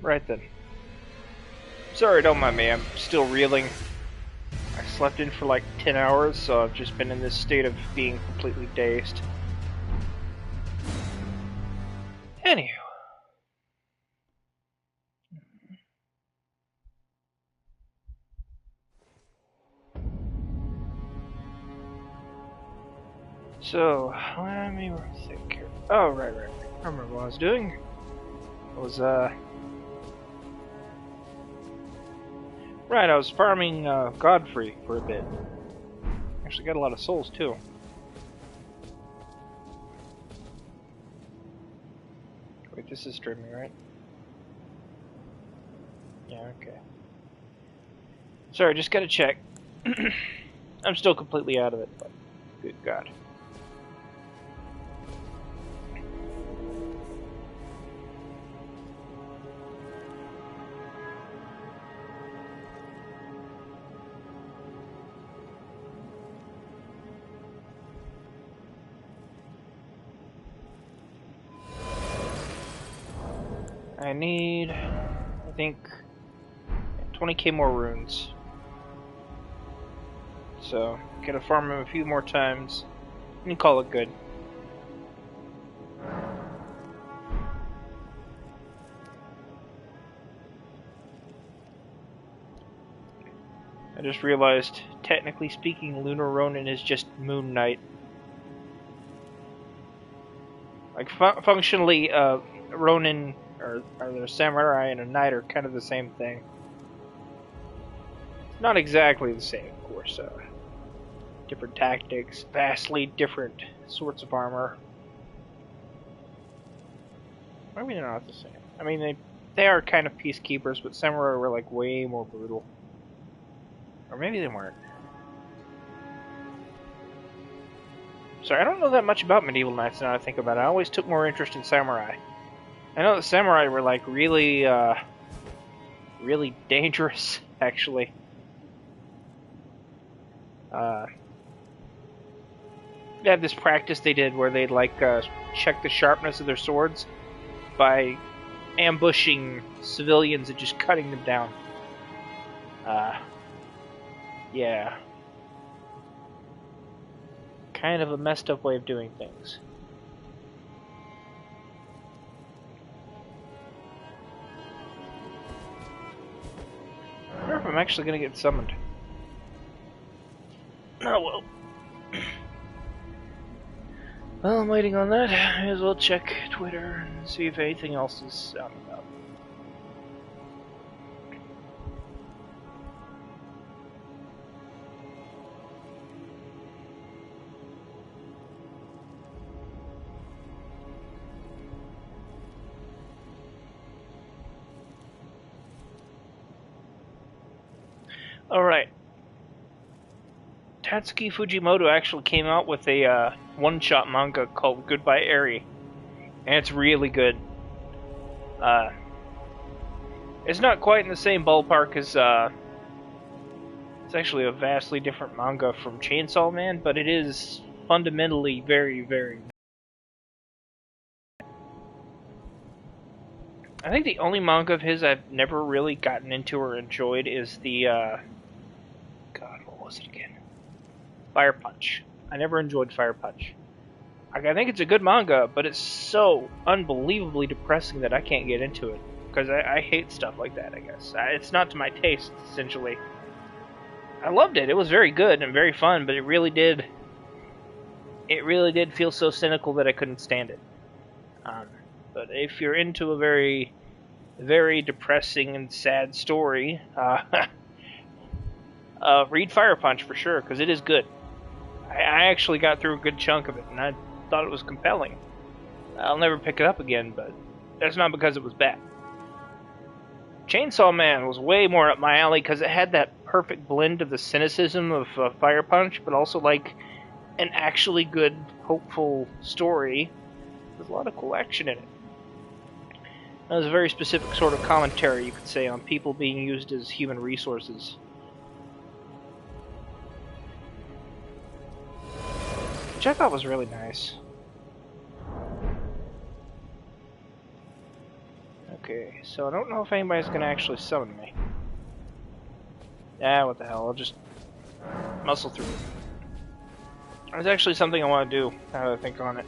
Right then. Sorry, don't mind me. I'm still reeling. I slept in for like 10 hours, so I've just been in this state of being completely dazed. Anywho. So, let me think here. Oh, right. I remember what I was doing. I was, Right, I was farming, Godfrey for a bit. Actually got a lot of souls, too. Wait, this is streaming, right? Yeah, okay. Sorry, just gotta check. I'm still completely out of it, but good God. I need, I think, 20k more runes. So, gotta farm them a few more times, and call it good. I just realized, technically speaking, Lunar Ronin is just Moon Knight. Like, functionally, Ronin, or the Samurai and a Knight are kind of the same thing. Not exactly the same, of course. Different tactics, vastly different sorts of armor. Maybe they're not the same. I mean, they are kind of peacekeepers, but Samurai were like way more brutal. Or maybe they weren't. Sorry, I don't know that much about medieval knights now that I think about it. I always took more interest in samurai. I know that samurai were like really, really dangerous, actually. They had this practice they did where they'd like check the sharpness of their swords by ambushing civilians and just cutting them down. Yeah. Kind of a messed up way of doing things. I wonder if I'm actually gonna get summoned. Oh well. Well, I'm waiting on that. May as well check Twitter and see if anything else is out and about. Alright. Tatsuki Fujimoto actually came out with a one-shot manga called Goodbye Eri. And it's really good. It's not quite in the same ballpark as, it's actually a vastly different manga from Chainsaw Man, but it is fundamentally very, very... I think the only manga of his I've never really gotten into or enjoyed is the, God, what was it again? Fire Punch. I never enjoyed Fire Punch. I think it's a good manga, but it's so unbelievably depressing that I can't get into it. Because I hate stuff like that, I guess. It's not to my taste, essentially. I loved it. It was very good and very fun, but it really did feel so cynical that I couldn't stand it. But if you're into a very, very depressing and sad story, read Fire Punch for sure, because it is good. I actually got through a good chunk of it, and I thought it was compelling. I'll never pick it up again, but that's not because it was bad. Chainsaw Man was way more up my alley because it had that perfect blend of the cynicism of Fire Punch, but also like an actually good, hopeful story with a lot of cool action in it. That was a very specific sort of commentary, you could say, on people being used as human resources. Which I thought was really nice. Okay, so I don't know if anybody's gonna actually summon me. Yeah, what the hell, I'll just muscle through it. There's actually something I want to do, now that I think on it.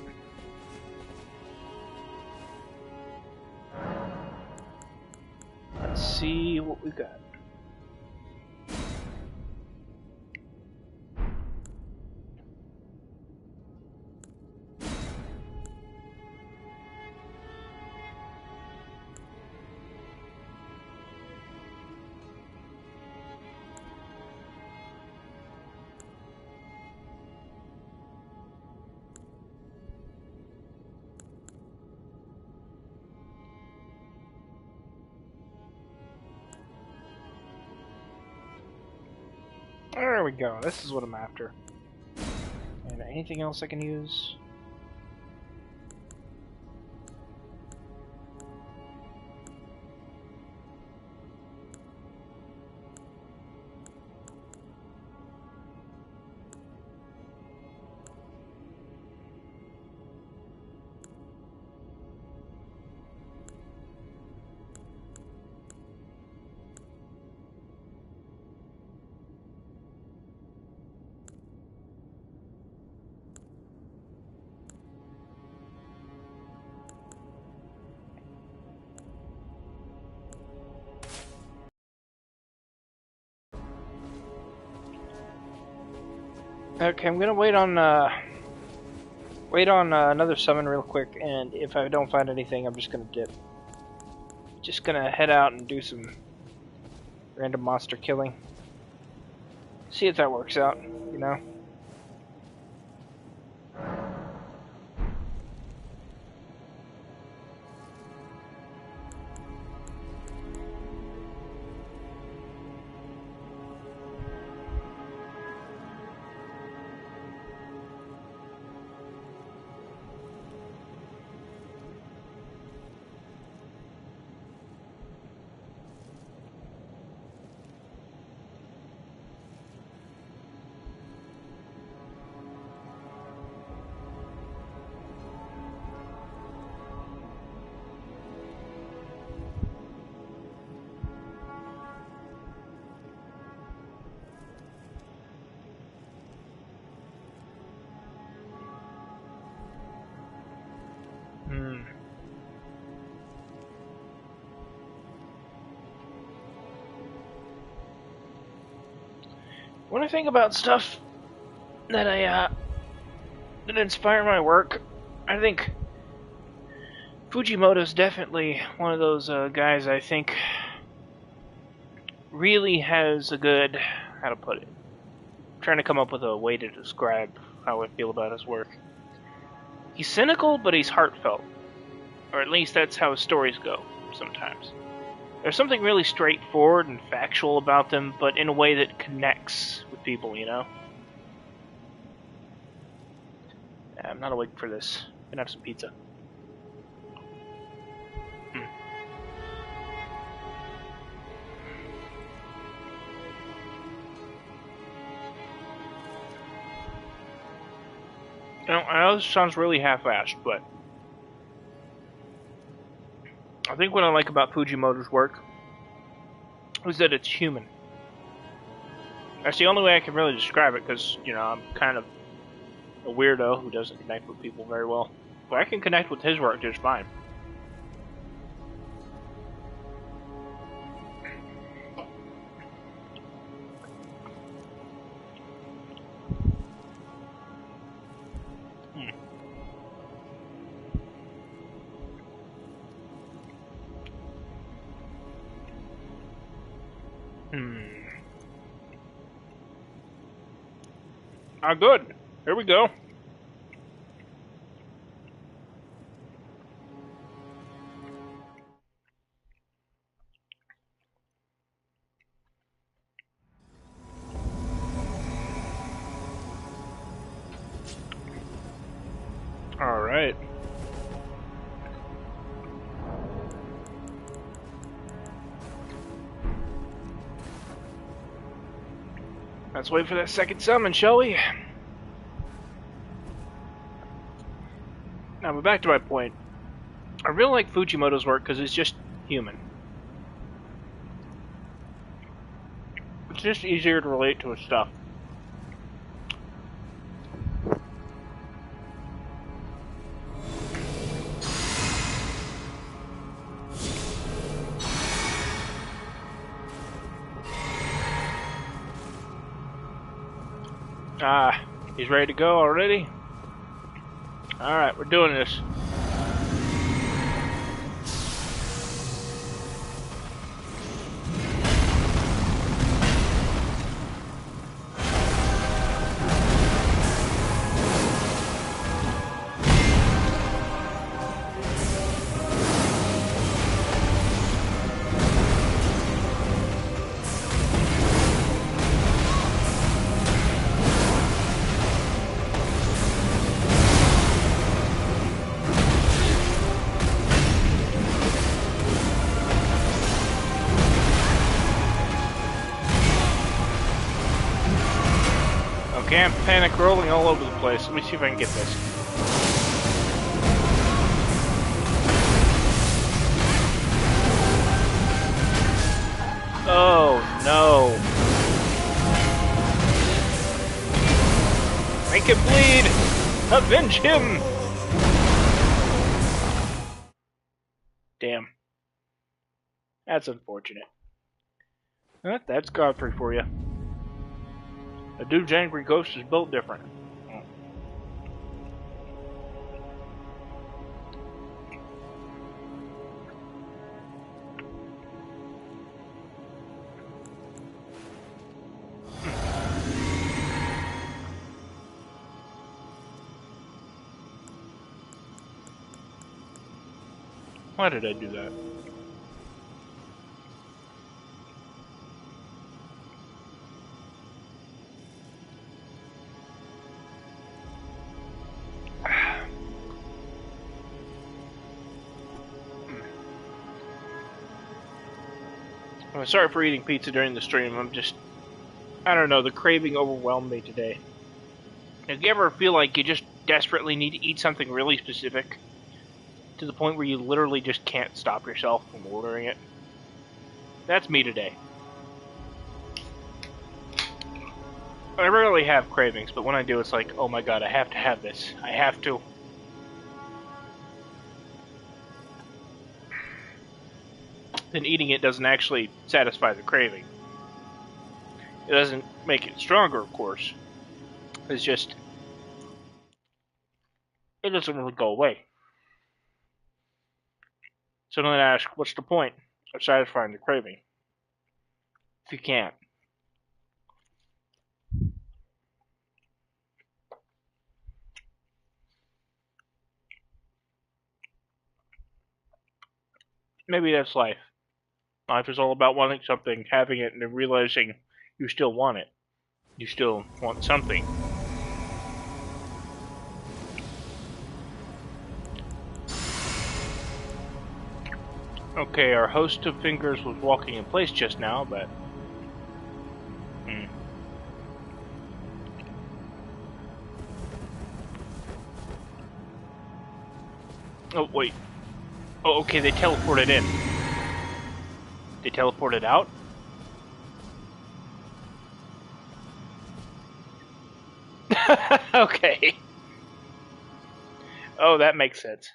Let's see what we got. There we go, this is what I'm after. And anything else I can use? Okay, I'm gonna wait on another summon real quick, and if I don't find anything, I'm just gonna dip. Just gonna head out and do some random monster killing. See if that works out, you know? When I think about stuff that that inspire my work, I think Fujimoto's definitely one of those guys I think really has a good, how to put it, I'm trying to come up with a way to describe how I feel about his work. He's cynical, but he's heartfelt. Or at least that's how his stories go, sometimes. There's something really straightforward and factual about them, but in a way that connects with people, you know? I'm not awake for this. I'm gonna have some pizza. You know, I know this sounds really half-assed, but I think what I like about Fujimoto's work is that it's human. That's the only way I can really describe it, because, you know, I'm kind of a weirdo who doesn't connect with people very well. But I can connect with his work just fine. Good. Here we go. Alright. Let's wait for that second summon, shall we? Now, but back to my point. I really like Fujimoto's work because it's just, human. It's just easier to relate to his stuff. Ah, he's ready to go already? Alright, we're doing this. Okay, I'm panic rolling all over the place. Let me see if I can get this. Oh, no. Make it bleed! Avenge him! Damn. That's unfortunate. That's Godfrey for you. A dude's angry ghost is built different. Why did I do that? I'm sorry for eating pizza during the stream. I don't know, the craving overwhelmed me today. Do you ever feel like you just desperately need to eat something really specific? To the point where you literally just can't stop yourself from ordering it? That's me today. I rarely have cravings, but when I do, it's like, oh my god, I have to have this. I have to. Then eating it doesn't actually satisfy the craving. It doesn't make it stronger, of course. It's just, it doesn't really go away. So then I ask, what's the point of satisfying the craving if you can't? Maybe that's life. Life is all about wanting something, having it, and then realizing you still want it. You still want something. Okay, our host of fingers was walking in place just now, but... Oh, wait. Oh, okay, they teleported in. They teleported out? Okay. Oh, that makes sense.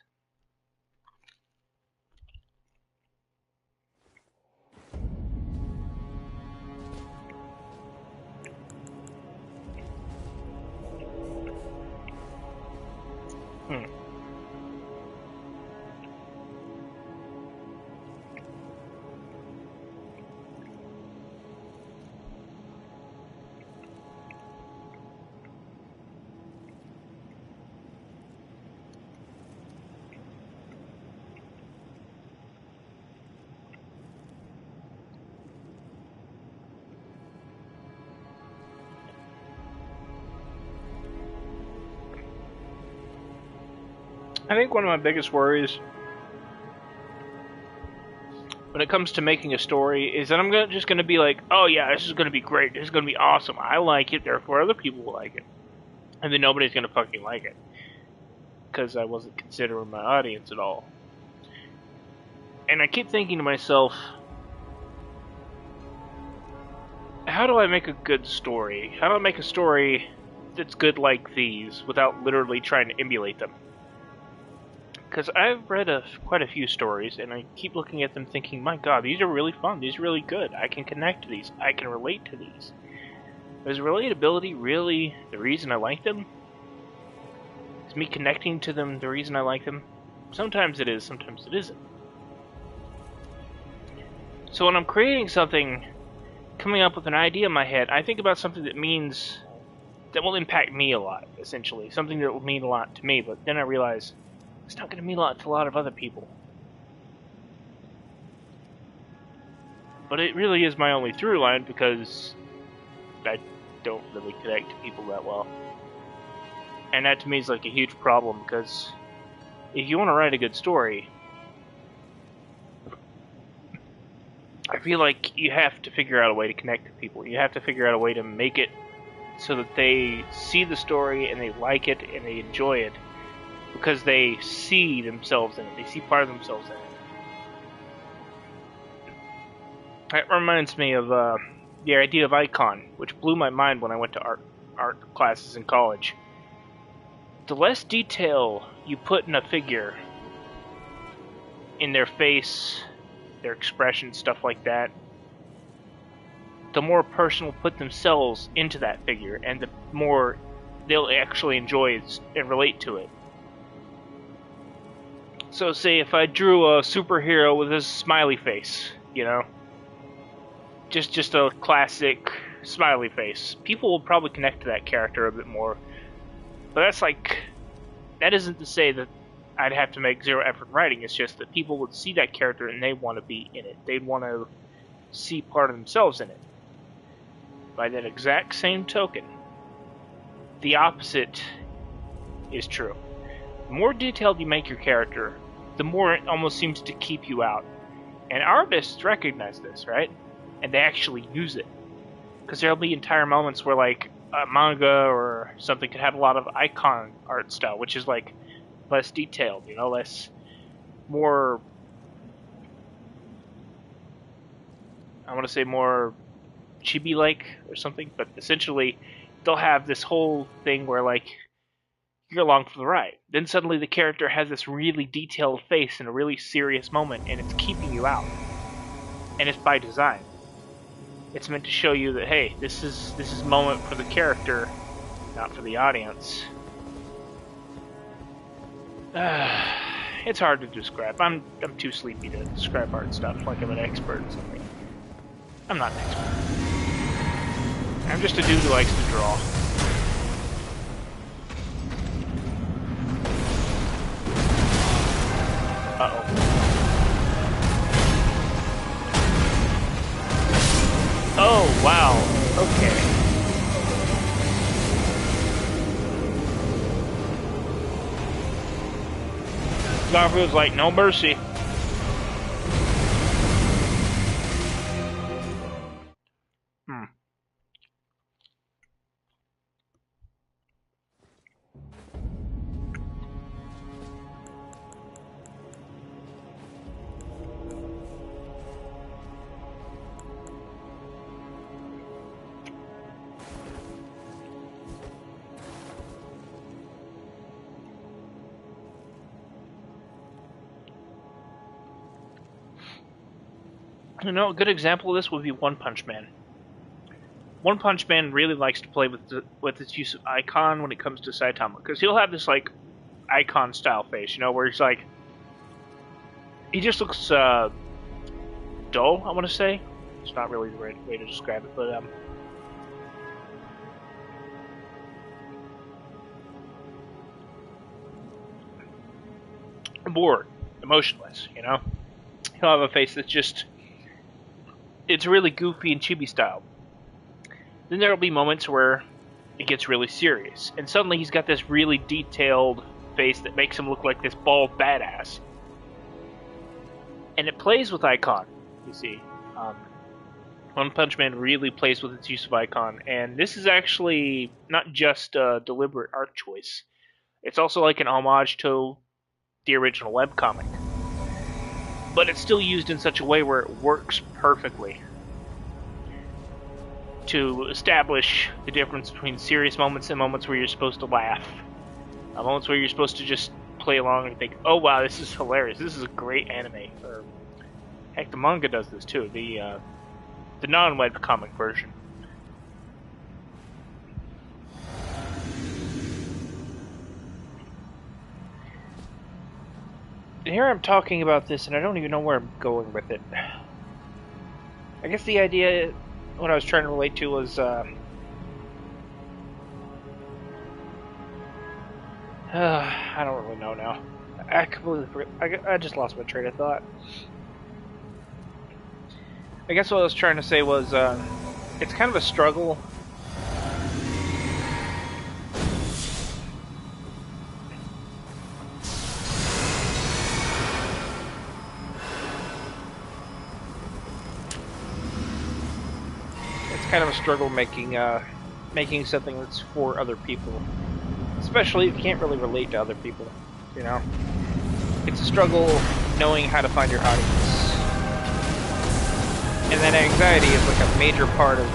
I think one of my biggest worries when it comes to making a story is that I'm just going to be like, oh yeah, this is going to be great, this is going to be awesome, I like it, therefore other people will like it. And then nobody's going to fucking like it. Because I wasn't considering my audience at all. And I keep thinking to myself, how do I make a good story? How do I make a story that's good like these without literally trying to emulate them? Because I've read quite a few stories, and I keep looking at them thinking, my god, these are really fun, these are really good, I can connect to these, I can relate to these. Is relatability really the reason I like them? Is me connecting to them the reason I like them? Sometimes it is, sometimes it isn't. So when I'm creating something, coming up with an idea in my head, I think about something that will impact me a lot, essentially. Something that will mean a lot to me, but then I realize it's not going to mean a lot to a lot of other people. But it really is my only through line because I don't really connect to people that well. And that to me is like a huge problem, because if you want to write a good story, I feel like you have to figure out a way to connect to people. You have to figure out a way to make it so that they see the story and they like it and they enjoy it because they see themselves in it. They see part of themselves in it. That reminds me of the idea of icon, which blew my mind when I went to art classes in college. The less detail you put in a figure, in their face, their expression, stuff like that, the more a person will put themselves into that figure, and the more they'll actually enjoy it and relate to it. So say if I drew a superhero with a smiley face, you know, just a classic smiley face, people will probably connect to that character a bit more. But that isn't to say that I'd have to make zero effort writing. It's just that people would see that character and they want to be in it. They'd want to see part of themselves in it. By that exact same token, the opposite is true. The more detailed you make your character, the more it almost seems to keep you out. And artists recognize this, right? And they actually use it. Because there'll be entire moments where, like, a manga or something could have a lot of icon art style, which is, like, less detailed, you know, more, I want to say more chibi-like or something, but essentially they'll have this whole thing where, like, you're along for the ride. Then suddenly the character has this really detailed face in a really serious moment, and it's keeping you out. And it's by design. It's meant to show you that, hey, this is a moment for the character, not for the audience. It's hard to describe. I'm too sleepy to describe art stuff like I'm an expert or something. I'm not an expert. I'm just a dude who likes to draw. Uh-oh. Oh, wow. Okay. Garfield's like, no mercy. You know, a good example of this would be One Punch Man. One Punch Man really likes to play with its use of icon when it comes to Saitama, because he'll have this, like, icon style face, you know, where he's like, he just looks dull, I want to say. It's not really the right way to describe it, but bored, emotionless, you know. He'll have a face that's just, it's really goofy and chibi style. Then there'll be moments where it gets really serious, and suddenly he's got this really detailed face that makes him look like this bald badass. And it plays with icon, you see. One Punch Man really plays with its use of icon, and this is actually not just a deliberate art choice. It's also like an homage to the original webcomic. but it's still used in such a way where it works perfectly to establish the difference between serious moments and moments where you're supposed to laugh. Moments where you're supposed to just play along and think, oh wow, this is hilarious, this is a great anime. Or, heck, the manga does this too, the non-web comic version. And here I'm talking about this and I don't even know where I'm going with it. I guess the idea, what I was trying to relate to was, I don't really know now. I completely forgot. I just lost my train of thought. I guess what I was trying to say was, it's kind of a struggle. It's kind of a struggle making something that's for other people. Especially if you can't really relate to other people, you know? It's a struggle knowing how to find your audience. And that anxiety is like a major part of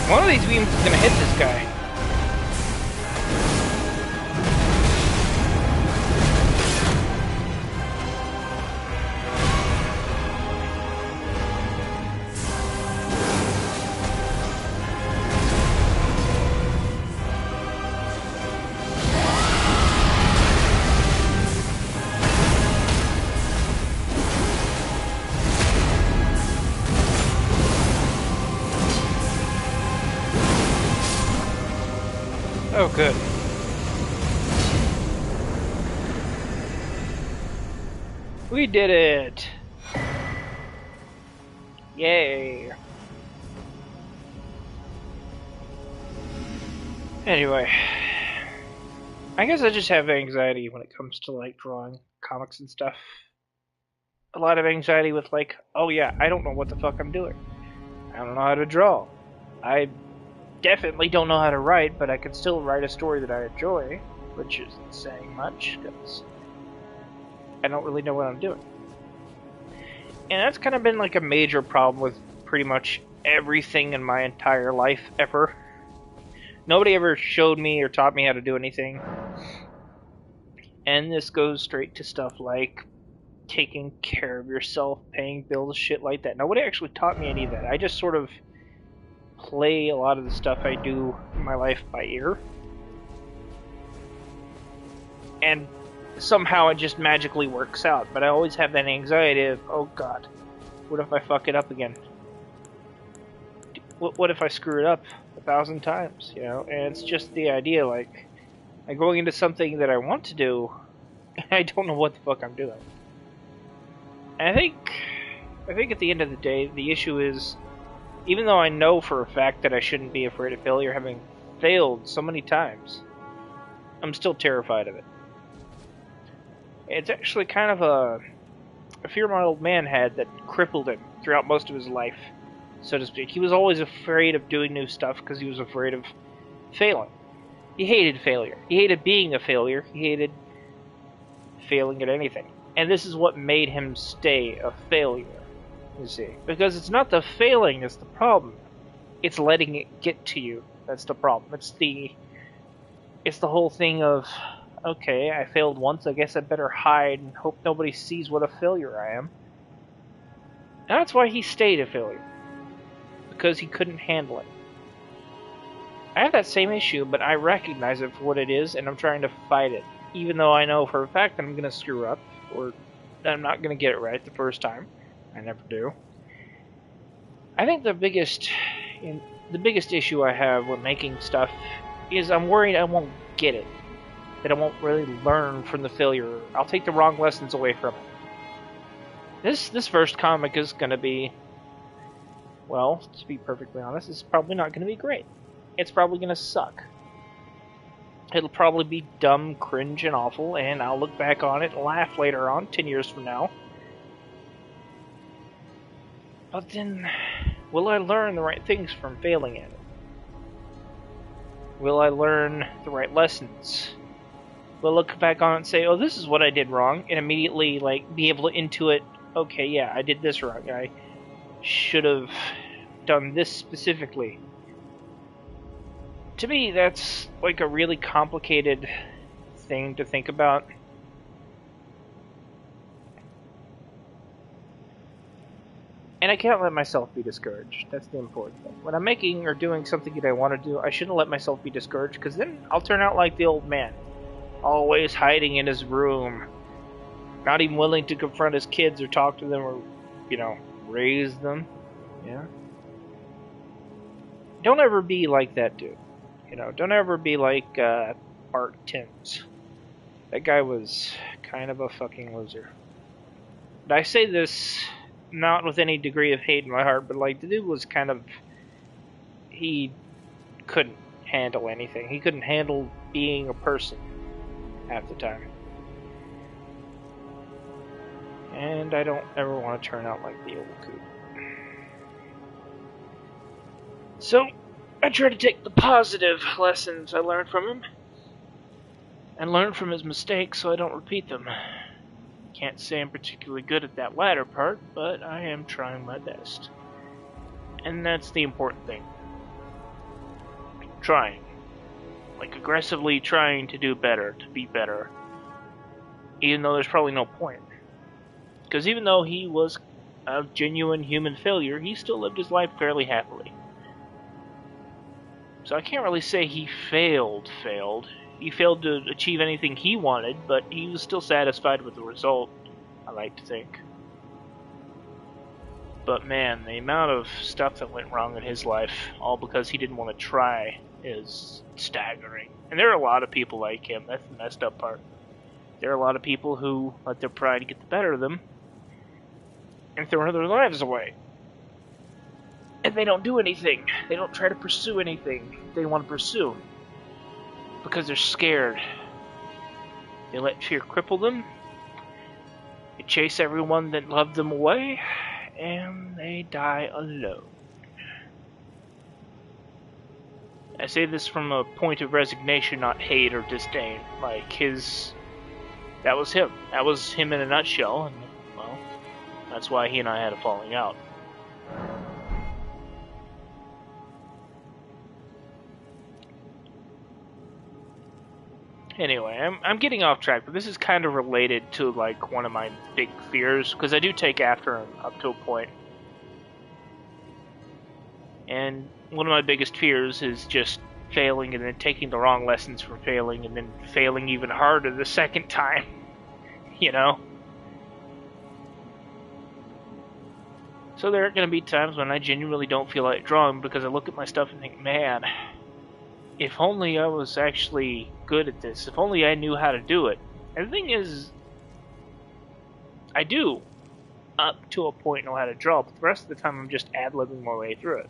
one of these beams is gonna hit this guy. Oh, good. We did it! Yay! Anyway, I guess I just have anxiety when it comes to like drawing comics and stuff. A lot of anxiety with like, oh yeah, I don't know what the fuck I'm doing. I don't know how to draw. I definitely don't know how to write, but I can still write a story that I enjoy, which isn't saying much, because I don't really know what I'm doing. And that's kind of been like a major problem with pretty much everything in my entire life ever. Nobody ever showed me or taught me how to do anything. And this goes straight to stuff like taking care of yourself, paying bills, shit like that. Nobody actually taught me any of that. I just sort of play a lot of the stuff I do in my life by ear. And somehow it just magically works out. But I always have that anxiety of, oh god, what if I fuck it up again? What if I screw it up 1,000 times, you know? And it's just the idea, like, I'm going into something that I want to do, and I don't know what the fuck I'm doing. And I think at the end of the day, the issue is, even though I know for a fact that I shouldn't be afraid of failure, having failed so many times, I'm still terrified of it. It's actually kind of a fear my old man had that crippled him throughout most of his life, so to speak. He was always afraid of doing new stuff because he was afraid of failing. He hated failure. He hated being a failure. He hated failing at anything. And this is what made him stay a failure, you see. Because it's not the failing that's the problem. It's letting it get to you that's the problem. It's the whole thing of okay, I failed once, I guess I better hide and hope nobody sees what a failure I am. And that's why he stayed a failure. Because he couldn't handle it. I have that same issue, but I recognize it for what it is, and I'm trying to fight it. Even though I know for a fact that I'm going to screw up, or that I'm not going to get it right the first time. I never do. I think the biggest issue I have when making stuff is I'm worried I won't get it. That I won't really learn from the failure. I'll take the wrong lessons away from it. This first comic is going to be, well, to be perfectly honest, it's probably not going to be great. It's probably going to suck. It'll probably be dumb, cringe, and awful, and I'll look back on it and laugh later on, 10 years from now. But then, will I learn the right things from failing at it? Will I learn the right lessons? Will I look back on it and say, oh, this is what I did wrong, and immediately, be able to intuit, okay, yeah, I did this wrong. I should have done this specifically. To me, that's a really complicated thing to think about. And I can't let myself be discouraged. That's the important thing. When I'm making or doing something that I want to do, I shouldn't let myself be discouraged, because then I'll turn out like the old man. Always hiding in his room. Not even willing to confront his kids or talk to them or, raise them. Yeah? Don't ever be like that dude. Don't ever be like Art Timms. That guy was kind of a fucking loser. But I say this not with any degree of hate in my heart, but the dude was he couldn't handle anything. He couldn't handle being a person half the time. And I don't ever want to turn out like the old coot. So, I try to take the positive lessons I learned from him, and learn from his mistakes so I don't repeat them. Can't say I'm particularly good at that latter part, but I am trying my best. And that's the important thing. Trying. Aggressively trying to do better, to be better. Even though there's probably no point. Because even though he was a genuine human failure, he still lived his life fairly happily. So I can't really say he failed. He failed to achieve anything he wanted, but he was still satisfied with the result, I like to think. But man, the amount of stuff that went wrong in his life, all because he didn't want to try, is staggering. And there are a lot of people like him. That's the messed up part. There are a lot of people who let their pride get the better of them and throw their lives away. And they don't do anything. They don't try to pursue anything they want to pursue. Because they're scared. They let fear cripple them. They chase everyone that loved them away. And they die alone. I say this from a point of resignation, not hate or disdain. That was him. That was him in a nutshell. And, well, that's why he and I had a falling out. Anyway, I'm getting off track, but this is kind of related to one of my big fears, because I do take after him up to a point. And one of my biggest fears is just failing and then taking the wrong lessons from failing and then failing even harder the second time. So there are going to be times when I genuinely don't feel like drawing because I look at my stuff and think, man, if only I was actually good at this. If only I knew how to do it. And the thing is, I do, up to a point, know how to draw, but the rest of the time I'm just ad-libbing my way through it.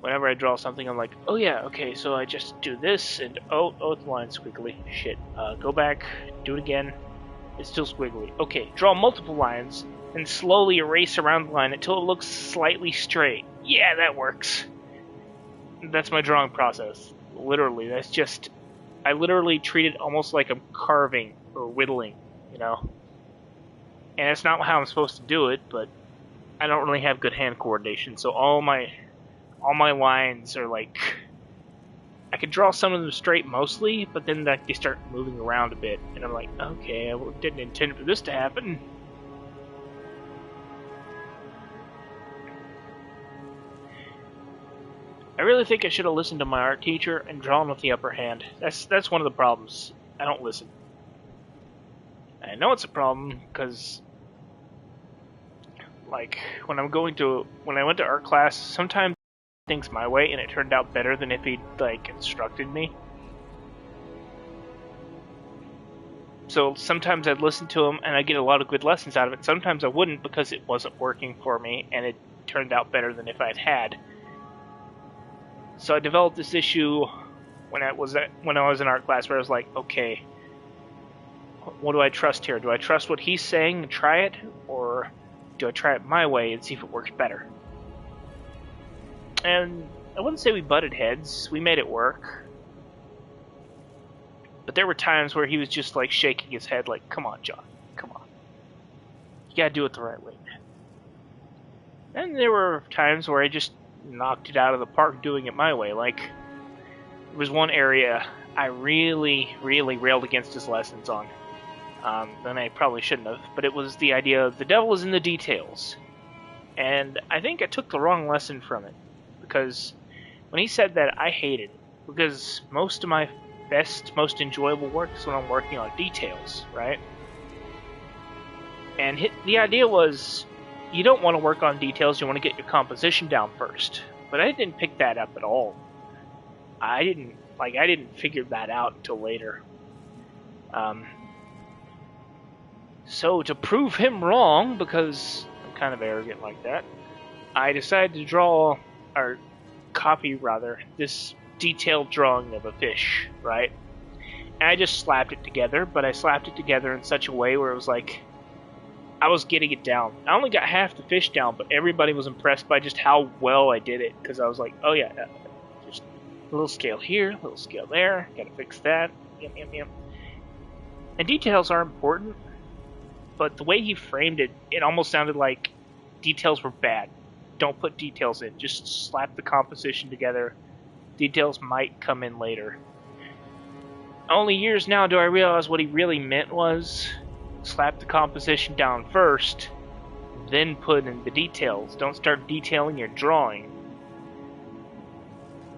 Whenever I draw something, I'm like, oh yeah, okay, so I just do this, and oh, the line's squiggly. Shit. Go back, do it again. It's still squiggly. Okay, draw multiple lines, and slowly erase around the line until it looks slightly straight. Yeah, that works. That's my drawing process. Literally, I literally treat it almost like I'm carving or whittling, And it's not how I'm supposed to do it, but I don't really have good hand coordination, so all my lines are I could draw some of them straight mostly, but then they start moving around a bit, and I'm like, okay, I didn't intend for this to happen. I really think I should have listened to my art teacher and drawn with the upper hand. That's one of the problems. I don't listen. I know it's a problem because, like, when I went to art class, sometimes things my way, and it turned out better than if he'd like instructed me. So sometimes I'd listen to him and I'd get a lot of good lessons out of it. Sometimes I wouldn't because it wasn't working for me, and it turned out better than if I'd had. So I developed this issue when I was in art class, where I was like, okay, what do I trust here? Do I trust what he's saying and try it, or do I try it my way and see if it works better? And I wouldn't say we butted heads. We made it work. But there were times where he was just like shaking his head like, come on, John, come on. You gotta do it the right way, man. And there were times where I just knocked it out of the park doing it my way. Like, there was one area I really, really railed against his lessons on. And I probably shouldn't have, but it was the idea of the devil is in the details. And I think I took the wrong lesson from it. Because when he said that, I hated it. Because most of my best, most enjoyable work is when I'm working on details, right? And the idea was, you don't want to work on details, you want to get your composition down first. But I didn't pick that up at all. I didn't figure that out until later. So to prove him wrong, because I'm kind of arrogant like that, I decided to draw, or copy rather, this detailed drawing of a fish, right? And I just slapped it together, but I slapped it together in such a way where it was like, I was getting it down. I only got half the fish down, but everybody was impressed by just how well I did it, because I was like, oh yeah, just a little scale here, a little scale there, gotta fix that, yep. And details are important, but the way he framed it, it almost sounded like details were bad. Don't put details in, just slap the composition together. Details might come in later. Only years now do I realize what he really meant was slap the composition down first, then put in the details. Don't start detailing your drawing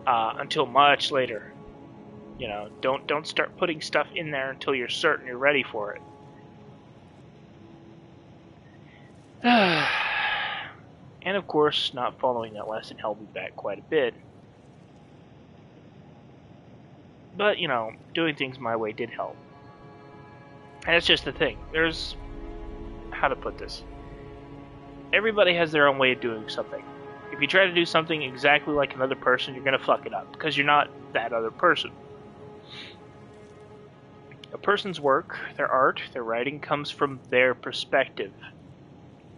until much later. You know, don't start putting stuff in there until you're certain you're ready for it. And of course, not following that lesson held me back quite a bit. But, you know, doing things my way did help. And that's just the thing. There's... how to put this? Everybody has their own way of doing something. If you try to do something exactly like another person, you're going to fuck it up, because you're not that other person. A person's work, their art, their writing, comes from their perspective.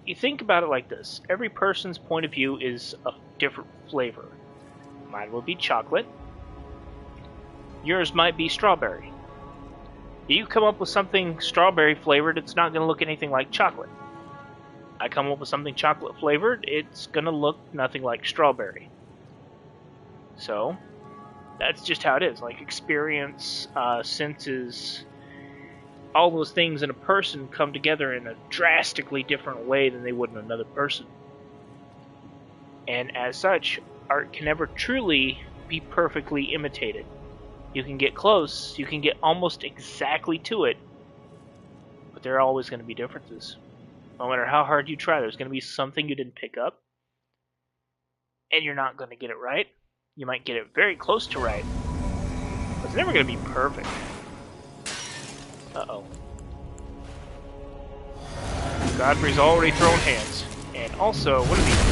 You think about it like this. Every person's point of view is a different flavor. Mine will be chocolate. Yours might be strawberry. You come up with something strawberry flavored, it's not going to look anything like chocolate. I come up with something chocolate flavored, it's going to look nothing like strawberry. So, that's just how it is. Like, experience, senses, all those things in a person come together in a drastically different way than they would in another person. And as such, art can never truly be perfectly imitated. You can get close, you can get almost exactly to it, but there are always going to be differences. No matter how hard you try, there's going to be something you didn't pick up, and you're not going to get it right. You might get it very close to right, but it's never going to be perfect. Uh-oh. Godfrey's already thrown hands. And also, what is he...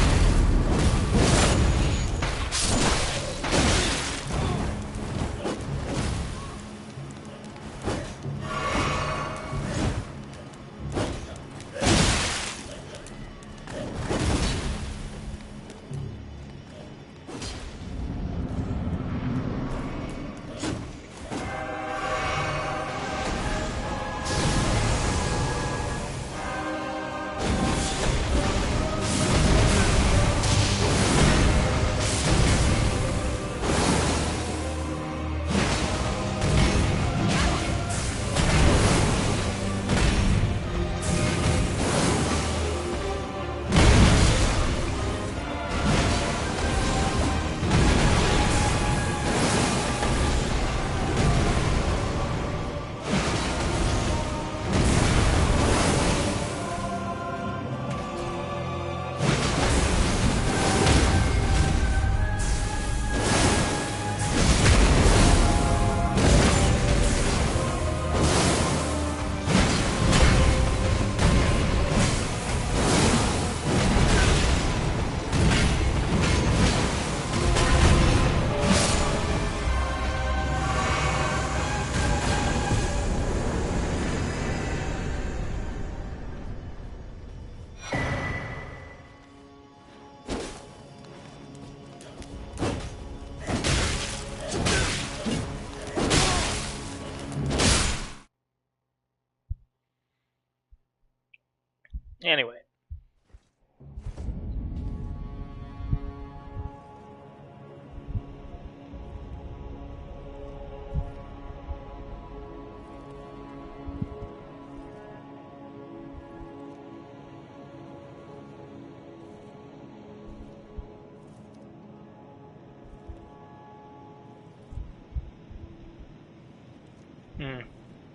Anyway.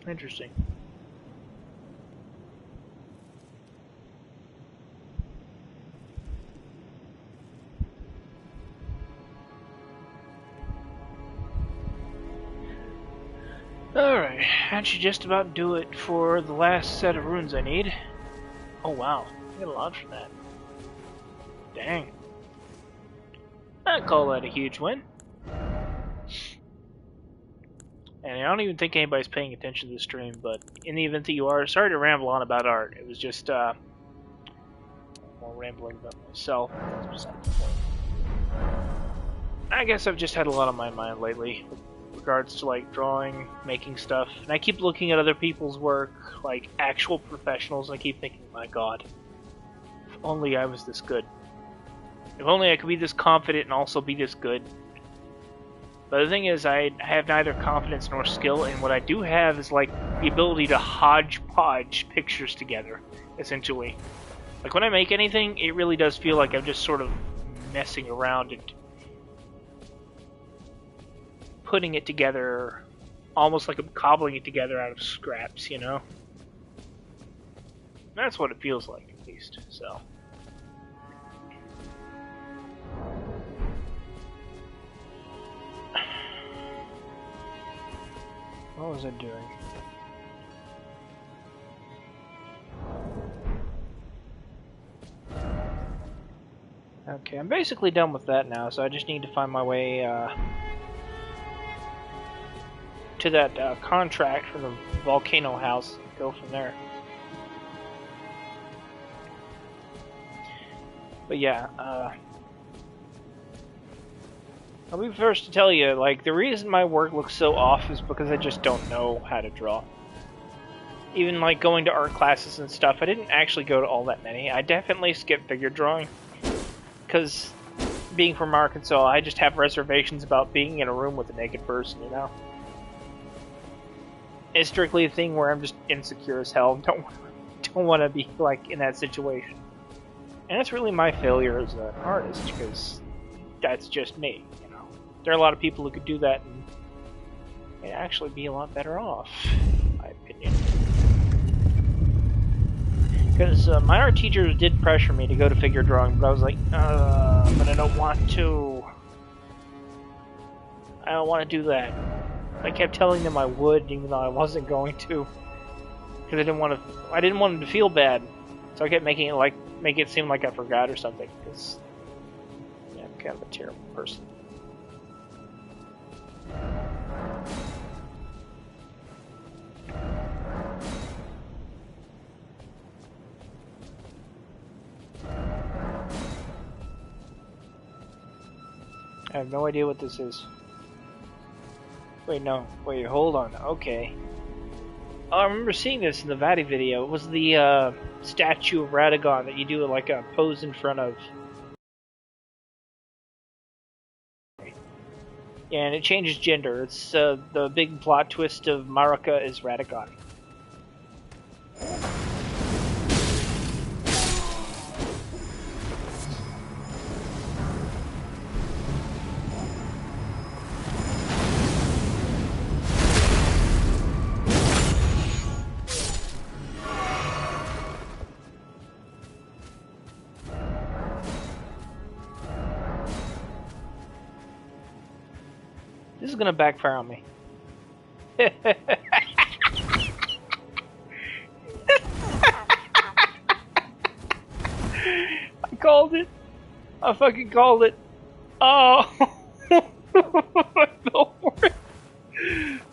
Interesting. Alright, that should just about do it for the last set of runes I need. Oh wow, I got a lot for that. Dang. I'd call that a huge win. And I don't even think anybody's paying attention to the stream, but in the event that you are, sorry to ramble on about art. It was just, more rambling about myself. That's beside the point. I guess I've just had a lot on my mind lately with regards to, like, drawing, making stuff. And I keep looking at other people's work, like, actual professionals, and I keep thinking, my god, if only I was this good. If only I could be this confident and also be this good. But the thing is, I have neither confidence nor skill, and what I do have is, like, the ability to hodgepodge pictures together, essentially. Like, when I make anything, it really does feel like I'm just sort of messing around and putting it together, almost like I'm cobbling it together out of scraps, you know? That's what it feels like, at least, so... What was I doing? Okay, I'm basically done with that now, so I just need to find my way to that contract for the volcano house and go from there. But yeah, I'll be first to tell you, like, the reason my work looks so off is because I just don't know how to draw. Even, like, going to art classes and stuff, I didn't actually go to all that many. I definitely skipped figure drawing, because being from Arkansas, I just have reservations about being in a room with a naked person, you know? It's strictly a thing where I'm just insecure as hell and don't want to be, like, in that situation. And that's really my failure as an artist, because that's just me. There are a lot of people who could do that and they'd actually be a lot better off, in my opinion. Because my art teacher did pressure me to go to figure drawing, but I was like, but I don't want to. I don't want to do that. I kept telling them I would, even though I wasn't going to, because I didn't want them to feel bad. So I kept making it make it seem like I forgot or something. Because yeah, I'm kind of a terrible person. I have no idea what this is. Wait, no. Wait, hold on. Okay. Oh, I remember seeing this in the Vati video. It was the statue of Radagon that you do like a pose in front of. Yeah, and it changes gender. It's the big plot twist of Marika is Radagon. This is gonna backfire on me. I called it. I fucking called it. Oh, I fell for it.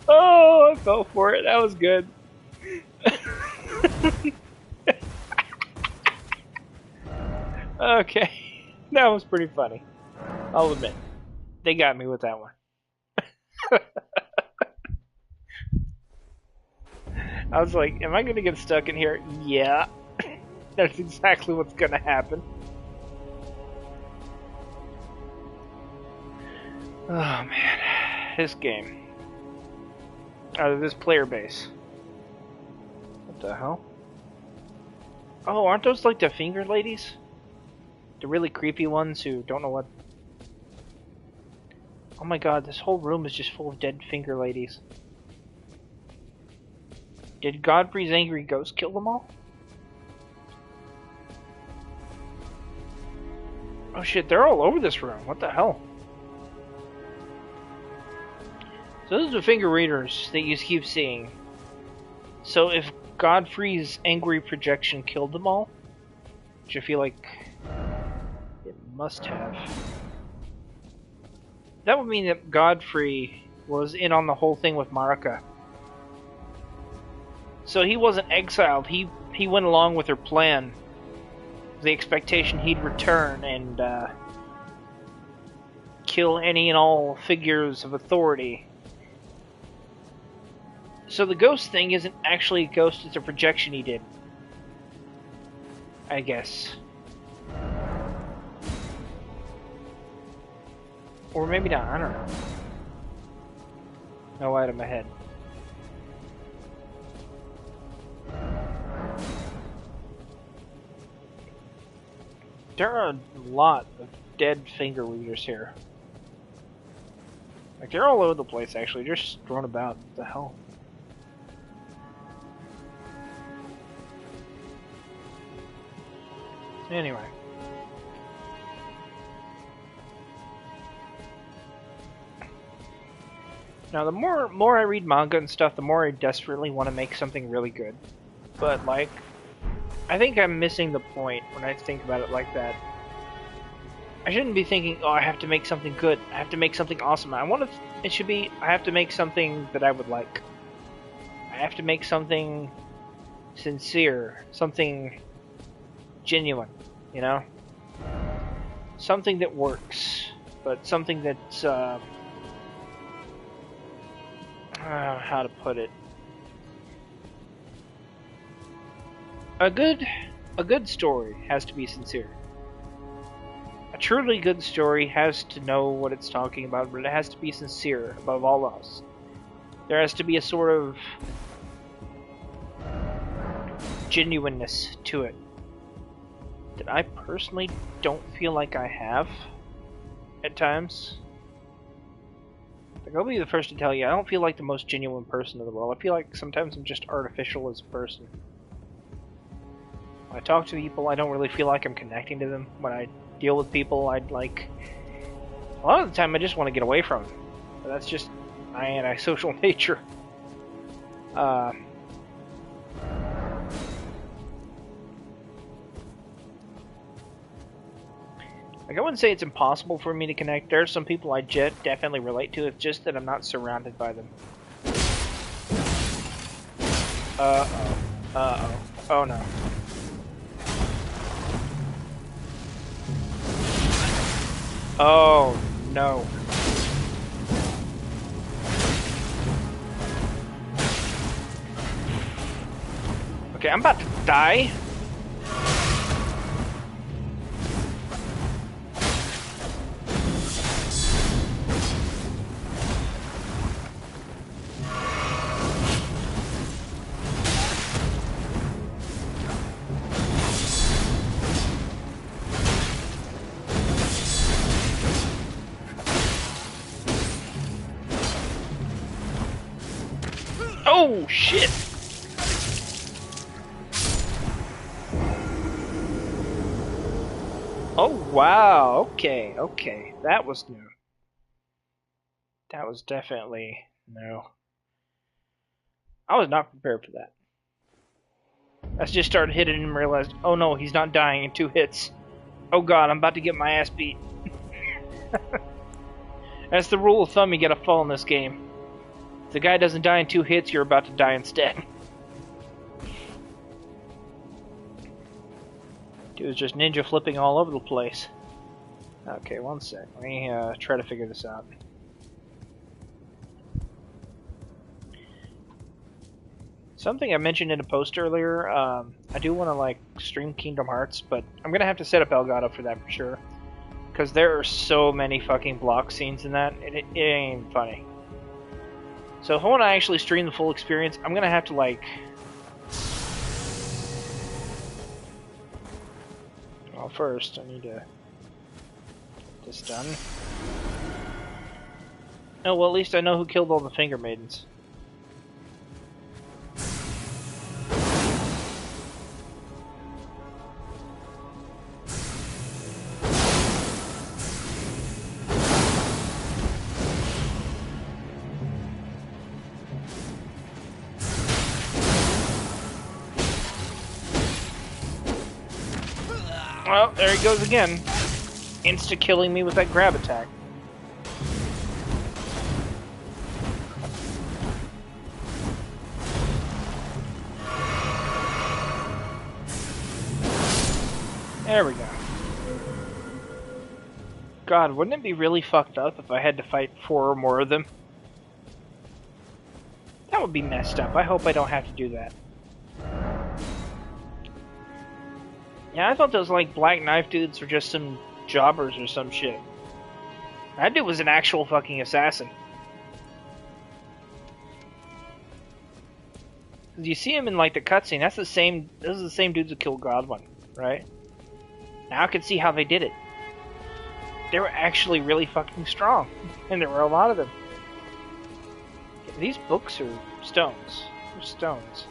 Oh, I fell for it. That was good. Okay, that was pretty funny. I'll admit, they got me with that one. I was like, am I gonna get stuck in here? Yeah. That's exactly what's gonna happen. Oh man, this game. This player base. What the hell? Oh, aren't those like the finger ladies? The really creepy ones who don't know what... Oh my god, this whole room is just full of dead finger ladies. Did Godfrey's angry ghost kill them all? Oh shit, they're all over this room. What the hell? So those are the finger readers that you keep seeing. So if Godfrey's angry projection killed them all, which I feel like it must have, that would mean that Godfrey was in on the whole thing with Marika. So he wasn't exiled, he went along with her plan. The expectation he'd return and kill any and all figures of authority. So the ghost thing isn't actually a ghost, it's a projection he did. I guess. Or maybe not, I don't know. No light in my head. There are a lot of dead finger readers here. Like, they're all over the place, actually. They're just thrown about. What the hell? Anyway. Now, the more I read manga and stuff, the more I desperately want to make something really good. But, like, I think I'm missing the point when I think about it like that. I shouldn't be thinking, oh, I have to make something good. I have to make something awesome. It should be, I have to make something that I would like. I have to make something sincere, something genuine, you know? Something that works, but something that's, how to put it? A good story has to be sincere. A truly good story has to know what it's talking about, but it has to be sincere above all else. There has to be a sort of genuineness to it that I personally don't feel like I have at times. Like, I'll be the first to tell you, I don't feel like the most genuine person in the world. I feel like sometimes I'm just artificial as a person. When I talk to people, I don't really feel like I'm connecting to them. When I deal with people, a lot of the time I just want to get away from them. But that's just my antisocial nature. Like, I wouldn't say it's impossible for me to connect. There are some people I definitely relate to. It's just that I'm not surrounded by them. Uh-oh. Uh-oh. Oh no. Oh no. Okay, I'm about to die. Oh shit! Oh wow, okay, okay. That was new. That was definitely no. I was not prepared for that. I just started hitting him and realized, oh no, he's not dying in 2 hits. Oh god, I'm about to get my ass beat. That's the rule of thumb, you gotta fall in this game. If the guy doesn't die in 2 hits, you're about to die instead. Dude was just ninja flipping all over the place. Okay, one sec. Let me try to figure this out. Something I mentioned in a post earlier, I do want to like stream Kingdom Hearts, but I'm gonna have to set up Elgato for that for sure. Because there are so many fucking block scenes in that, it ain't funny. So if I want to actually stream the full experience, I'm gonna have to like... Well, first I need to get this done. Oh, well, at least I know who killed all the Finger Maidens. Well, there he goes again. Insta-killing me with that grab attack. There we go. God, wouldn't it be really fucked up if I had to fight 4 or more of them? That would be messed up. I hope I don't have to do that. Yeah, I thought those, like, Black Knife dudes were just some jobbers or some shit. That dude was an actual fucking assassin. Cause you see him in, like, the cutscene, those are the same dudes who killed Godwin, right? Now I can see how they did it. They were actually really fucking strong. And there were a lot of them. These books are stones. They're stones.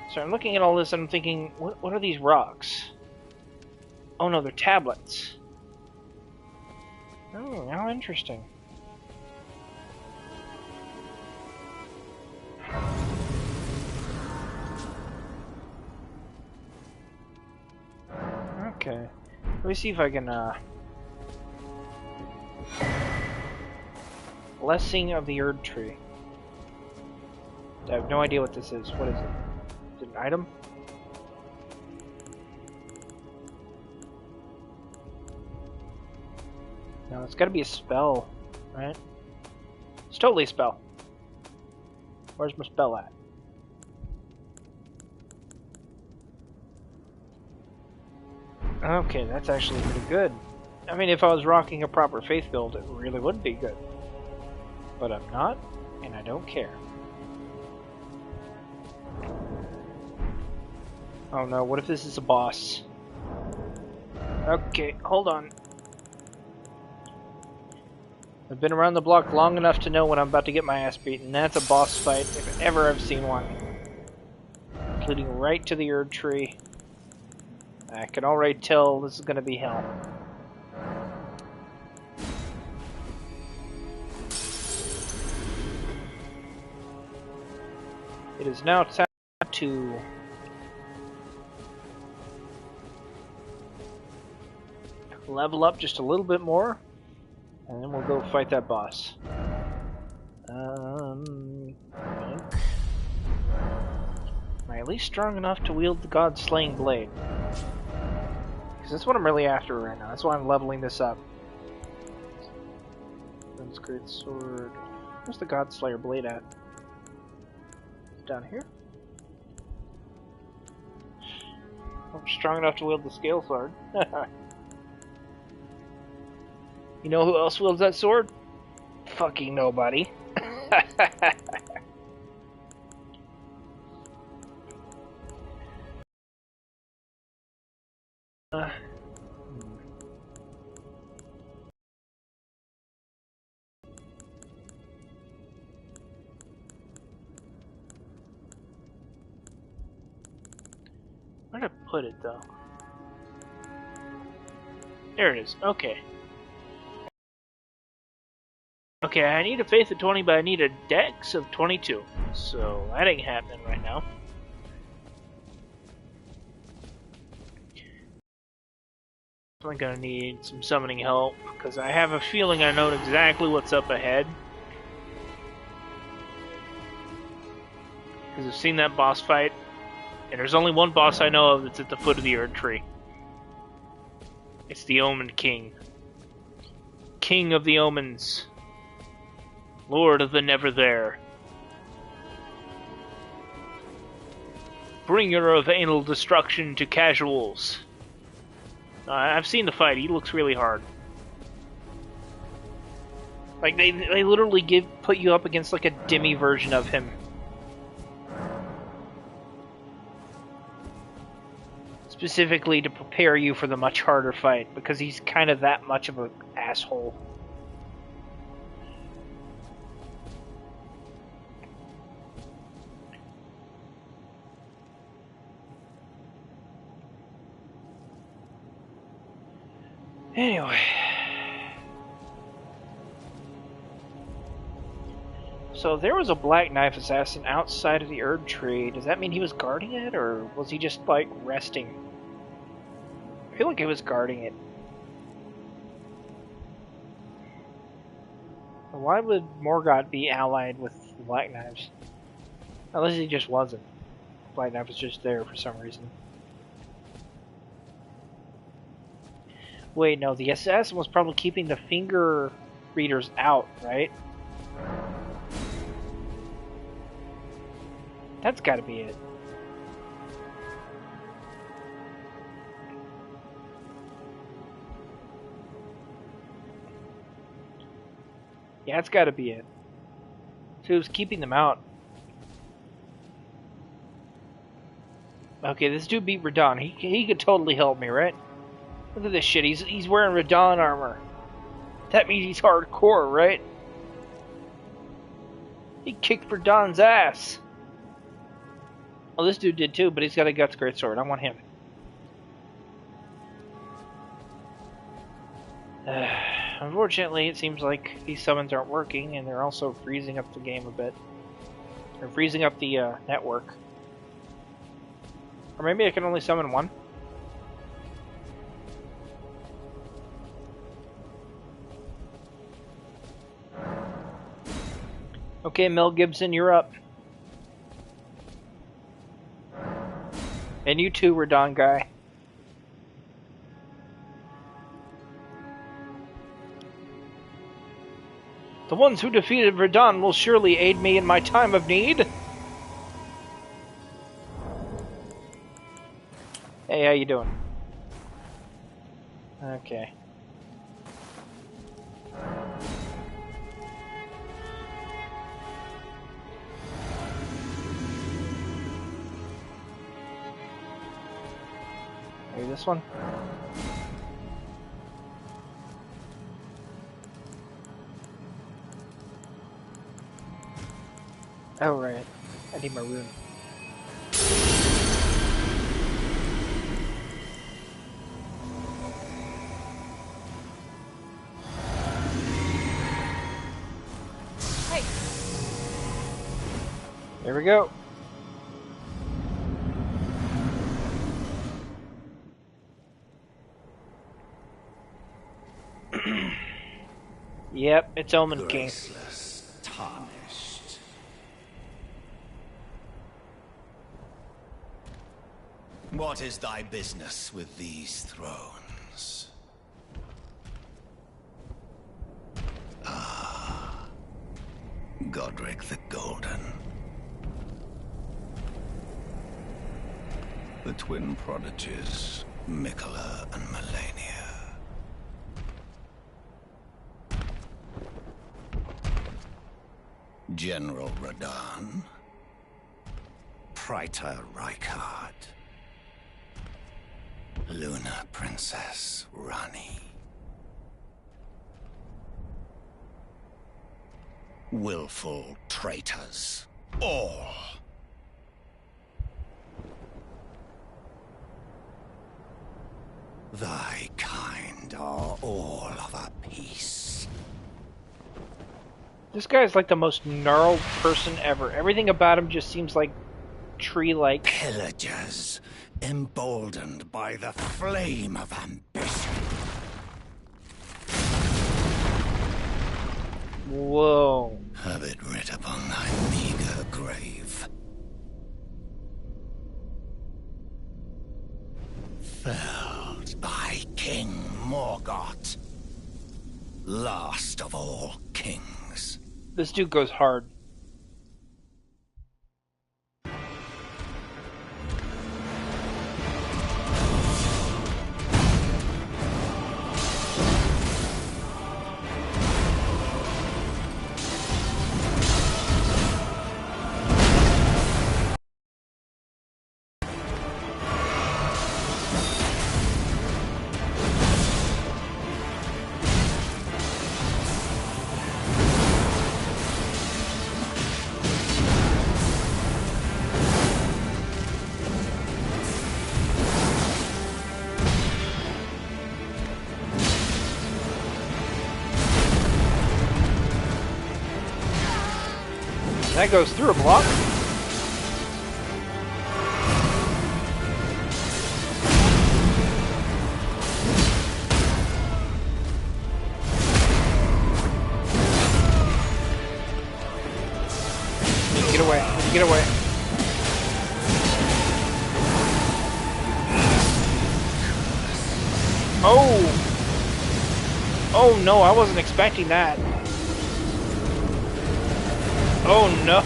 So I'm looking at all this and I'm thinking, what are these rocks? Oh no, they're tablets. Oh, how interesting. Okay. Let me see if I can, Blessing of the Erd Tree. I have no idea what this is. What is it? Is it an item? No, it's gotta be a spell, right? It's totally a spell. Where's my spell at? Okay, that's actually pretty good. I mean, if I was rocking a proper faith build, it really would be good. But I'm not, and I don't care. Oh no, what if this is a boss? Okay, hold on. I've been around the block long enough to know when I'm about to get my ass beaten. That's a boss fight, if ever I've seen one. Including right to the Erd Tree. I can already tell this is gonna be hell. It is now time to level up just a little bit more, and then we'll go fight that boss. Am I at least strong enough to wield the God-slaying blade? Because that's what I'm really after right now. That's why I'm leveling this up. That's great sword. Where's the God-slayer blade at? Down here? I'm strong enough to wield the scale sword. You know who else wields that sword? Fucking nobody. Where'd I put it though? There it is. Okay. Okay, I need a faith of 20, but I need a dex of 22. So that ain't happening right now. I'm gonna need some summoning help, because I have a feeling I know exactly what's up ahead. Because I've seen that boss fight, and there's only one boss I know of that's at the foot of the Erd Tree. It's the Omen King. King of the Omens. Lord of the Never There. bringer of anal destruction to casuals. I've seen the fight. He looks really hard. Like they literally put you up against like a demi version of him. Specifically to prepare you for the much harder fight, because he's kind of that much of an asshole. Anyway. So there was a black knife assassin outside of the herb tree. Does that mean he was guarding it, or was he just, like, resting? I feel like he was guarding it. Why would Morgott be allied with the black knives? Unless he just wasn't. The black knife was just there for some reason. Wait, no, the assassin was probably keeping the finger readers out, right? That's gotta be it. Yeah, it's gotta be it. So he was keeping them out. Okay, this dude beat Radahn. He could totally help me, right? Look at this shit. He's wearing Radahn armor. That means he's hardcore, right? He kicked Radahn's ass. Well, this dude did too, but he's got a Guts Greatsword. I want him. Unfortunately, it seems like these summons aren't working, and they're also freezing up the game a bit. They're freezing up the network. Or maybe I can only summon one? Okay, Mel Gibson, you're up. And you too, Radahn guy. The ones who defeated Radahn will surely aid me in my time of need. Hey, how you doing? Okay. Maybe this one? Oh, right. I need my rune. Hey. There we go. Yep, it's Omen King. Graceless, tarnished. What is thy business with these thrones? Ah, Godric the Golden. The twin prodigies, Mikola and Melania. General Radahn, Praetor Rykard, Luna Princess Rani, willful traitors, all. Thy kind are all of a piece. This guy is like the most gnarled person ever. Everything about him just seems like tree-like. Pillagers, emboldened by the flame of ambition. Whoa. Have it writ upon thy meager grave. Felled by King Morgott, last of all kings. This dude goes hard. That goes through a block. Get away. Get away. Oh! Oh no, I wasn't expecting that. Oh no!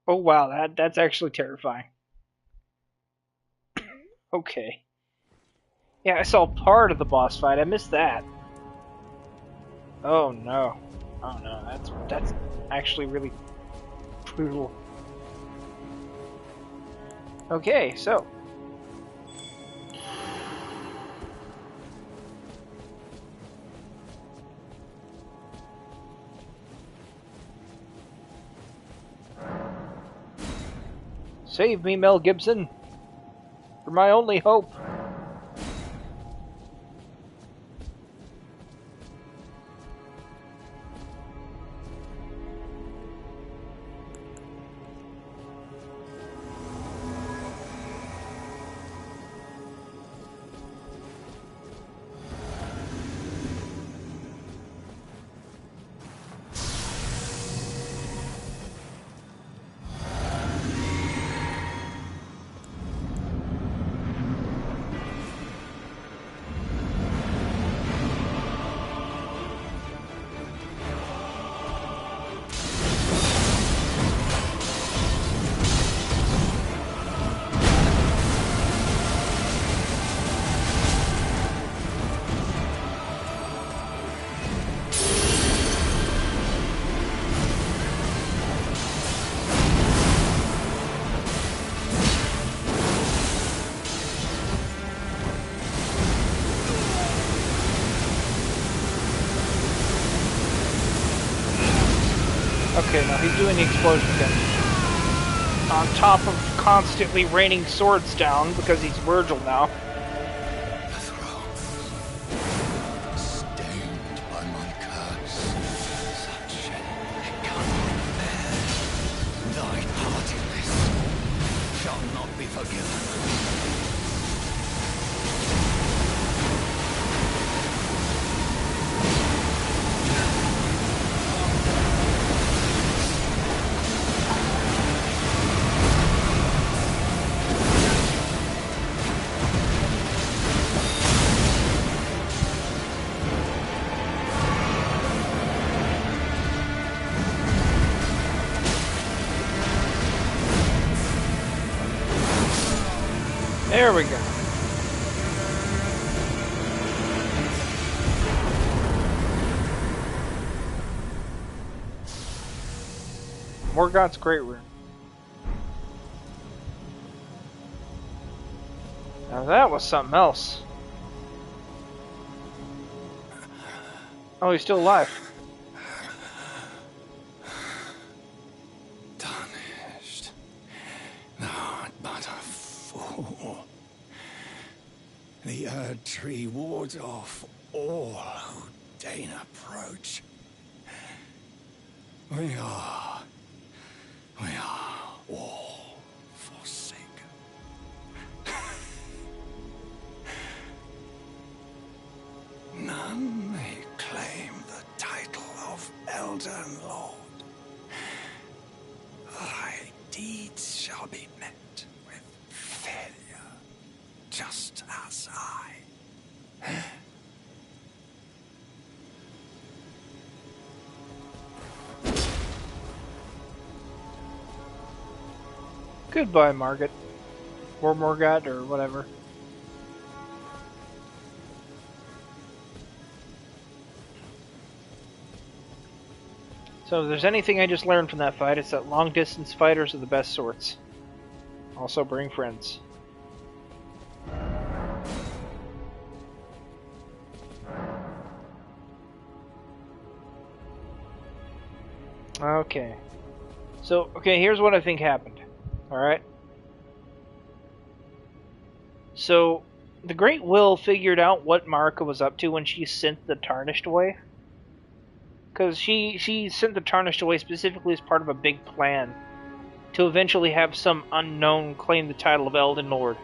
Oh wow, that's actually terrifying. Okay. Yeah, I saw part of the boss fight. I missed that. Oh no. Oh no, that's actually really brutal. Okay, so save me, Mel Gibson. You're my only hope. Okay, now he's doing the explosion again. On top of constantly raining swords down because he's Virgil now. The throne, stained by my curse, such cannot bear. Thy hardiness shall not be forgiven. There we go. Morgoth's Great Rune. Now that was something else. Oh, he's still alive. Tarnished. Thou art but a fool. The Erd Tree wards off all who deign approach. We are all forsaken. None may claim the title of Elden Lord. Thy deeds shall be met with failure, just as I. Goodbye, Margaret. Or Morgoth, or whatever. So if there's anything I just learned from that fight, it's that long-distance fighters are the best sorts. Also bring friends. Okay. So, okay, here's what I think happened. Alright? So, the Great Will figured out what Marika was up to when she sent the Tarnished away. Because she sent the Tarnished away specifically as part of a big plan to eventually have some unknown claim the title of Elden Lord.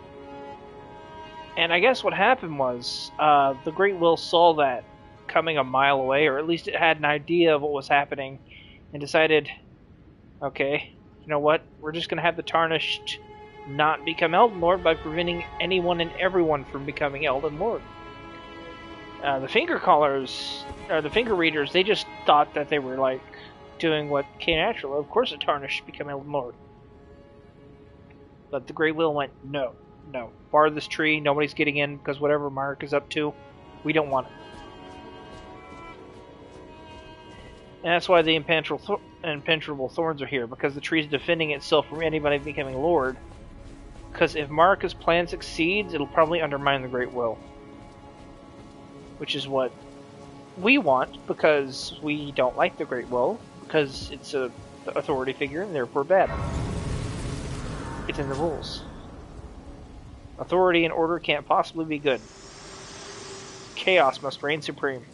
And I guess what happened was, the Great Will saw that coming a mile away, or at least it had an idea of what was happening, and decided, okay, you know what, we're just going to have the Tarnished not become Elden Lord by preventing anyone and everyone from becoming Elden Lord. The Finger Callers, or the Finger Readers, they just thought that they were, like, doing what came natural. Of course a Tarnished should become Elden Lord. But the Great Will went, no. Bar this tree, nobody's getting in, because whatever Mark is up to, we don't want it. And that's why the impenetrable thorns are here, because the tree's defending itself from anybody becoming Lord. Because if Marika's plan succeeds, it'll probably undermine the Great Will. Which is what we want, because we don't like the Great Will, because it's a authority figure and therefore bad. It's in the rules. Authority and order can't possibly be good. Chaos must reign supreme.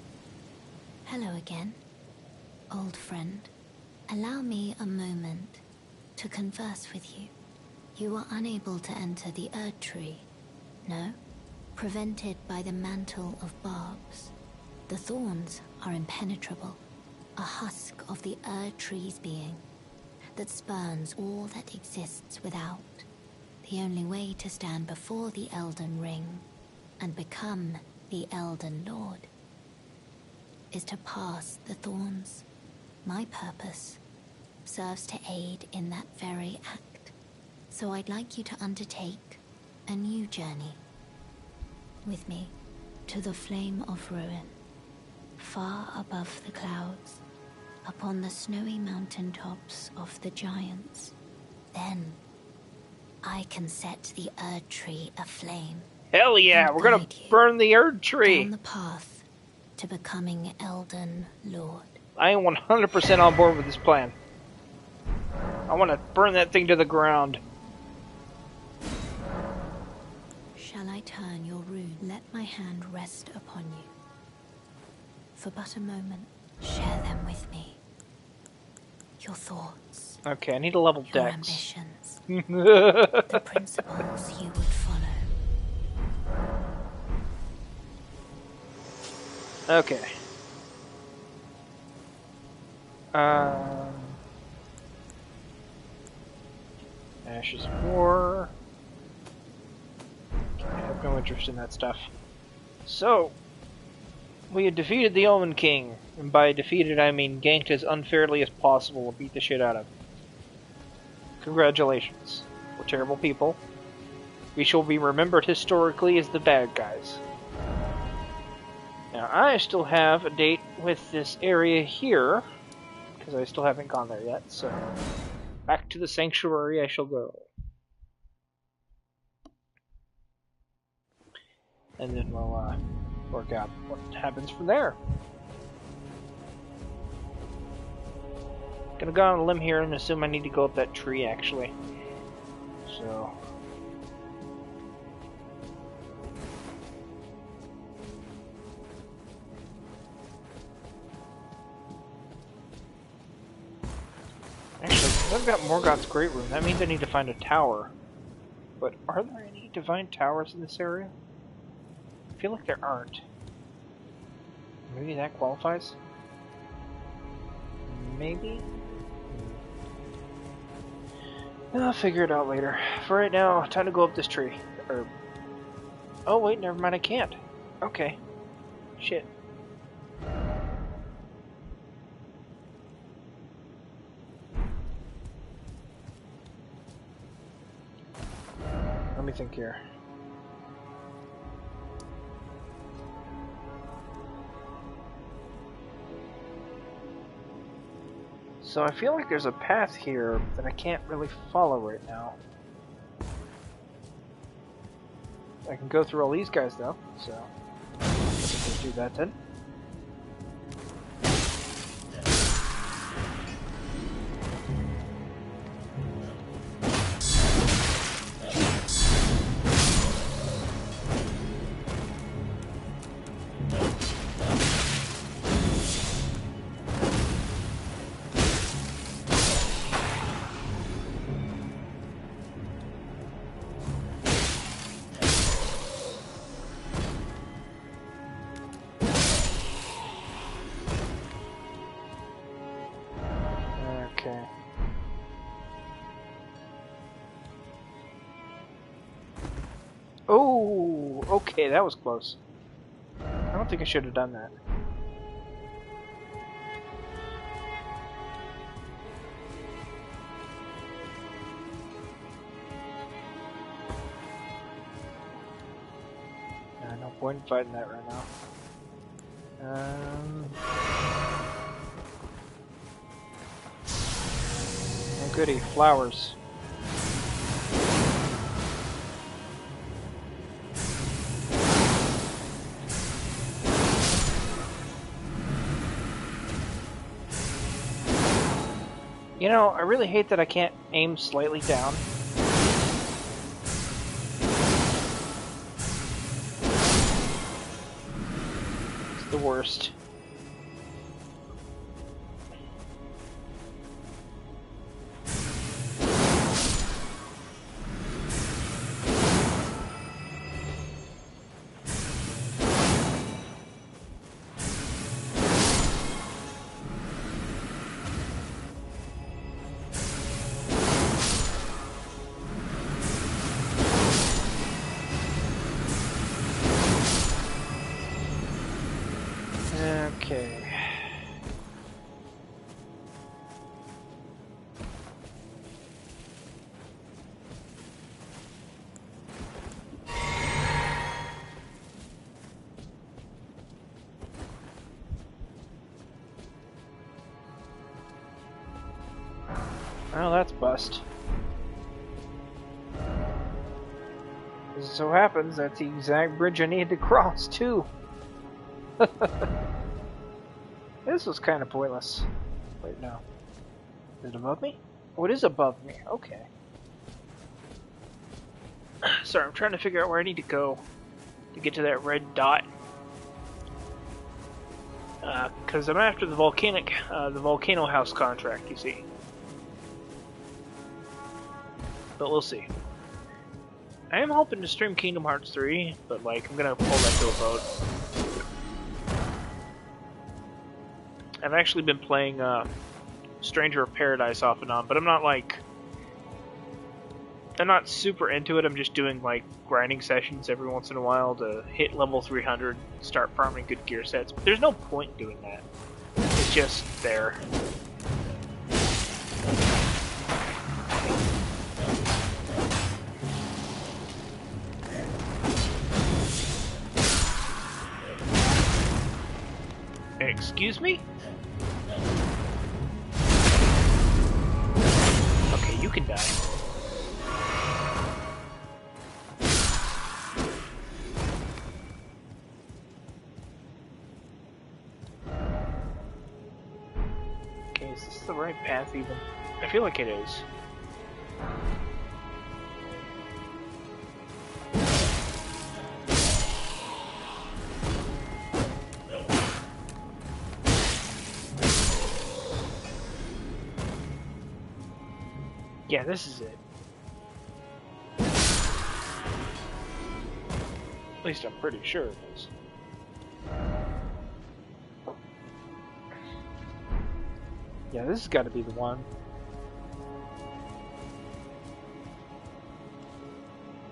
Hello again, old friend. Allow me a moment to converse with you. You were unable to enter the Erd Tree, no? Prevented by the mantle of barbs. The thorns are impenetrable, a husk of the Erd Tree's being that spurns all that exists without. The only way to stand before the Elden Ring and become the Elden Lord is to pass the thorns. My purpose serves to aid in that very act. So I'd like you to undertake a new journey with me to the Flame of Ruin, far above the clouds, upon the snowy mountaintops of the giants. Then I can set the Erd Tree aflame. Hell yeah, we're gonna burn the Erd Tree! Down the path to becoming Elden Lord. I am 100% on board with this plan. I want to burn that thing to the ground. Shall I turn your rune? Let my hand rest upon you. For but a moment, share them with me. Your thoughts. Okay, I need a level your dex. Ambitions. The principles you would follow. Okay. Ashes of War. I have no interest in that stuff. So, we had defeated the Omen King, and by defeated I mean ganked as unfairly as possible and beat the shit out of him. Congratulations. We're terrible people. We shall be remembered historically as the bad guys. Now, I still have a date with this area here, because I still haven't gone there yet, so back to the sanctuary I shall go. And then we'll work out what happens from there. Gonna go on a limb here and assume I need to go up that tree, actually. So... Actually, I've got Morgoth's Great Room. That means I need to find a tower. But are there any divine towers in this area? I feel like there aren't. Maybe that qualifies? Maybe? I'll figure it out later. For right now, time to go up this tree. Or... Oh wait, never mind, I can't. Okay. Shit. Let me think here. So I feel like there's a path here that I can't really follow right now. I can go through all these guys though, so let's just do that then. Oh, okay, that was close. I don't think I should have done that. No point in fighting that right now. Oh goody, flowers. You know, I really hate that I can't aim slightly down. It's the worst. Okay. Well, that's bust. As it so happens, that's the exact bridge I needed to cross, too. This was kind of pointless. Wait, no. Is it above me? Oh, it is above me. Okay. Sorry, I'm trying to figure out where I need to go to get to that red dot. Because I'm after the volcano house contract, you see. But we'll see. I am hoping to stream Kingdom Hearts 3, but like, I'm gonna pull that to a vote. I've actually been playing Stranger of Paradise off and on, but I'm not super into it. I'm just doing like grinding sessions every once in a while to hit level 300, start farming good gear sets. But there's no point doing that. It's just there. Excuse me? Okay, you can die. Okay, is this the right path even? I feel like it is. Yeah, this is it. At least I'm pretty sure it is. Yeah, this has got to be the one.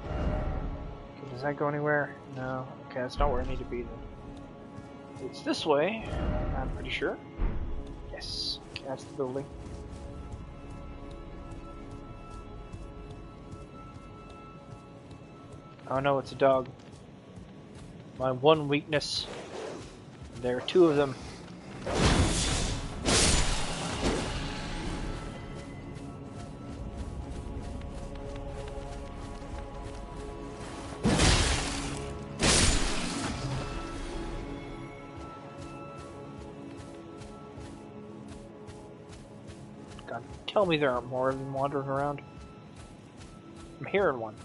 Okay, does that go anywhere? No. Okay, that's not where I need to be then. It's this way, I'm pretty sure. Yes. Okay, that's the building. Oh no, it's a dog. My one weakness. There are two of them. God, tell me there aren't more of them wandering around. I'm hearing one.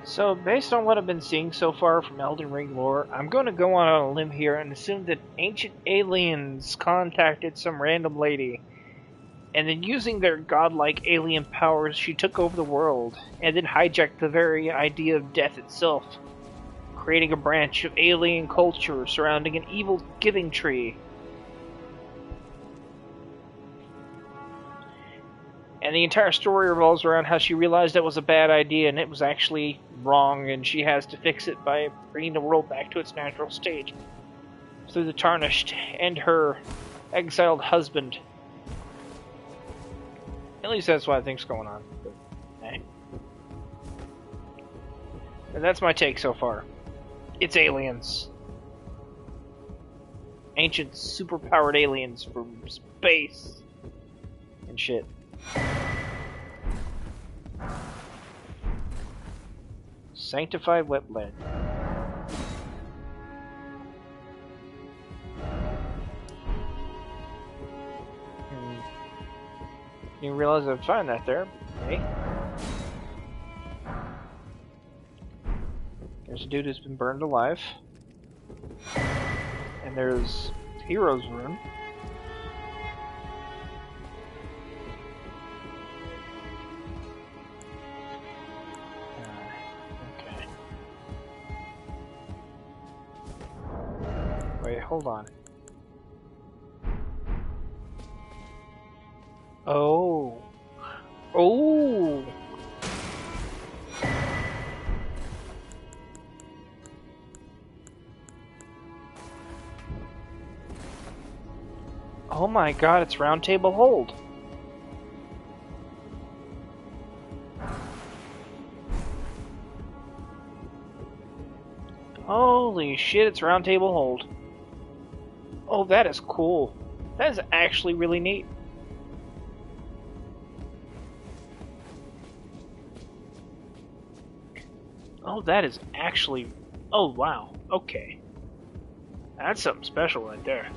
So, based on what I've been seeing so far from Elden Ring lore, I'm going to go on a limb here and assume that ancient aliens contacted some random lady And then using their godlike alien powers, she took over the world, and then hijacked the very idea of death itself, creating a branch of alien culture surrounding an evil giving tree. And the entire story revolves around how she realized that was a bad idea and it was actually wrong, and she has to fix it by bringing the world back to its natural state through the Tarnished and her exiled husband. At least that's what I think's going on. But, eh. And that's my take so far. It's aliens. Ancient, superpowered aliens from space and shit. Sanctified wetland. You realize I'd find that there, eh? There's a dude who's been burned alive. And there's Hero's Rune. Okay. Wait, hold on. Oh. Oh. Oh my god, it's Round Table Hold. Holy shit, it's Round Table Hold. Oh, that is cool. That is actually really neat. Oh, that is actually... Oh, wow. Okay. That's something special right there.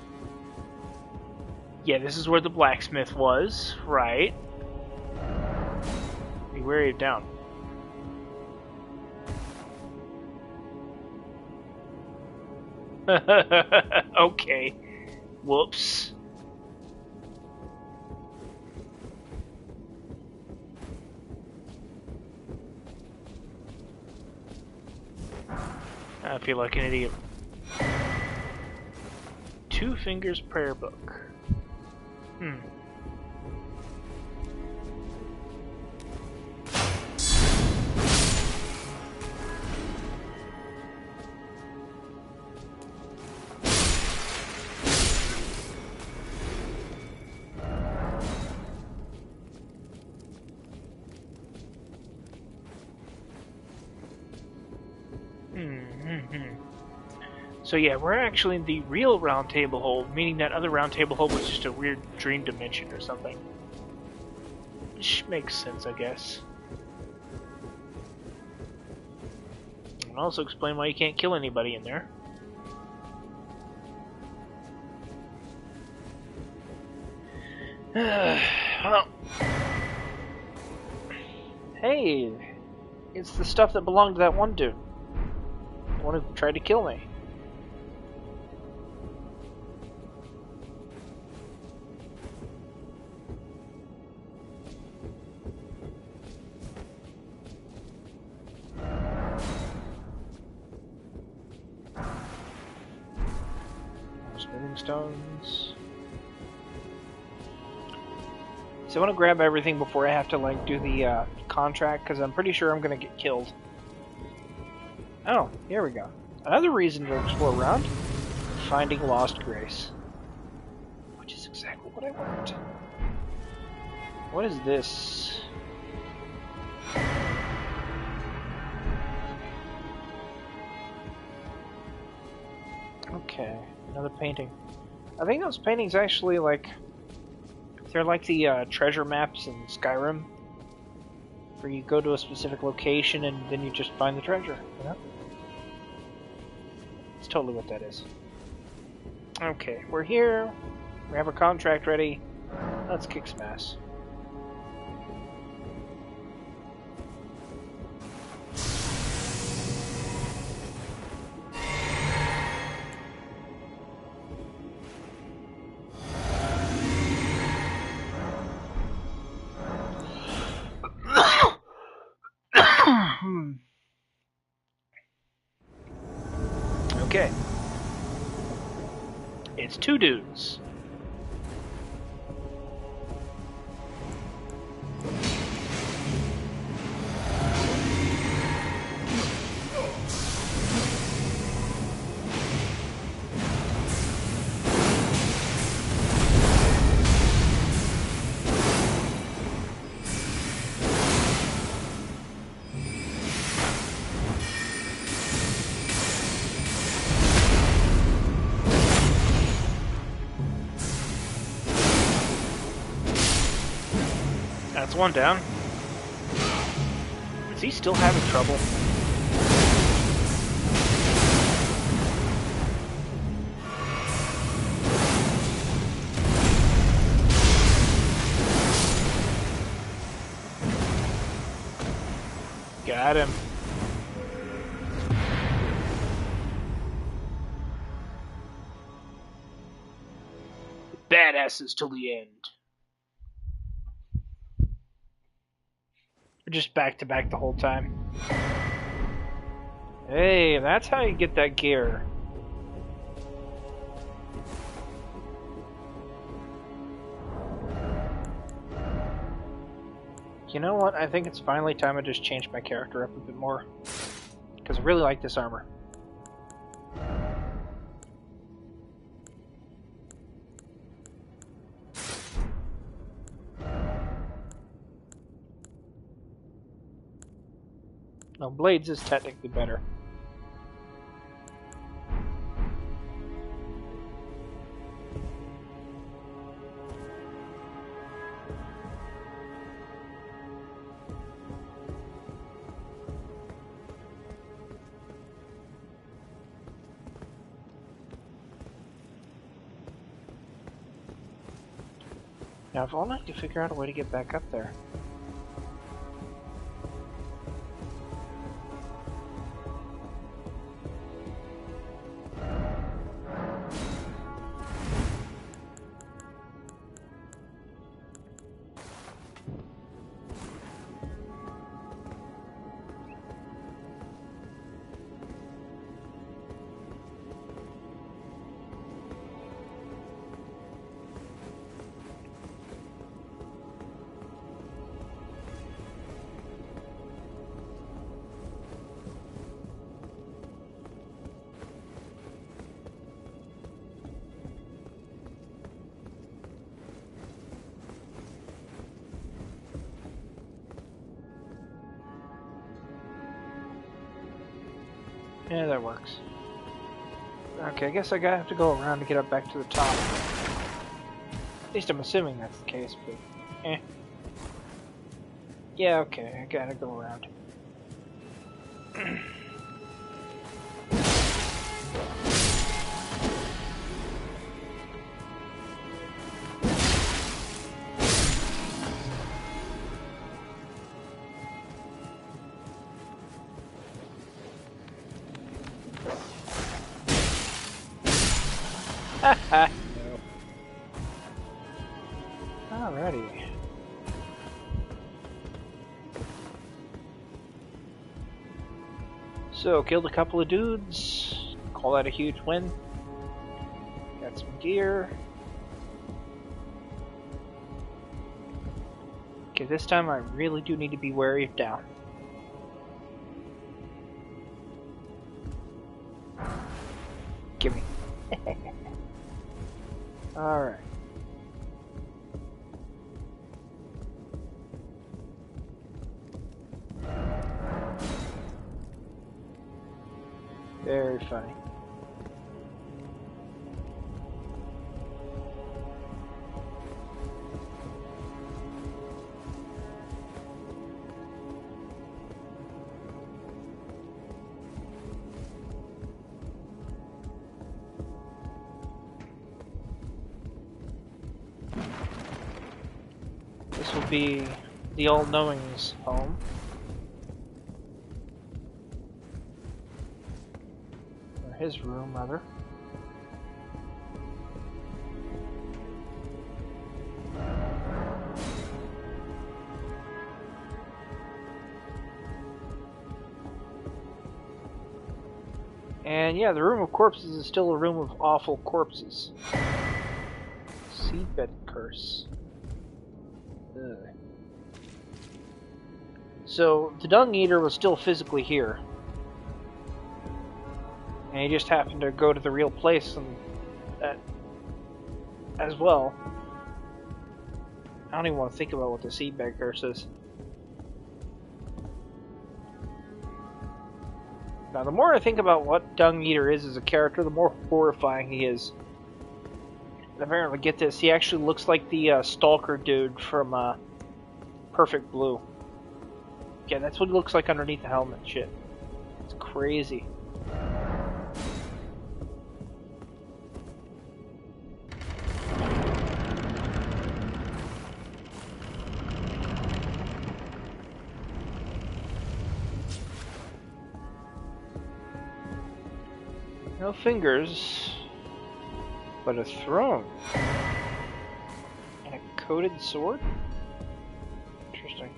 Yeah, this is where the blacksmith was, right? Be wary of down. Okay. Whoops. I feel like an idiot. Two Fingers Prayer Book. So yeah, we're actually in the real Round Table Hold, meaning that other Round Table Hold was just a weird dream dimension or something. Which makes sense, I guess. And also explain why you can't kill anybody in there. Well, hey, it's the stuff that belonged to that one dude. The one who tried to kill me. Smithing stones. So I want to grab everything before I have to like do the contract, because I'm pretty sure I'm going to get killed. Oh, here we go. Another reason to explore around. Finding Lost Grace. Which is exactly what I want. What is this? Okay, another painting. I think those paintings actually like... They're like the treasure maps in Skyrim. Where you go to a specific location and then you just find the treasure, you know? That's totally what that is. Okay, we're here. We have our contract ready. Let's kick some ass. It's 2 dudes. That's one down. Is he still having trouble? Got him. Badasses till the end. We're just back to back the whole time. Hey, that's how you get that gear. You know what? I think it's finally time I just change my character up a bit more. Because I really like this armor. No, Blades is technically better. Now, if only I could figure out a way to get back up there. Yeah, that works. Okay, I guess I gotta have to go around to get up back to the top. At least I'm assuming that's the case, but eh. Yeah, okay, I gotta go around. No. Alrighty. So, killed a couple of dudes. Call that a huge win. Got some gear. Okay, this time I really do need to be wary of down. Gimme. Alright. Very funny. This will be the All-Knowing's home. Or his room, rather. And yeah, the room of corpses is still a room of awful corpses. Seedbed curse. Ugh. So, the Dung Eater was still physically here. And he just happened to go to the real place and as well. I don't even want to think about what the Seedbed curse is. Now, the more I think about what Dung Eater is as a character, the more horrifying he is. And apparently, get this, he actually looks like the Stalker dude from Perfect Blue. Yeah, that's what he looks like underneath the helmet and shit. It's crazy. No fingers, but a throne. And a coated sword? Interesting.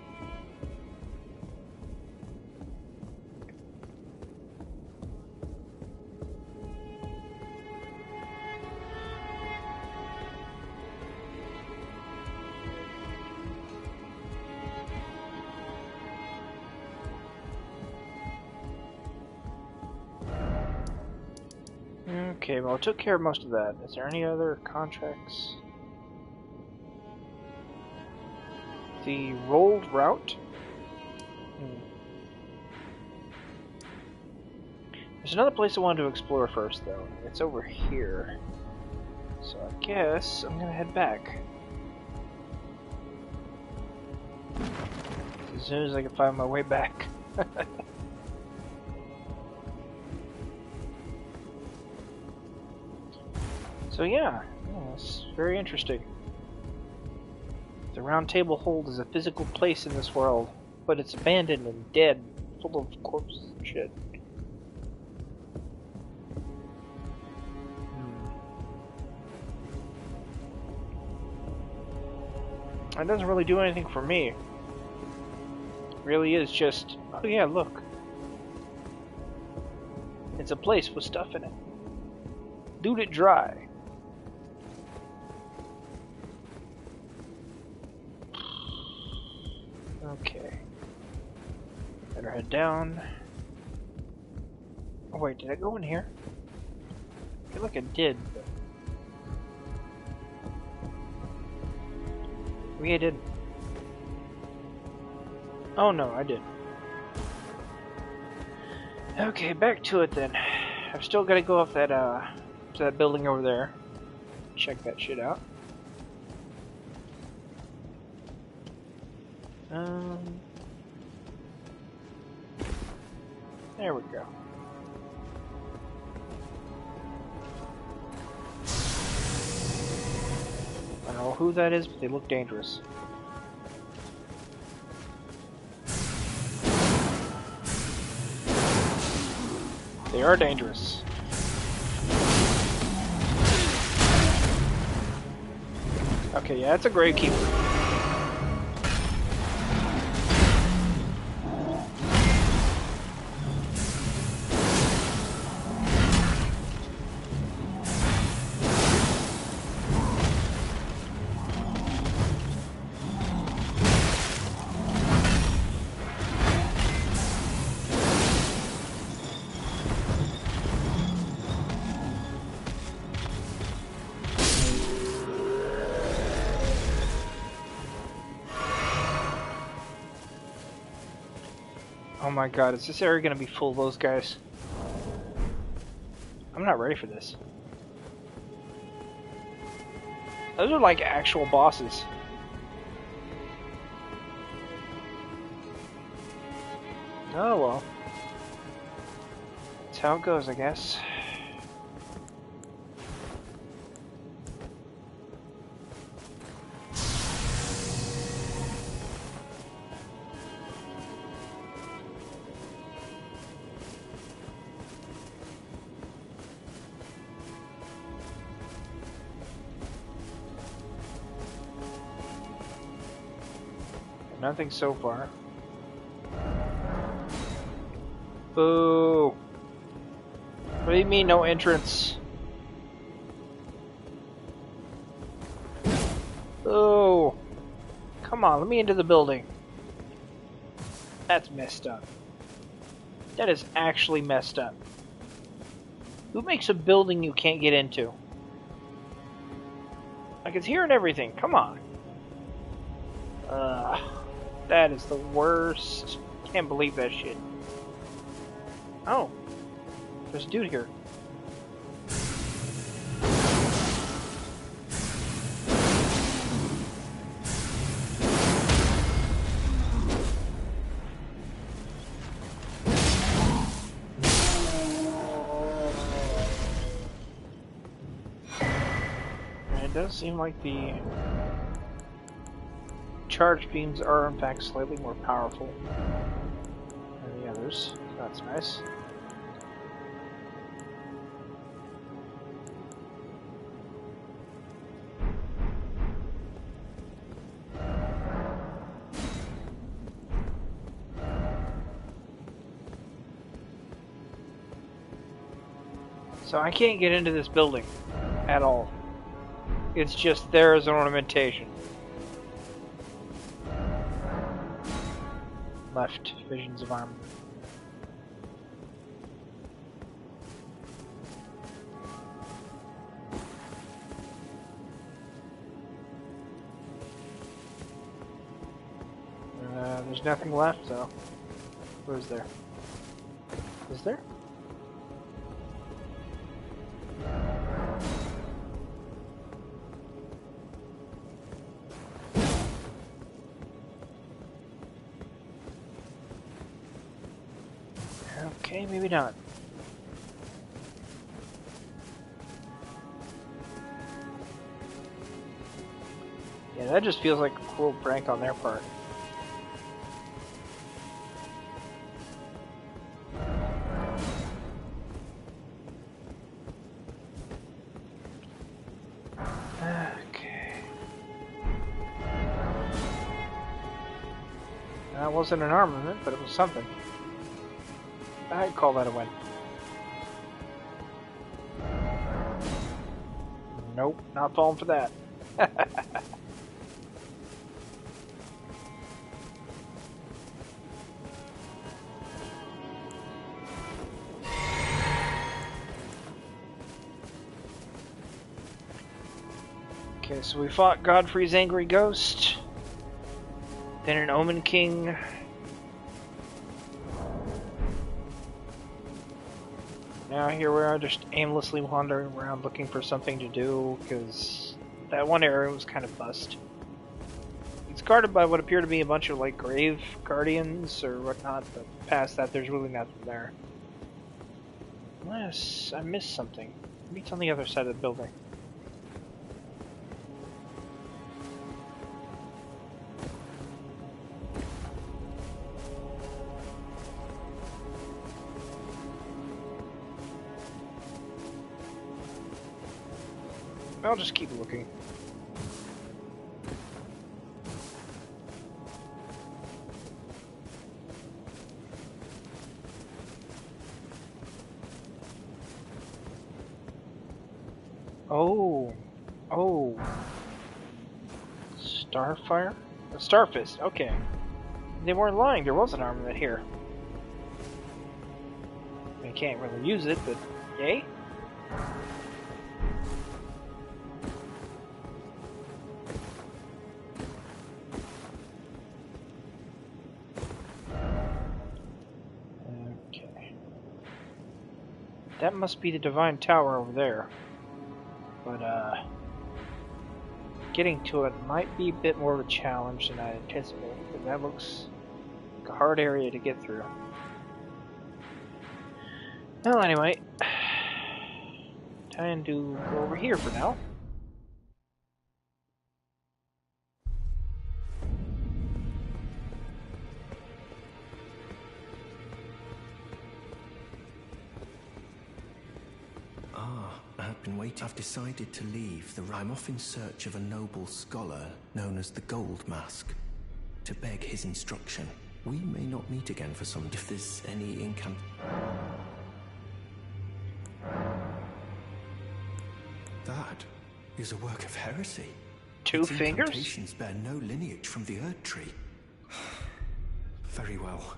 Okay, well, I took care of most of that. Is there any other contracts? The rolled route? There's another place I wanted to explore first, though. It's over here. So I guess I'm gonna head back. As soon as I can find my way back. So yeah, it's very interesting. The Round Table Hold is a physical place in this world, but it's abandoned and dead, full of corpses and shit. It doesn't really do anything for me. It really is just, oh yeah, look. It's a place with stuff in it. Dude it dry. Okay. Better head down. Oh wait, did I go in here? I feel like I did, but... maybe I didn't. Oh no, I did. Okay, back to it then. I've still got to go up that to that building over there. Check that shit out. There we go. I don't know who that is, but they look dangerous. They are dangerous. Okay, yeah, it's a Gravekeeper. Oh my god, is this area gonna be full of those guys? I'm not ready for this. Those are like actual bosses. Oh well. That's how it goes, I guess. Nothing so far. Boo! What do you mean, no entrance? Oh, come on, let me into the building. That's messed up. That is actually messed up. Who makes a building you can't get into? Like, it's here and everything. Come on. That is the worst. Can't believe that shit. Oh, there's a dude here. It does seem like the charge beams are in fact slightly more powerful than the others. That's nice. So I can't get into this building at all. It's just there as an ornamentation. Left, visions of armor. There's nothing left, so. What is there? Is there? Okay, maybe not. Yeah, that just feels like a cool prank on their part. Okay. That wasn't an armament, but it was something. I'd call that a win. Nope, not falling for that. Okay, so we fought Godfrey's angry ghost, then an Omen King. Now here we are just aimlessly wandering around looking for something to do, because that one area was kind of bust. It's guarded by what appear to be a bunch of like grave guardians or whatnot, but past that there's really nothing there. Unless I missed something. Maybe it's on the other side of the building. I'll just keep looking. Oh. Oh. Starfire? A Starfist, okay. They weren't lying, there was an armament here. I can't really use it, but yay. That must be the Divine Tower over there. But, getting to it might be a bit more of a challenge than I anticipated, because that looks like a hard area to get through. Well, anyway, time to go over here for now. I've been waiting. I've decided to leave I'm off in search of a noble scholar known as the Gold Mask, to beg his instruction. We may not meet again for some. If there's any That is a work of heresy. Two Its fingers? incantations bear no lineage from the Erd Tree. Very well.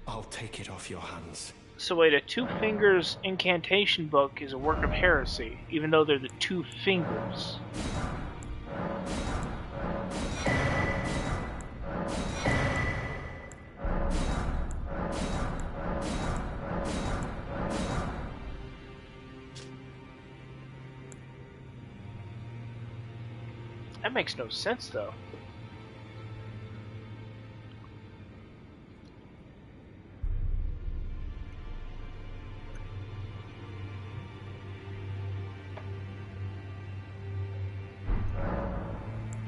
I'll take it off your hands. So wait, a two fingers incantation book is a work of heresy, even though they're the two fingers. That makes no sense, though.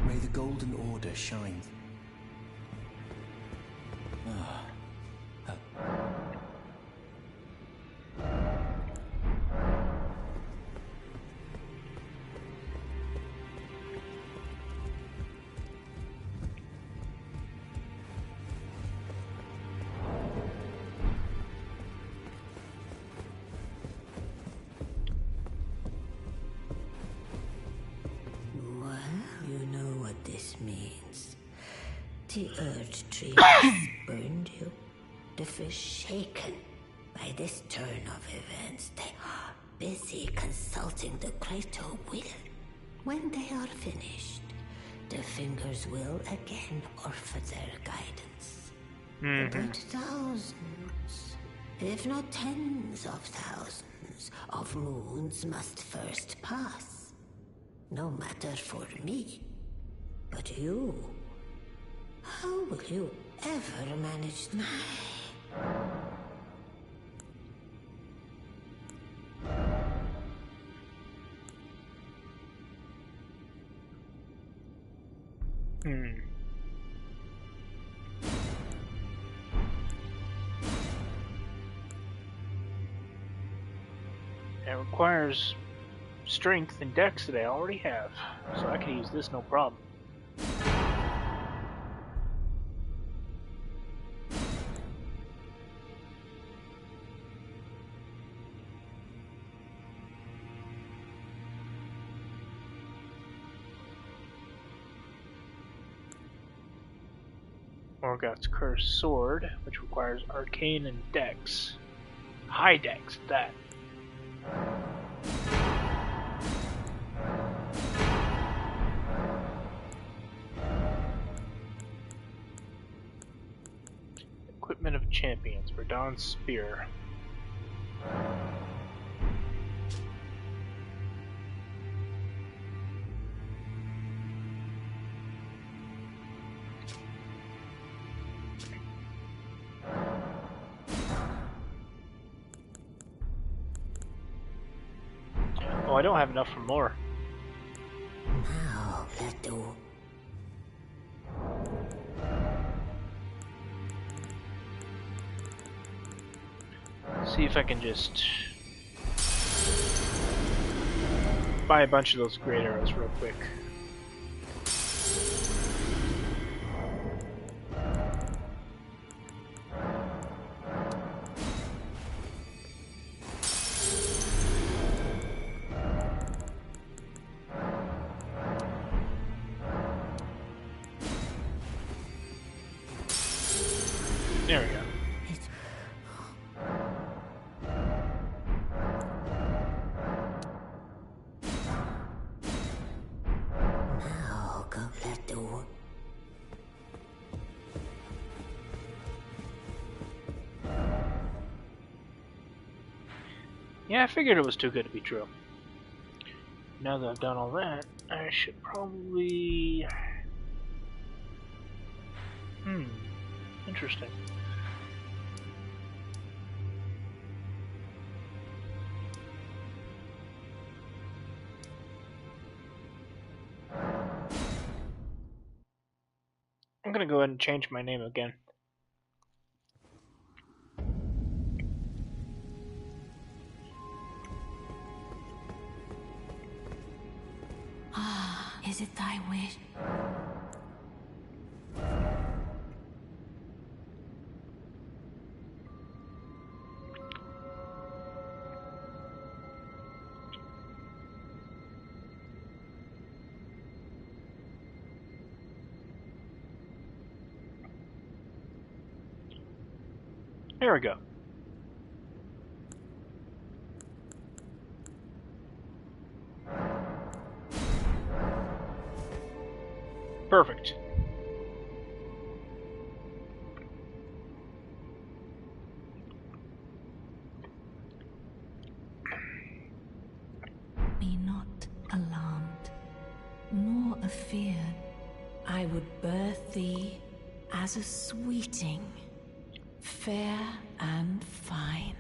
May the Golden Order shine. Well, you know what this means. The Erd Tree has burned you. The fish shaken by this turn of events. They are busy consulting the Krato will. When they are finished, the fingers will again offer their guidance. But thousands, if not tens of thousands, of moons must first pass. No matter for me. But you, how will you ever manage that? It requires strength and dex that I already have, so I can use this no problem. Morgoth's Cursed Sword, which requires Arcane and Dex. High Dex, that. Equipment of Champions, Verdan's Spear. Oh, I don't have enough for more. Now, Leto. See if I can just buy a bunch of those great arrows real quick. There we go. Now, go Leto. Yeah, I figured it was too good to be true. Now that I've done all that, I should probably... Interesting. I'm gonna go ahead and change my name again. Is it thy wish? There we go. Perfect. Be not alarmed, nor afeared. I would birth thee as a sweeting, fair and fine.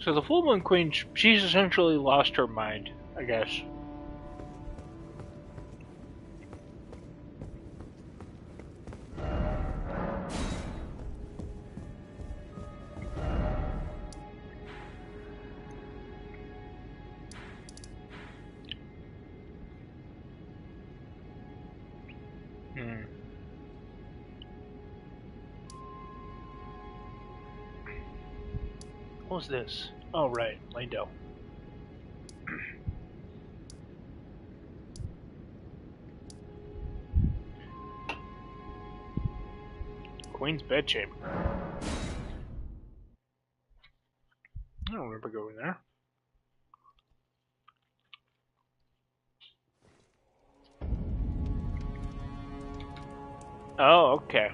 So the Full Moon Queen, she's essentially lost her mind, I guess. What was this? Oh, right, Lando. Queen's bedchamber. I don't remember going there. Oh, okay.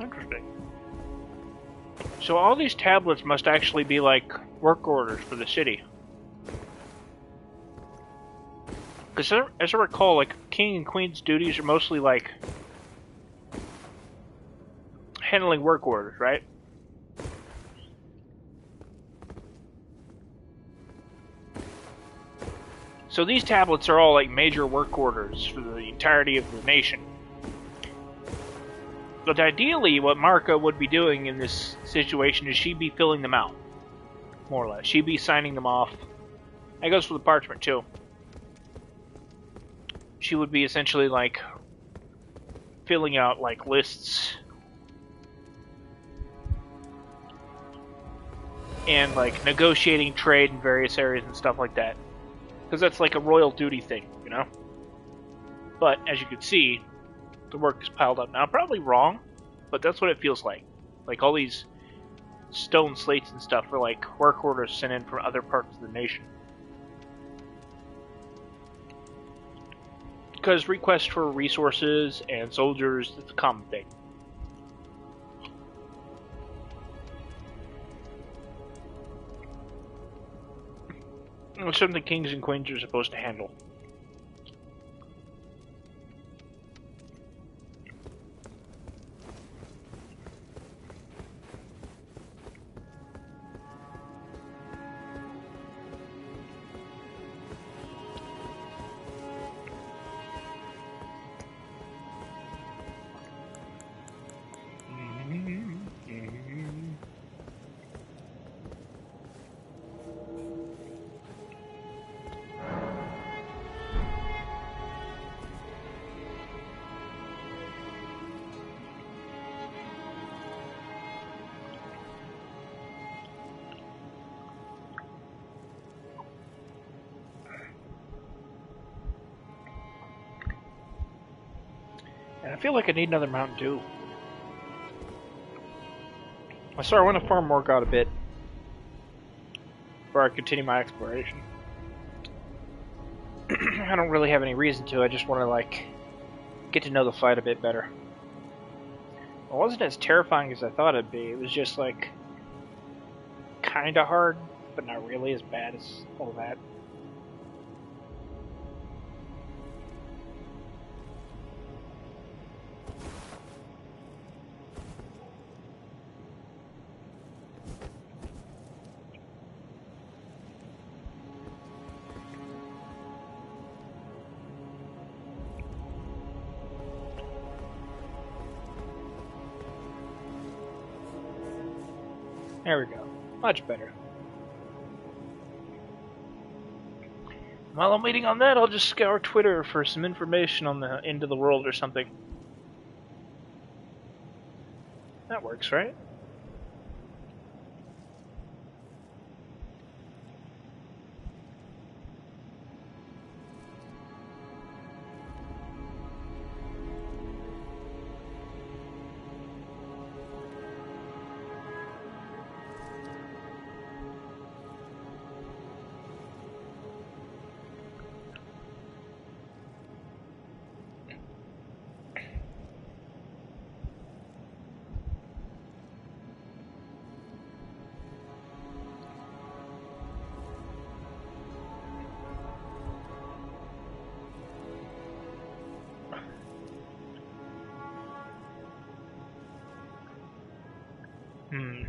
Interesting. So all these tablets must actually be like work orders for the city. Because as I recall, like, King and Queen's duties are mostly like handling work orders, right? So these tablets are all like major work orders for the entirety of the nation. But ideally, what Marika would be doing in this situation is she'd be filling them out, more or less. She'd be signing them off. That goes for the parchment too. She would be essentially like filling out like lists and like negotiating trade in various areas and stuff like that. Because that's like a royal duty thing, you know? But as you can see, the work is piled up now. Probably wrong, but that's what it feels like. Like all these stone slates and stuff are like work orders sent in from other parts of the nation. Because requests for resources and soldiers is a common thing. It's something kings and queens are supposed to handle. And I feel like I need another Mountain Dew. I want to farm more God a bit before I continue my exploration. I don't really have any reason to, I just want to like get to know the fight a bit better. It wasn't as terrifying as I thought it'd be. It was just like kinda hard, but not really as bad as all that. There we go. Much better. While I'm waiting on that, I'll just scour Twitter for some information on the end of the world or something. That works, right? Hmm.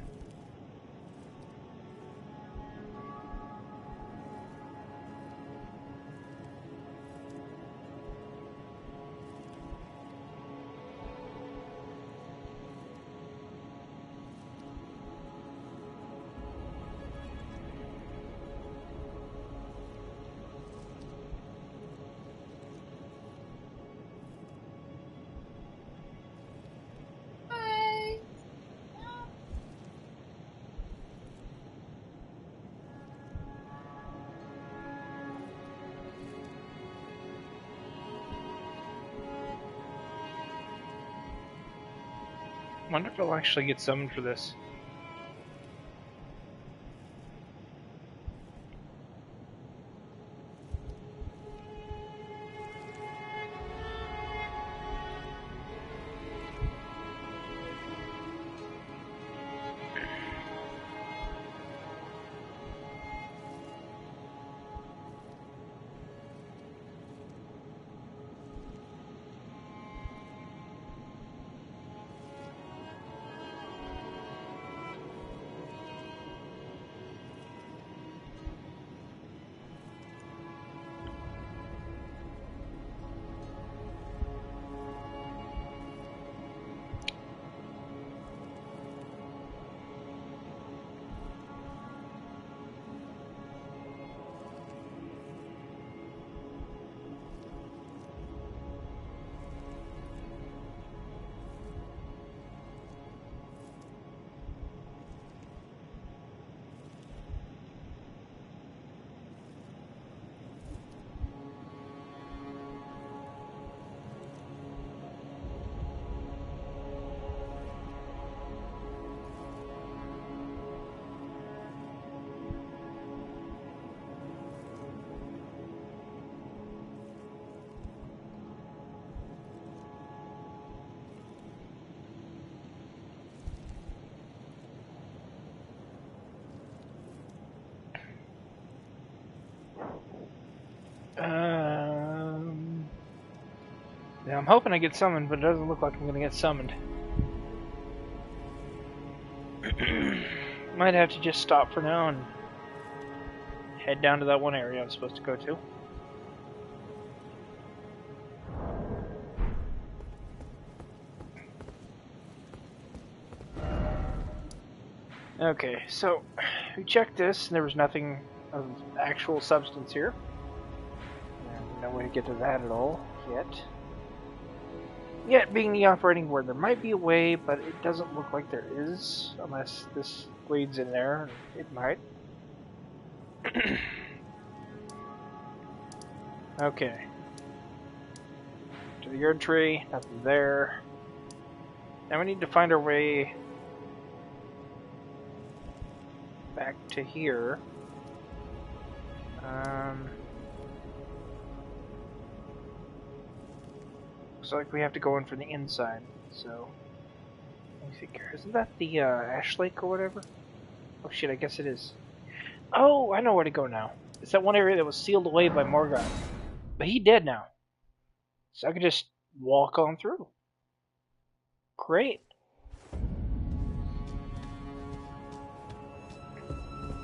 I wonder if I'll actually get summoned for this. Yeah, I'm hoping I get summoned, but it doesn't look like I'm gonna get summoned. Might have to just stop for now and head down to that one area I'm supposed to go to. Okay, so we checked this, and there was nothing of actual substance here. And no way to get to that at all yet. Yet, being the operating board, there might be a way, but it doesn't look like there is, unless this leads in there. It might. Okay. To the yard tree, nothing there. Now we need to find our way back to here. Looks like we have to go in from the inside, so... Let me think here. Isn't that the Ash Lake or whatever? Oh shit, I guess it is. Oh, I know where to go now. It's that one area that was sealed away by Morgoth. But he dead now. So I could just walk on through. Great.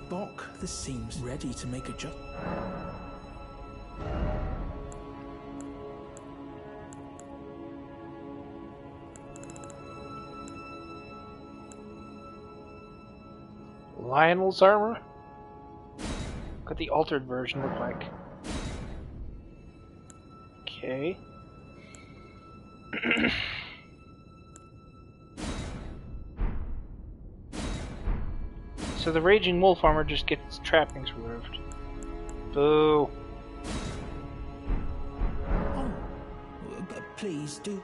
Bok, this seems ready to make a jump. Lionel's armor? What could the altered version look like? Okay. So the raging wolf armor just gets trappings removed. Boo. Oh, please do.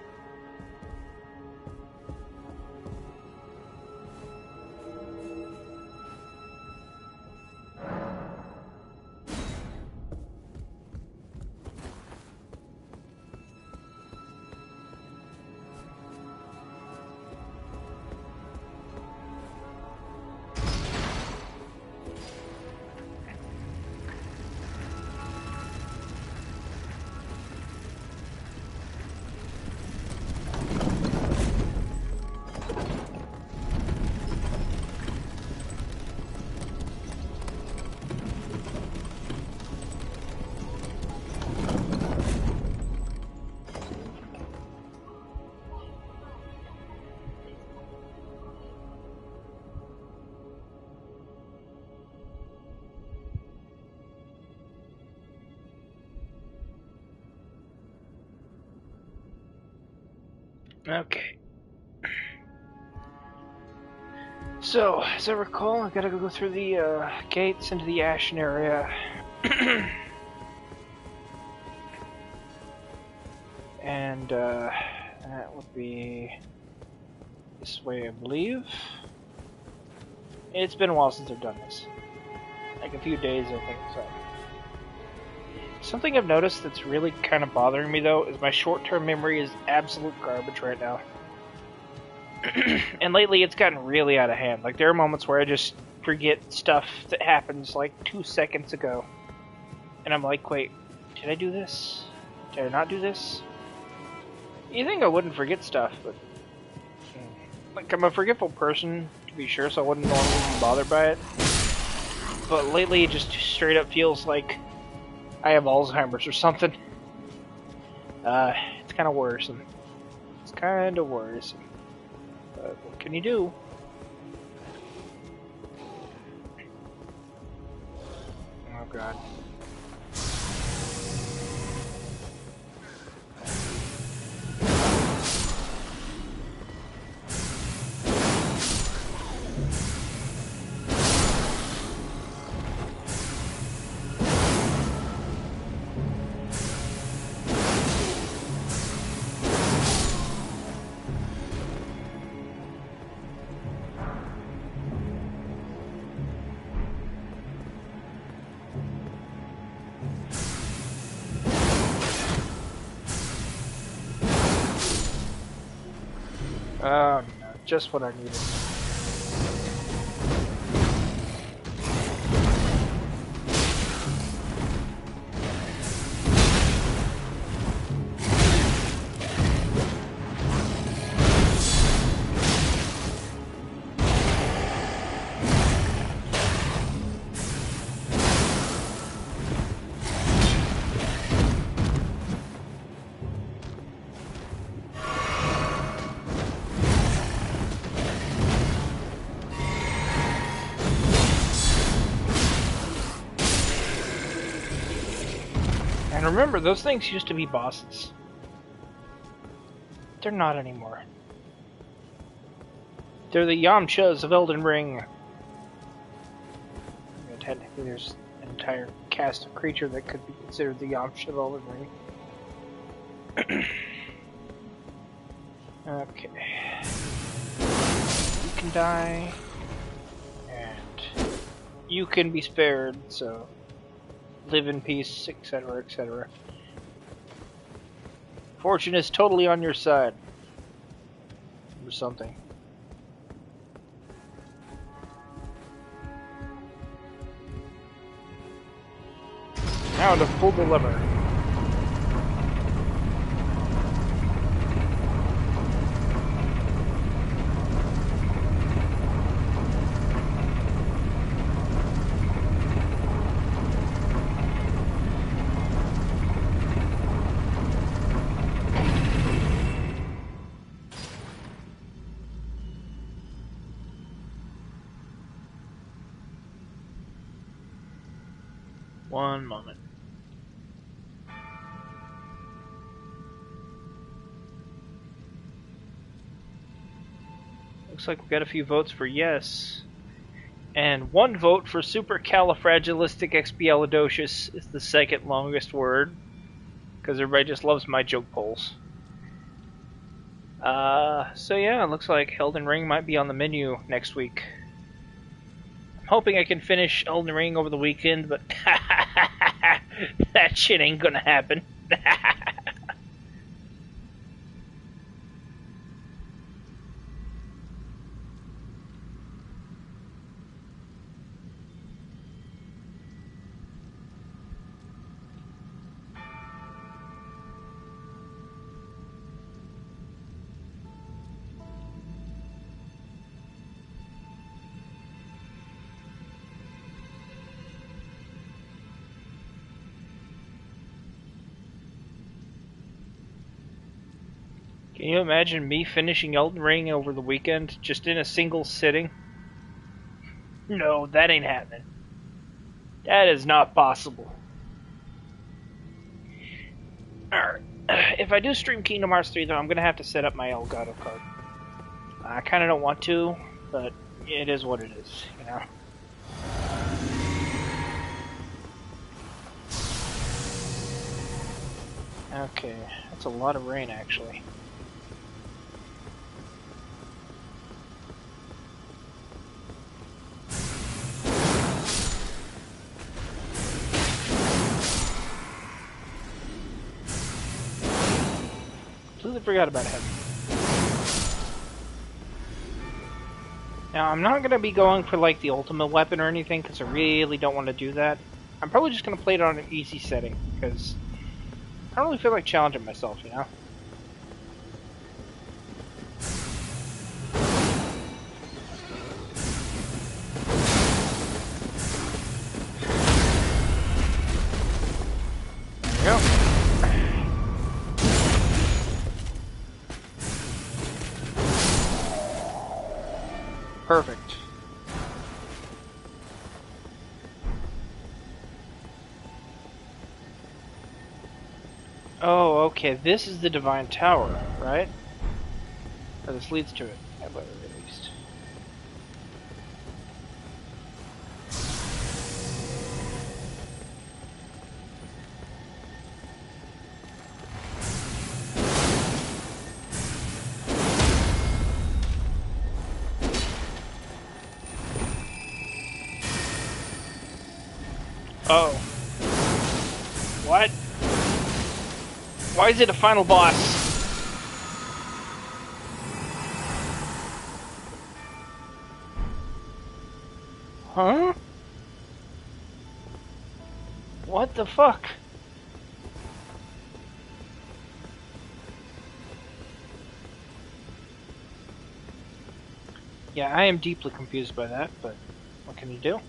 Okay. So, as I recall, I gotta go through the gates into the Ashen area. And that would be this way, I believe. It's been a while since I've done this. Like a few days, I think, so. Something I've noticed that's really kind of bothering me, though, is my short-term memory is absolute garbage right now. And lately, it's gotten really out of hand. Like, there are moments where I just forget stuff that happens, like, 2 seconds ago. And I'm like, wait, did I do this? Did I not do this? You think I wouldn't forget stuff, but... Like, I'm a forgetful person, to be sure, so I wouldn't normally be bothered by it. But lately, it just straight up feels like I have Alzheimer's or something. It's kind of worrisome. It's kind of worrisome. But what can you do? Oh god. Oh no, just what I needed. And remember, those things used to be bosses. They're not anymore. They're the Yamchas of Elden Ring. You know, technically, there's an entire cast of creature that could be considered the Yamcha of Elden Ring. Okay. You can die. And you can be spared, so live in peace, etc., etc. Fortune is totally on your side. Or something. Now to pull the lever. One moment. looks like we got a few votes for yes. And one vote for supercalifragilisticexpialidocious is the second longest word. Because everybody just loves my joke polls. So yeah, it looks like Elden Ring might be on the menu next week. I'm hoping I can finish Elden Ring over the weekend, but that shit ain't gonna happen. Can you imagine me finishing Elden Ring over the weekend, just in a single sitting? No, that ain't happening. That is not possible. Alright. If I do stream Kingdom Hearts 3, though, I'm gonna have to set up my Elgato card. I kinda don't want to, but it is what it is, you know? Okay, that's a lot of rain, actually. Completely forgot about him. Now, I'm not going to be going for like the ultimate weapon or anything, because I really don't want to do that. I'm probably just going to play it on an easy setting, because I don't really feel like challenging myself, you know? There we go. Perfect. Oh, okay, this is the Divine Tower, right? Or this leads to it, at least. Oh. What? Why is it a final boss? Huh? What the fuck? Yeah, I am deeply confused by that, but what can you do?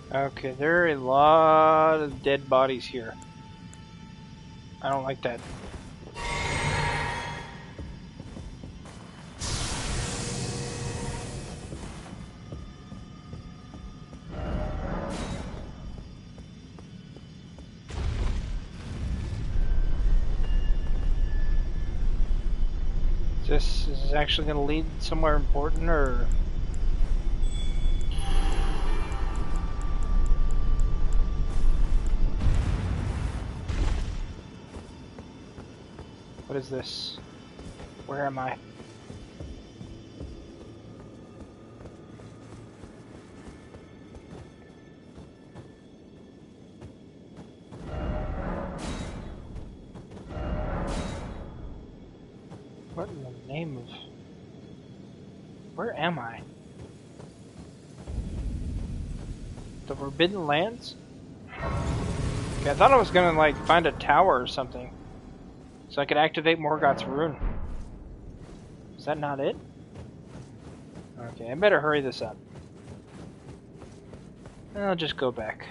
Okay, there are a lot of dead bodies here. I don't like that. Is this actually going to lead somewhere important, or... What is this? Where am I? What in the name of... Where am I? The Forbidden Lands? Okay, I thought I was gonna, like, find a tower or something. So I could activate Morgoth's rune. Is that not it? Okay, I better hurry this up. I'll just go back.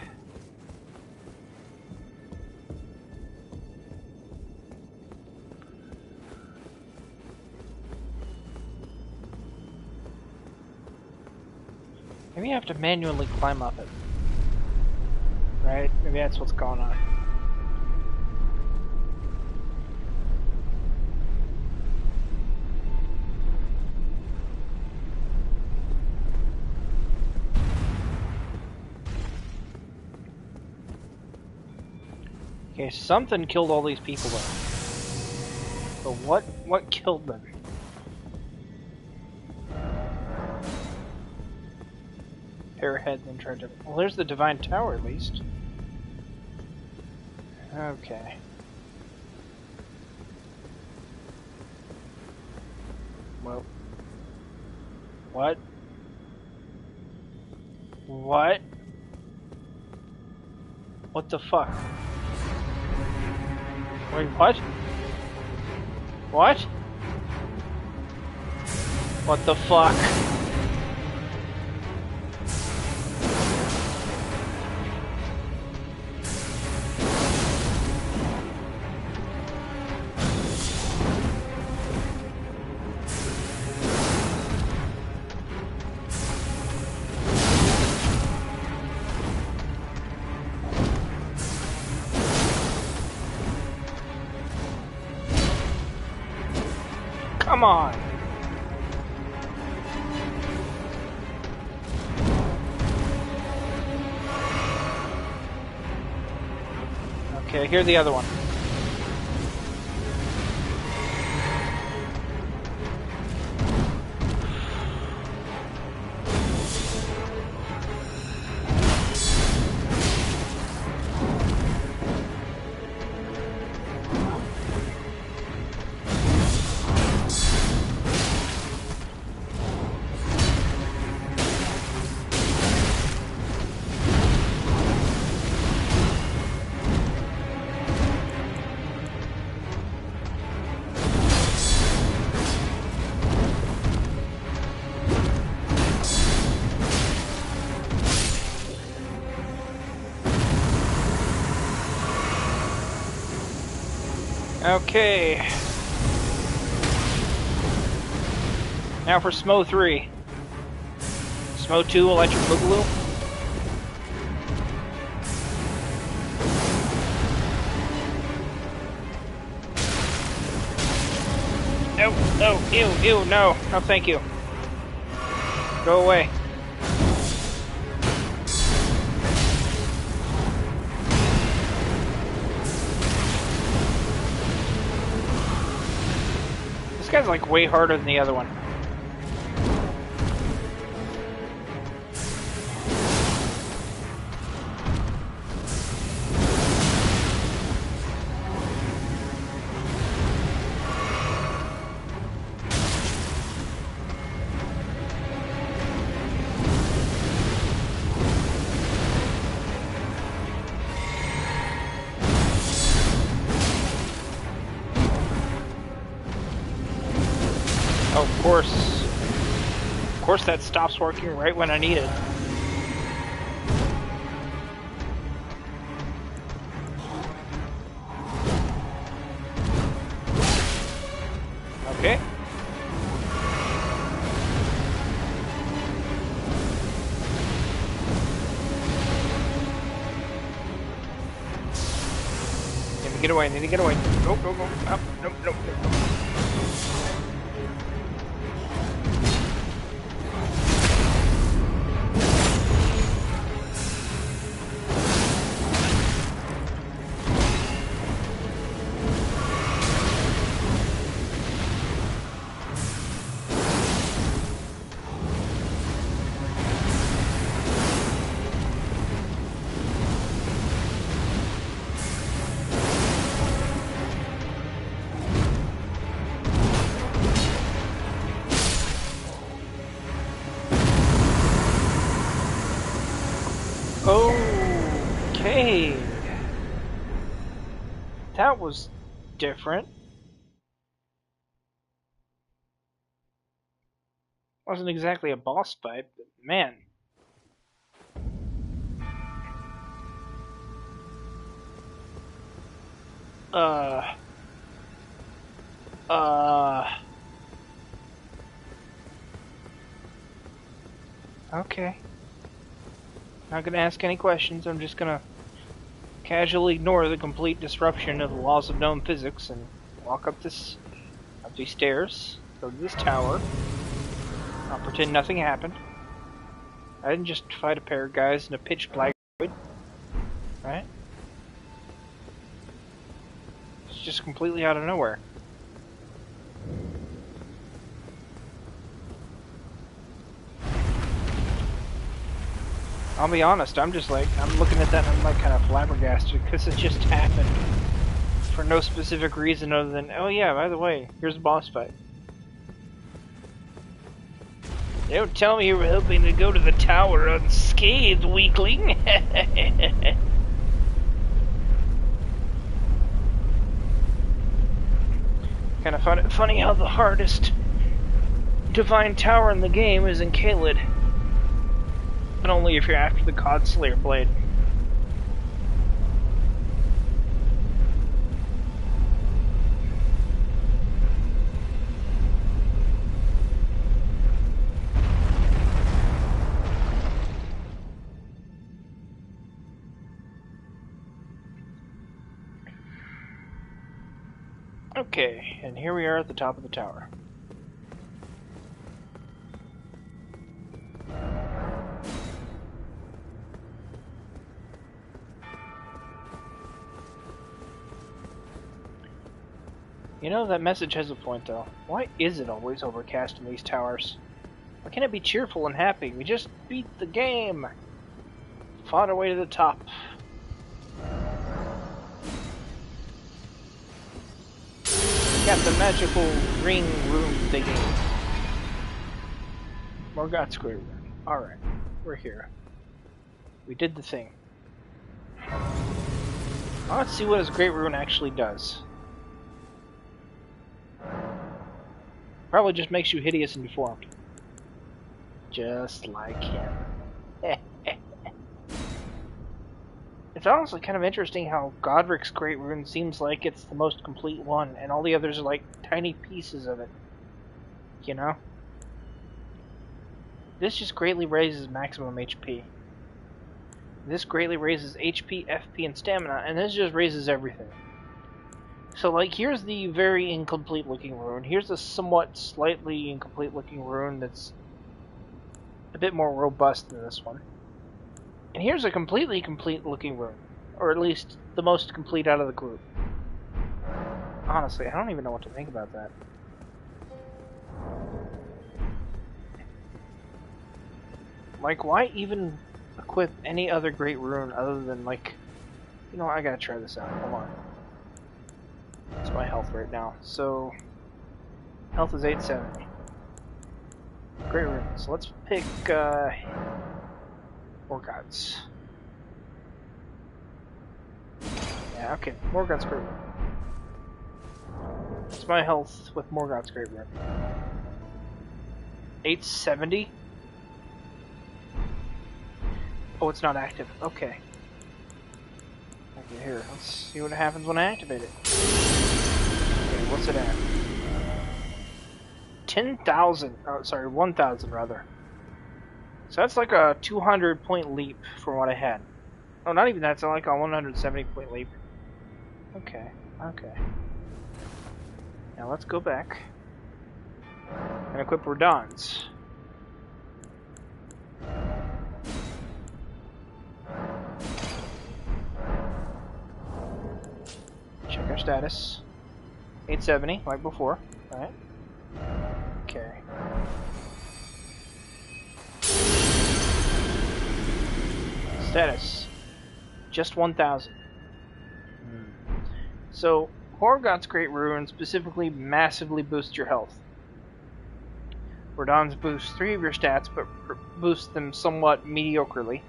Maybe I have to manually climb up it. Right? Maybe that's what's going on. Okay, something killed all these people though. But what killed them? Airhead then tried to... Well, there's the Divine Tower at least. Okay. Well. What? What? What the fuck? Wait, what? What? What the fuck? Come on! Okay, here's the other one. Okay. Now for Smo 3. Smo 2, Electric Boogaloo. Oh, oh, ew, ew, no. No, thank you. Go away. This guy's like way harder than the other one. Oh, of course. Of course that stops working right when I need it. Okay. Need to get away, need to get away. Go, go, go. Up. Nope, nope, nope. Okay. That was different. Wasn't exactly a boss fight, but man. Uh. Okay. Not gonna ask any questions. I'm just gonna casually ignore the complete disruption of the laws of known physics and walk up these stairs, go to this tower. I'll pretend nothing happened. I didn't just fight a pair of guys in a pitch black void, right? It's just completely out of nowhere. I'll be honest, I'm looking at that and I'm like kind of flabbergasted because it just happened for no specific reason other than, oh yeah, by the way, here's a boss fight. Don't tell me you were hoping to go to the tower unscathed, weakling. Kind of funny how the hardest divine tower in the game is in Caelid. But only if you're after the Godslayer blade. Okay, and here we are at the top of the tower. You know, that message has a point, though. Why is it always overcast in these towers? Why can't it be cheerful and happy? We just beat the game! Fought our way to the top. Got the magical ring room thingy. Morgoth's Great Rune. Alright, we're here. We did the thing. Now let's see what his Great Rune actually does. Probably just makes you hideous and deformed. Just like him. It's honestly kind of interesting how Godric's Great Rune seems like it's the most complete one, and all the others are like tiny pieces of it. You know? This just greatly raises maximum HP. This greatly raises HP, FP, and stamina, and this just raises everything. So, like, here's the very incomplete looking rune. Here's a somewhat slightly incomplete looking rune that's a bit more robust than this one. And here's a completely complete looking rune. Or at least the most complete out of the group. Honestly, I don't even know what to think about that. Like, why even equip any other great rune other than, like... You know, I gotta try this out. Hold on. That's my health right now. So, health is 870. Great rune. So let's pick, Morgoth's. Yeah, okay. Morgoth's Great Rune. That's my health with Morgoth's Great Rune. 870? Oh, it's not active. Okay. Okay, here. Let's see what happens when I activate it. Okay, what's it at? 10,000. Oh, sorry, 1,000 rather. So that's like a 200 point leap from what I had. Oh, not even that. It's like a 170 point leap. Okay, okay. Now let's go back and equip Radon's. Check our status. 870, like before. Alright. Okay. Status. Just 1,000. So, Morgoth's Great Rune specifically massively boosts your health. Radon's boosts 3 of your stats, but boosts them somewhat mediocrely.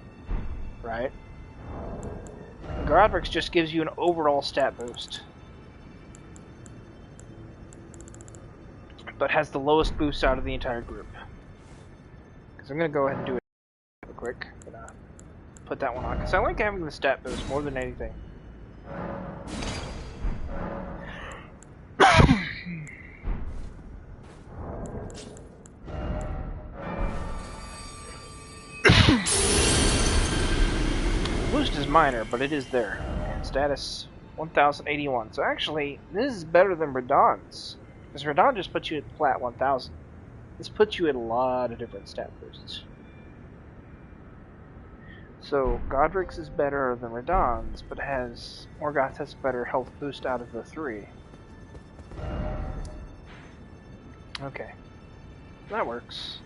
Right? Godric's just gives you an overall stat boost. But has the lowest boost out of the entire group. Because I'm going to go ahead and do it real quick. I'm going to put that one on. Because I like having the stat boost more than anything. boost is minor, but it is there. And status 1081. So actually, this is better than Radahn's. Because Radahn just puts you at flat 1000. This puts you at a lot of different stat boosts. So Godric's is better than Radahn's, but Morgoth has better health boost out of the three. Okay. That works.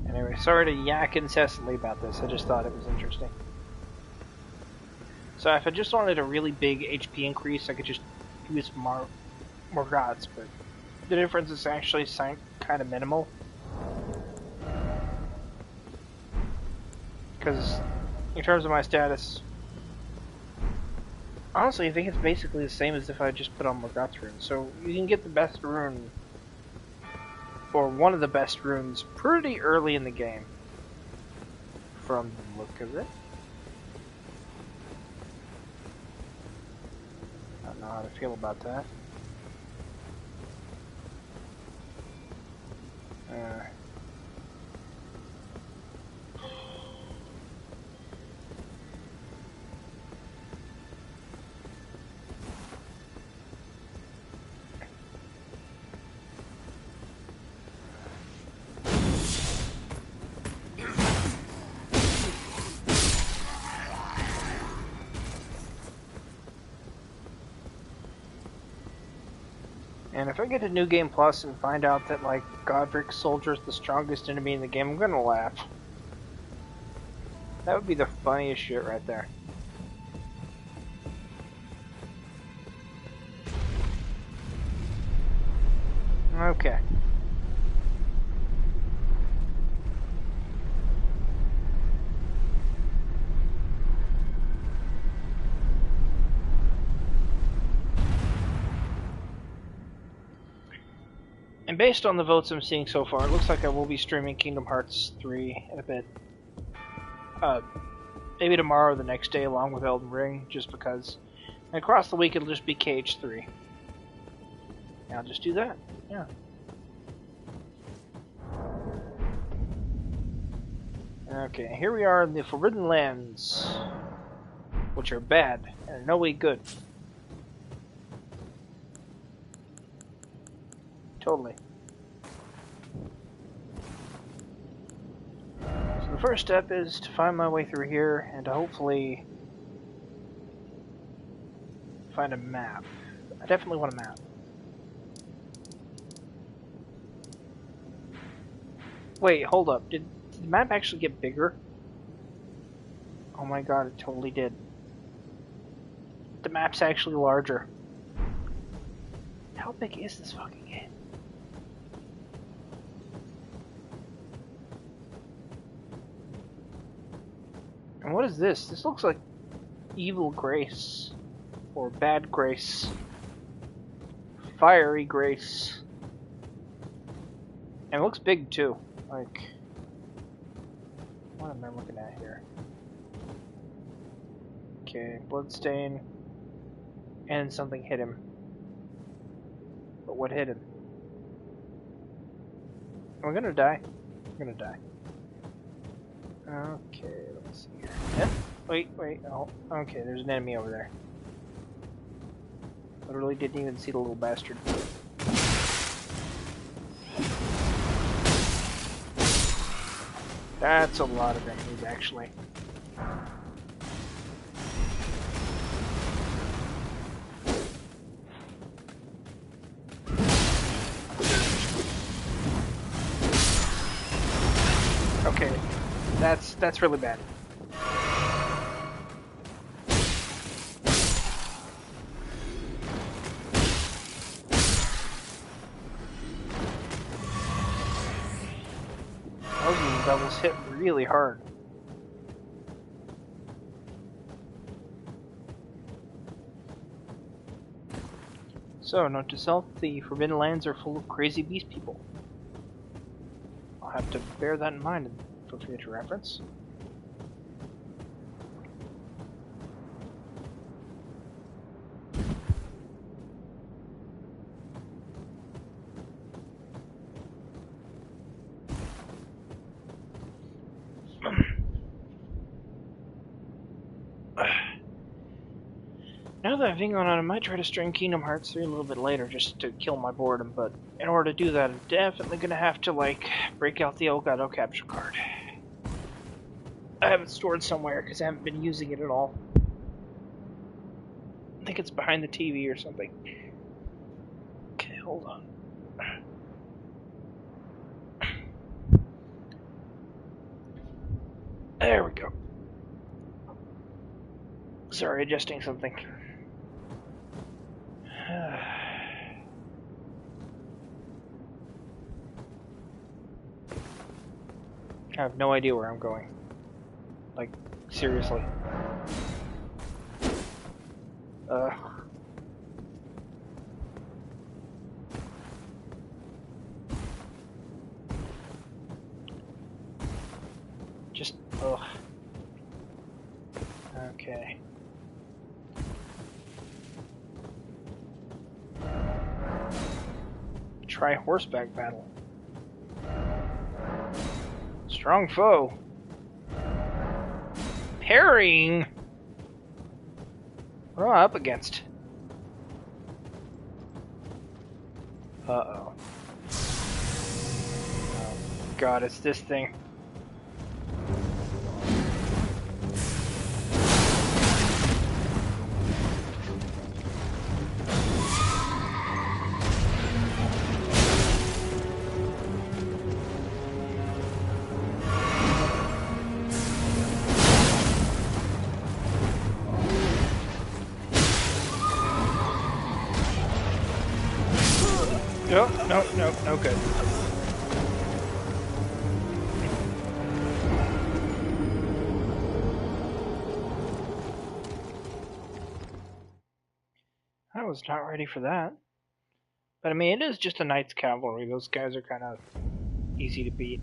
Anyway, sorry to yak incessantly about this, I just thought it was interesting. So if I just wanted a really big HP increase, I could just use Morgoth's, but the difference is actually kind of minimal. Because in terms of my status, honestly, I think it's basically the same as if I just put on Morgoth's rune. So you can get the best rune, or one of the best runes, pretty early in the game. From the look of it. I don't know how to feel about that. And if I get to New Game Plus and find out that, like, Godric's Soldier is the strongest enemy in the game, I'm gonna laugh. That would be the funniest shit right there. Okay. And based on the votes I'm seeing so far, it looks like I will be streaming Kingdom Hearts 3 in a bit. Maybe tomorrow or the next day along with Elden Ring, just because. And across the week it'll just be KH3. And I'll just do that. Yeah. Okay, here we are in the Forbidden Lands, which are bad and in no way good. Totally. So the first step is to find my way through here and to hopefully find a map. I definitely want a map. Wait, hold up. Did the map actually get bigger? Oh my god, it totally did. The map's actually larger. How big is this fucking game? And what is this? This looks like Evil Grace. Or Bad Grace. Fiery Grace. And it looks big too. Like, what am I looking at here? Okay, Bloodstain. And something hit him. But what hit him? Am I gonna die? I'm gonna die. Okay, let's see here. Yeah? Wait, oh, okay, there's an enemy over there. Literally didn't even see the little bastard. That's a lot of enemies, actually. Okay, that's really bad. Those doubles hit really hard. So, note to self, the Forbidden Lands are full of crazy beast people. I'll have to bear that in mind for future reference. Now that I'm thinking on it, I might try to stream Kingdom Hearts 3 a little bit later just to kill my boredom, but in order to do that, I'm definitely gonna have to, like, break out the Elgato capture card. I have it stored somewhere because I haven't been using it at all. I think it's behind the TV or something. Okay, hold on. There we go. Sorry, adjusting something. I have no idea where I'm going. Like, seriously. Just, ugh. Okay. Try horseback battle. Strong foe. Parrying? What am I up against? Uh-oh. Oh, God, it's this thing. No good. I was not ready for that. But I mean, it is just a Knight's Cavalry. Those guys are kind of easy to beat.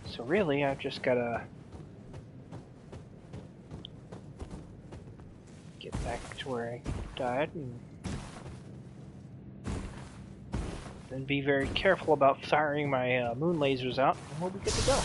So really, I've just gotta get back to where I died and then be very careful about firing my moon lasers out, and we'll be good to go.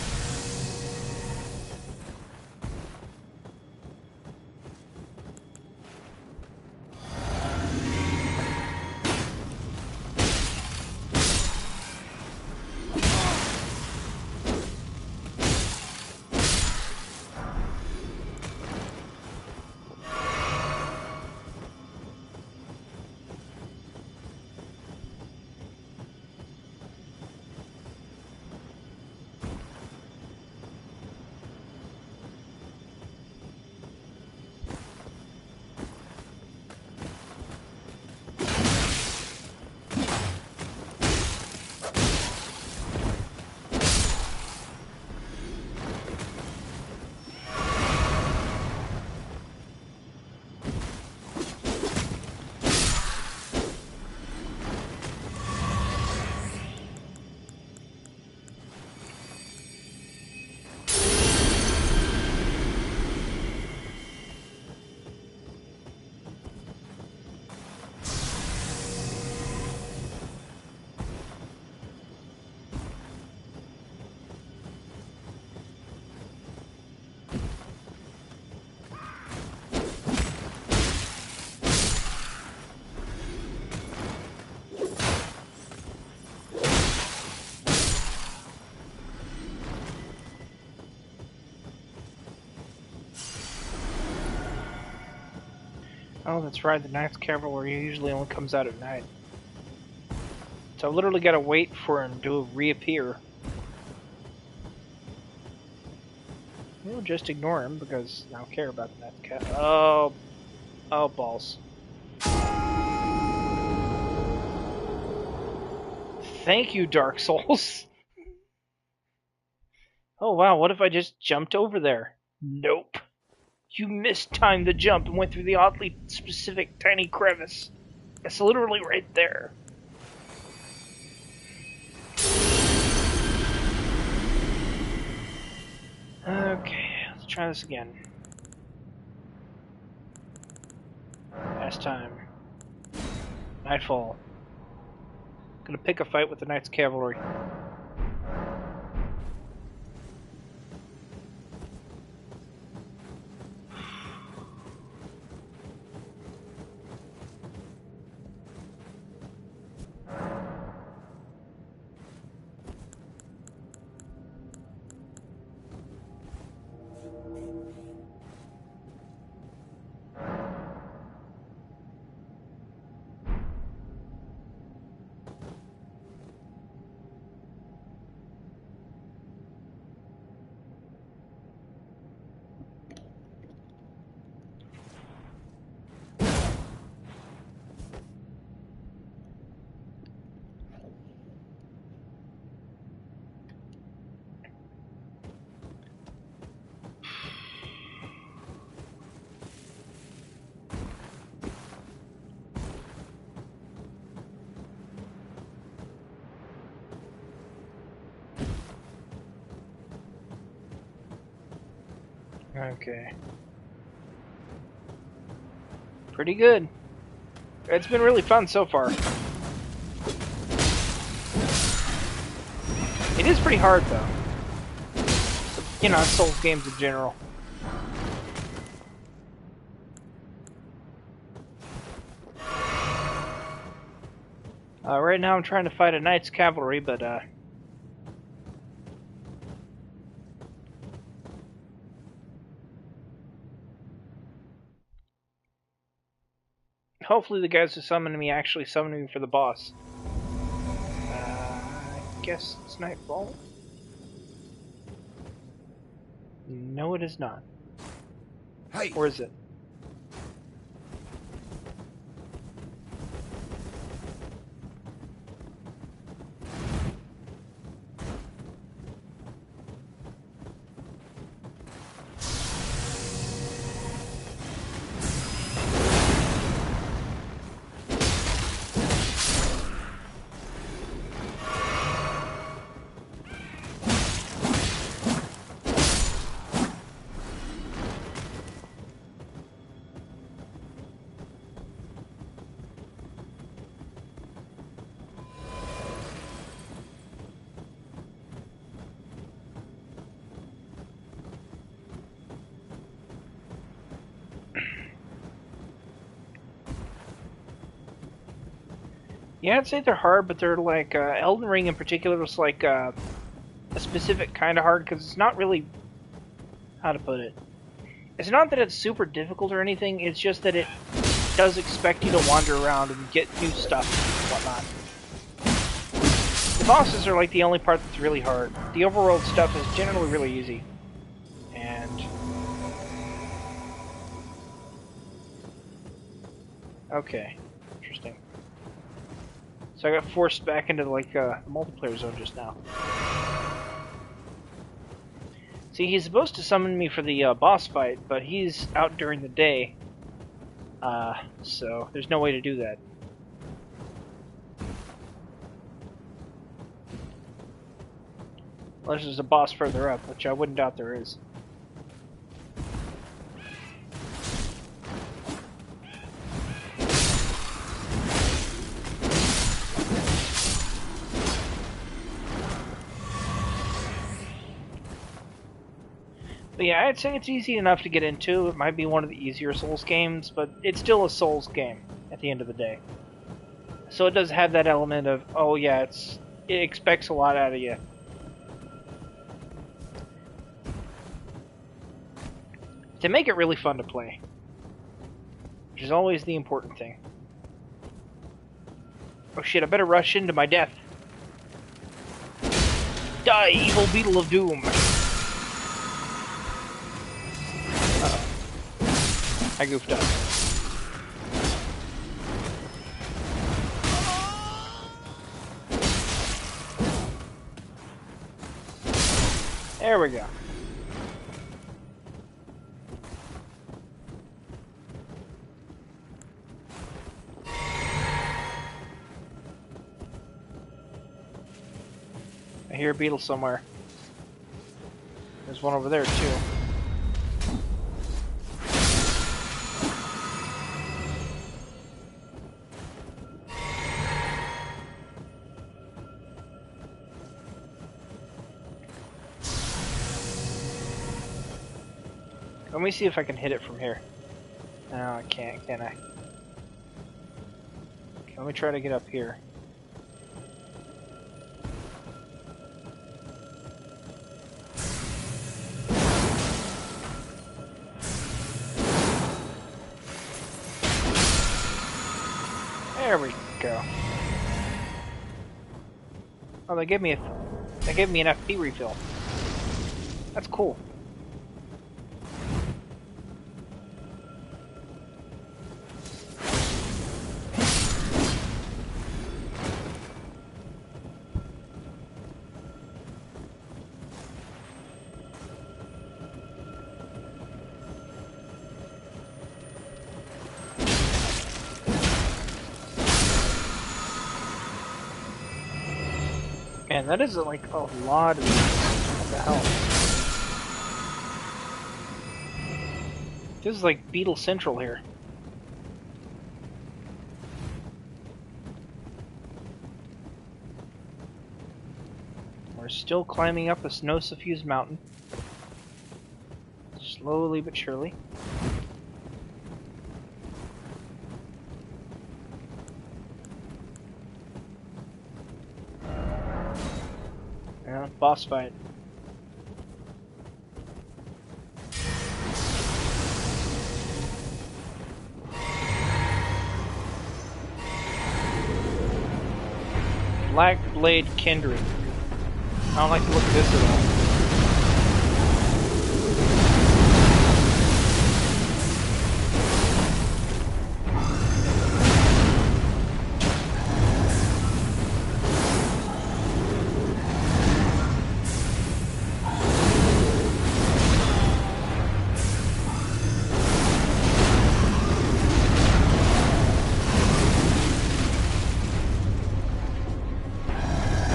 Oh, that's right, the Knight's Cavalry usually only comes out at night. So I've literally gotta wait for him to reappear. We'll just ignore him because I don't care about the Knight's Cavalry. Oh, balls. Thank you, Dark Souls. Oh wow, what if I just jumped over there? Nope. You mistimed the jump and went through the oddly specific tiny crevice. It's literally right there. Okay, let's try this again. Last time. Nightfall. Gonna pick a fight with the Knight's Cavalry. Okay. Pretty good. It's been really fun so far. It is pretty hard, though. You know, Souls games in general. Right now I'm trying to fight a Knight's Cavalry, but, hopefully the guys who summoned me actually summoned me for the boss. I guess it's nightfall. No, it is not. Hey! Or is it? Yeah, I'd say they're hard, but they're like, Elden Ring in particular is like, a specific kind of hard, because it's not really, how to put it, it's not that it's super difficult or anything, it's just that it does expect you to wander around and get new stuff and whatnot. The bosses are like the only part that's really hard. The overworld stuff is generally really easy. And... okay, interesting. So I got forced back into like the multiplayer zone just now. See, he's supposed to summon me for the boss fight, but he's out during the day. So there's no way to do that. Unless there's a boss further up, which I wouldn't doubt there is. But yeah, I'd say it's easy enough to get into. It might be one of the easier Souls games, but it's still a Souls game at the end of the day. So it does have that element of, oh yeah, it expects a lot out of you. To make it really fun to play. Which is always the important thing. Oh shit, I better rush into my death. Die, evil beetle of doom! I goofed up. There we go. I hear a beetle somewhere. There's one over there too. Let me see if I can hit it from here. No, I can't, can I? Okay, let me try to get up here. There we go. Oh, they gave me an FP refill. That's cool. Man, that is like a lot of what the hell. This is like Beetle Central here. We're still climbing up a snow-suffused mountain. Slowly but surely. Yeah, boss fight. Black Blade Kindred. I don't like the look of this at all.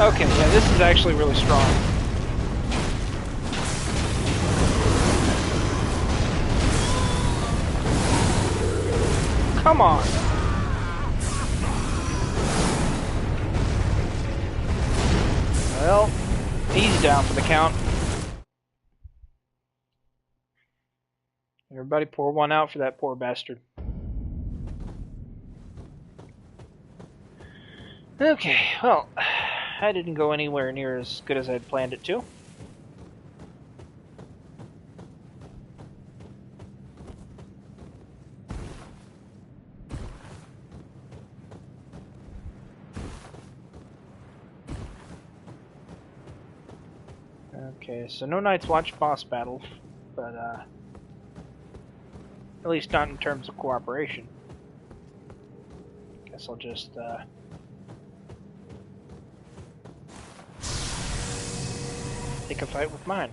Okay, yeah, this is actually really strong. Come on! Well, he's down for the count. Everybody pour one out for that poor bastard. Okay, well, I didn't go anywhere near as good as I'd planned it to. Okay, so no Night's Watch boss battle, but at least not in terms of cooperation. Guess I'll just take a fight with mine.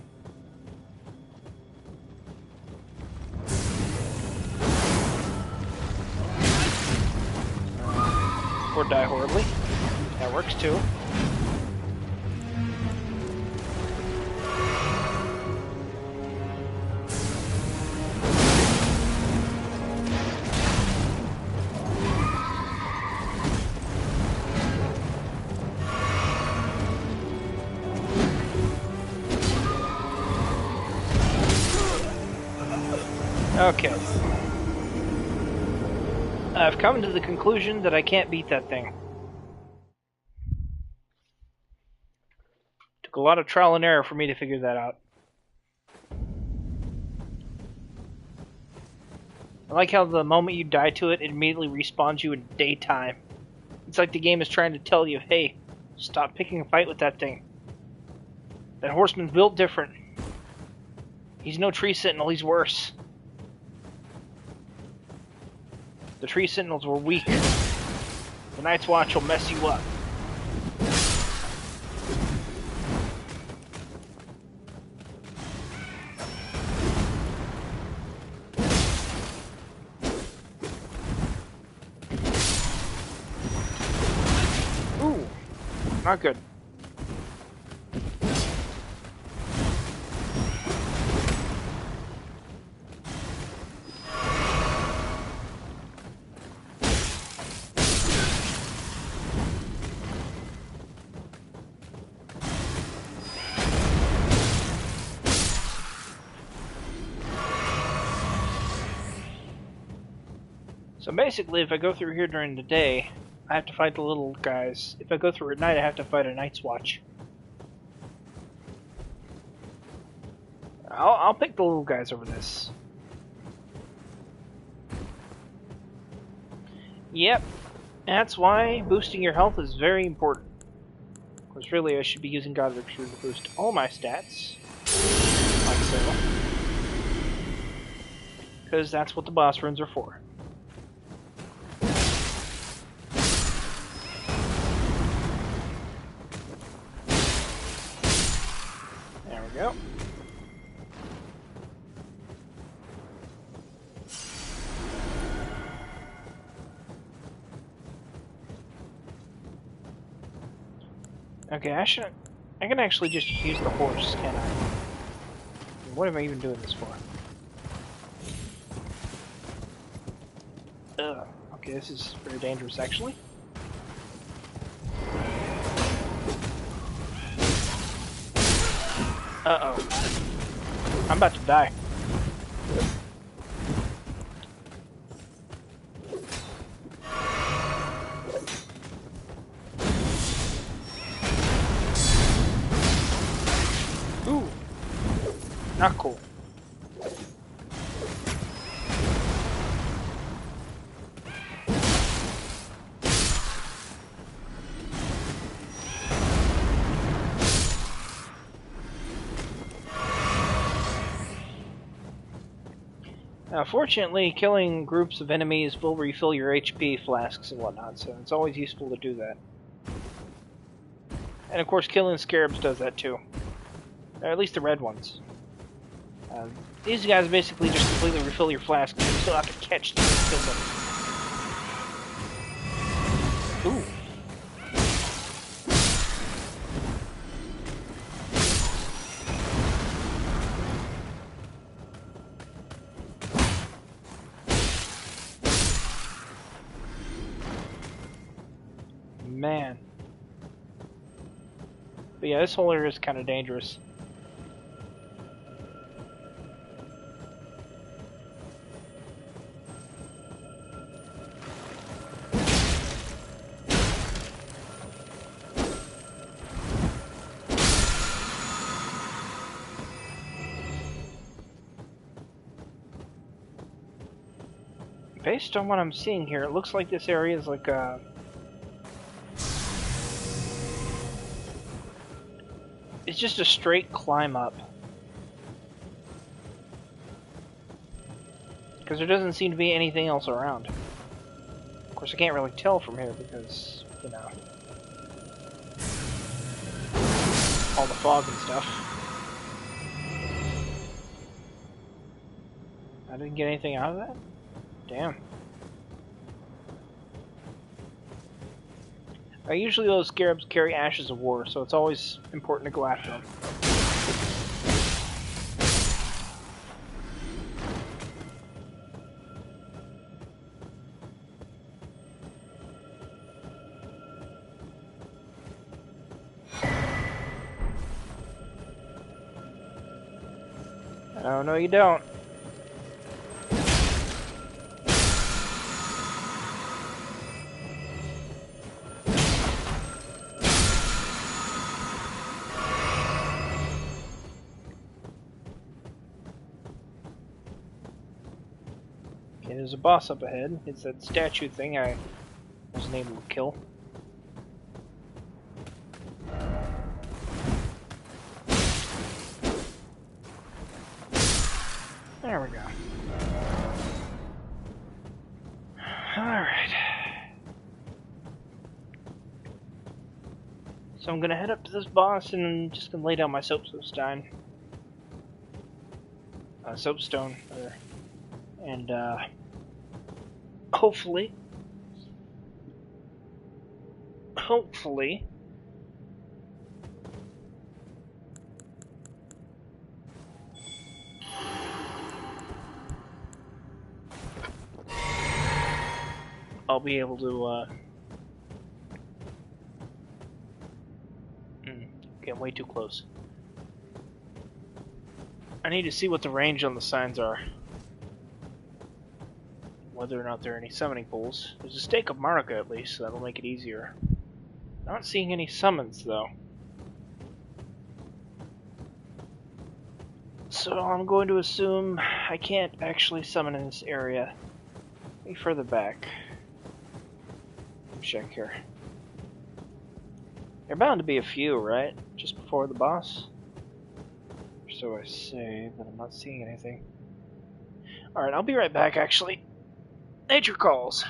Or die horribly. That works too. Okay. I've come to the conclusion that I can't beat that thing. Took a lot of trial and error for me to figure that out. I like how the moment you die to it, it immediately respawns you in daytime. It's like the game is trying to tell you, hey, stop picking a fight with that thing. That horseman's built different. He's no tree sentinel, he's worse. The tree sentinels were weak. The Night's Watch will mess you up. Ooh, not good. So basically, if I go through here during the day, I have to fight the little guys. If I go through at night, I have to fight a Night's Watch. I'll pick the little guys over this. Yep, that's why boosting your health is very important. Of course, really, I should be using God Victory to boost all my stats, like so. Because that's what the boss runes are for. There we go. Okay, I can actually just use the horse, can I? What am I even doing this for? Ugh. Okay, this is very dangerous, actually. Uh-oh. I'm about to die. Ooh. Not cool. Now, fortunately, killing groups of enemies will refill your HP flasks and whatnot, so it's always useful to do that. And of course, killing scarabs does that too. Or at least the red ones. These guys basically just completely refill your flask, but you still have to catch them and kill them. Ooh. Man. But yeah, this whole area is kind of dangerous. Based on what I'm seeing here, it looks like this area is like a... It's just a straight climb up. Because there doesn't seem to be anything else around. Of course, I can't really tell from here because, you know, all the fog and stuff. I didn't get anything out of that? Damn. Usually those scarabs carry ashes of war, so it's always important to go after them. Oh, no you don't. Okay, there's a boss up ahead. It's that statue thing I wasn't able to kill. There we go. Alright. So I'm gonna head up to this boss and I'm just gonna lay down my soapstone. Soapstone, rather. And, hopefully, I'll be able to, getting way too close. I need to see what the range on the signs are. Whether or not there are any summoning pools. There's a stake of Marika at least, so that'll make it easier. Not seeing any summons though. So I'm going to assume I can't actually summon in this area. Be further back. Check here. There are bound to be a few, right? Just before the boss? So I say, but I'm not seeing anything. Alright, I'll be right back actually. Nature calls.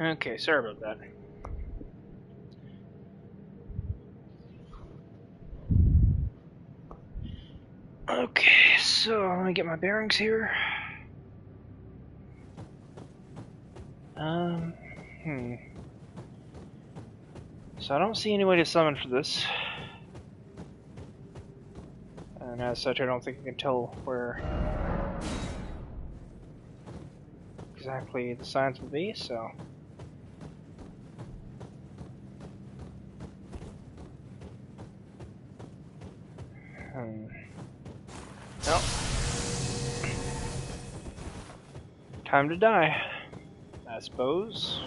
Okay, sorry about that. Okay, so let me get my bearings here. Hmm. So I don't see any way to summon for this. And as such, I don't think I can tell where exactly the signs will be, so... Well, time to die, I suppose.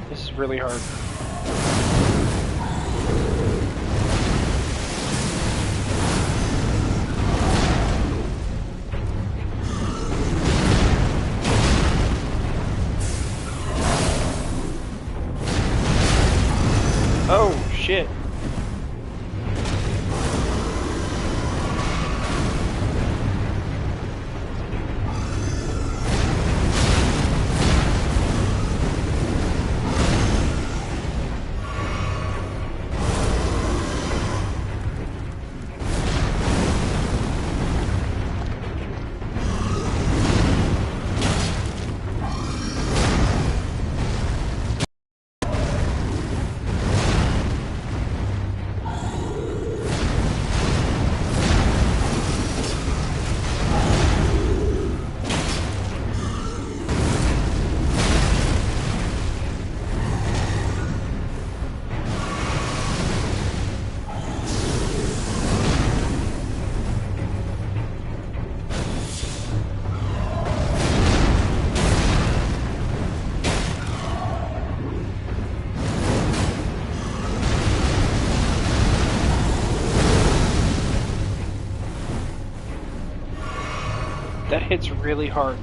This is really hard. Oh, shit. That hits really hard.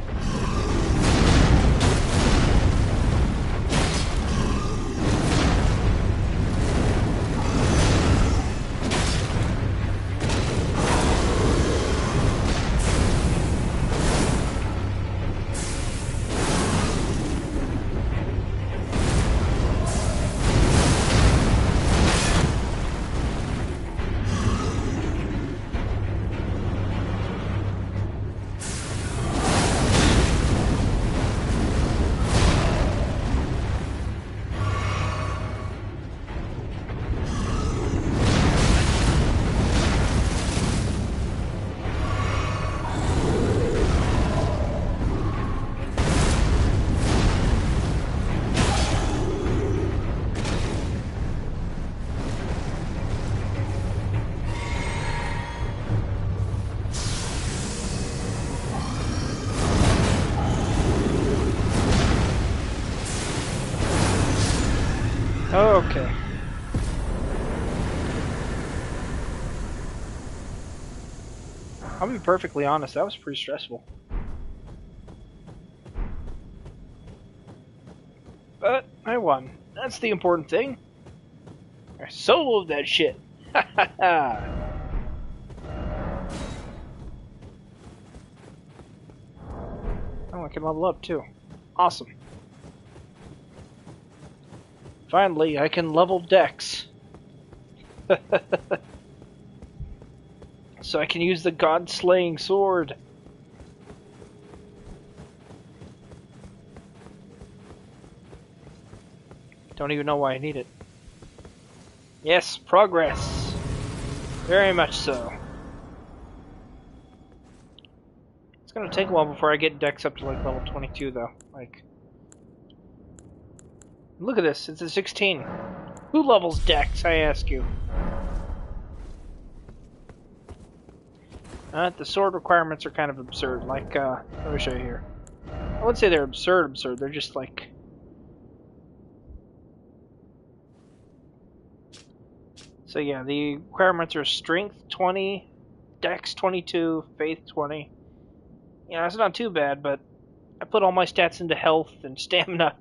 Okay. I'll be perfectly honest, that was pretty stressful. But I won. That's the important thing. I soloed that shit. Ha ha ha. Oh, I can level up too. Awesome. Finally, I can level Dex. So I can use the God-slaying sword. Don't even know why I need it. Yes, progress. Very much so. It's gonna take a while before I get Dex up to like level 22 though. Like, look at this, it's a 16. Who levels Dex, I ask you? The sword requirements are kind of absurd. Like, let me show you here. I wouldn't say they're absurd. They're just like... So yeah, the requirements are Strength 20, Dex 22, Faith 20, Yeah, it's not too bad, but I put all my stats into health and stamina.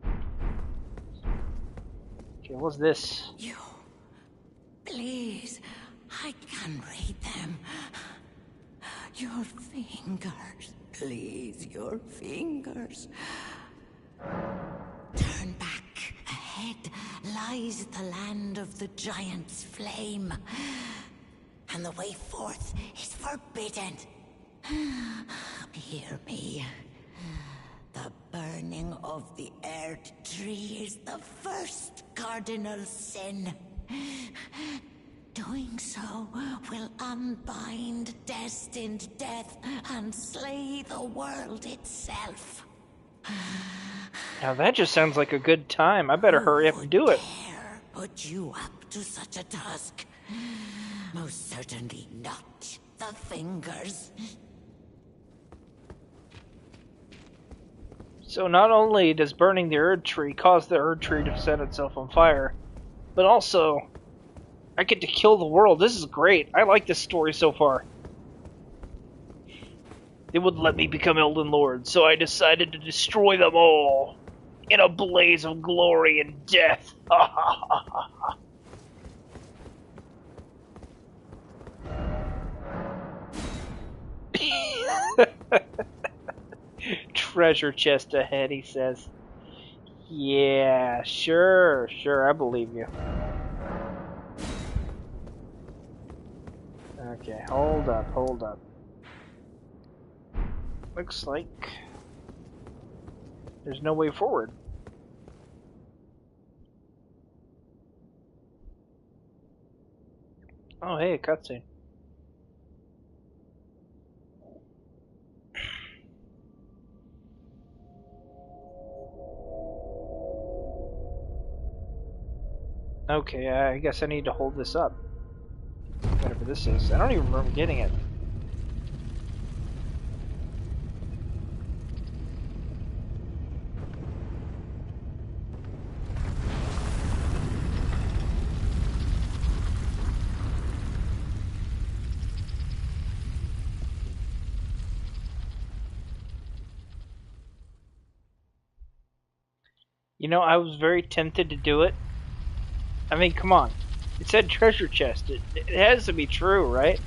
Okay, what's this? You. Please. I can read them. Your fingers. Please, your fingers. Turn back. Ahead lies the land of the giant's flame. And the way forth is forbidden. Hear me. The burning of the Earth Tree is the first cardinal sin. Doing so will unbind destined death and slay the world itself. Now that just sounds like a good time. I better hurry up and do it. Dare put you up to such a task? Most certainly not the fingers. So not only does burning the Erd Tree cause the Erd Tree to set itself on fire, but also I get to kill the world. This is great. I like this story so far. They wouldn't let me become Elden Lord, so I decided to destroy them all in a blaze of glory and death. Treasure chest ahead, he says. Yeah, sure, I believe you. Okay, hold up. Looks like there's no way forward. Oh, hey, a cutscene. Okay, I guess I need to hold this up. Whatever this is. I don't even remember getting it. You know, I was very tempted to do it. I mean, come on. It said treasure chest. It has to be true, right?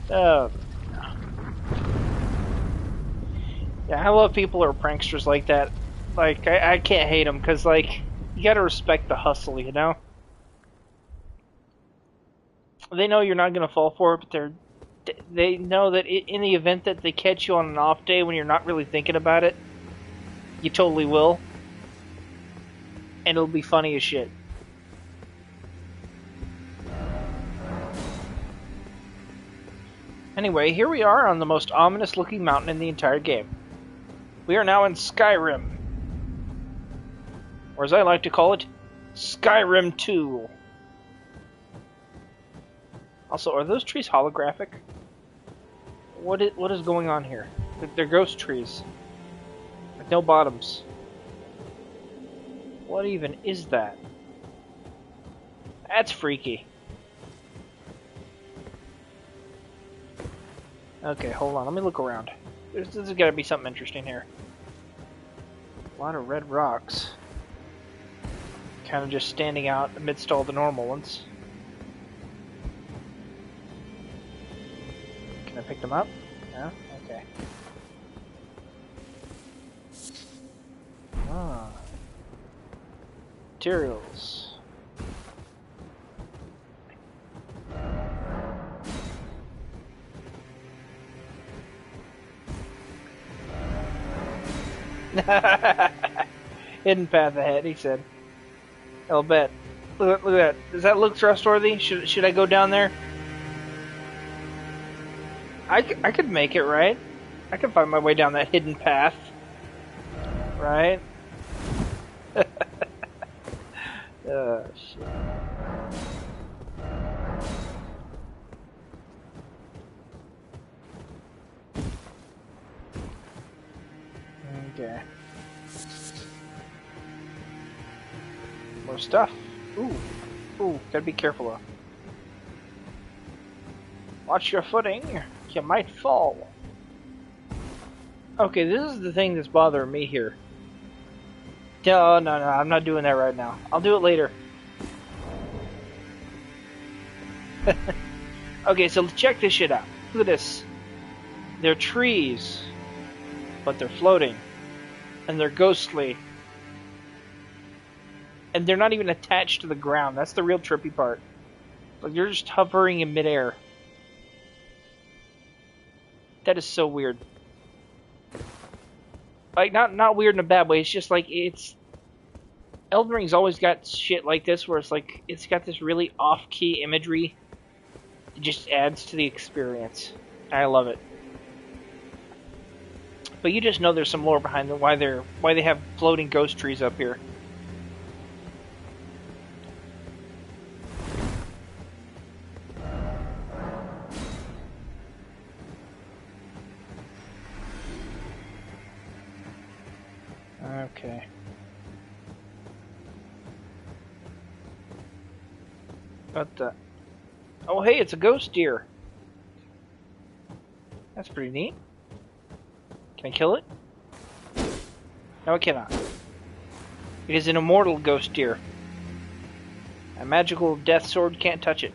Oh. Yeah, I love people who are pranksters like that. Like, I can't hate them, because, like, you gotta respect the hustle, you know? They know you're not gonna fall for it, but they know that in the event that they catch you on an off day when you're not really thinking about it, you totally will. And it'll be funny as shit. Anyway, here we are on the most ominous looking mountain in the entire game. We are now in Skyrim. Or as I like to call it, Skyrim 2. Also, are those trees holographic? What is going on here? They're ghost trees. With no bottoms. What even is that? That's freaky. Okay, hold on. Let me look around. There's gotta be something interesting here. A lot of red rocks. Kind of just standing out amidst all the normal ones. Can I pick them up? No? Okay. Ah. Materials. Hidden path ahead, he said. I'll bet. Look at that. Does that look trustworthy? Should I go down there? I could make it, right? I could find my way down that hidden path. Right? Oh, shit. Okay. More stuff. Ooh. Ooh, gotta be careful though. Watch your footing. You might fall. Okay, this is the thing that's bothering me here. No, no, no, I'm not doing that right now. I'll do it later. Okay, so check this shit out. Look at this. They're trees, but they're floating. And they're ghostly. And they're not even attached to the ground. That's the real trippy part. Like, you're just hovering in midair. That is so weird. Like, not weird in a bad way. It's just like, it's... Elden Ring's always got shit like this where it's like, it's got this really off-key imagery. It just adds to the experience. I love it. But you just know there's some lore behind why they have floating ghost trees up here. Okay. But oh hey, it's a ghost deer. That's pretty neat. Can I kill it? No, I cannot. It is an immortal ghost deer. A magical death sword can't touch it.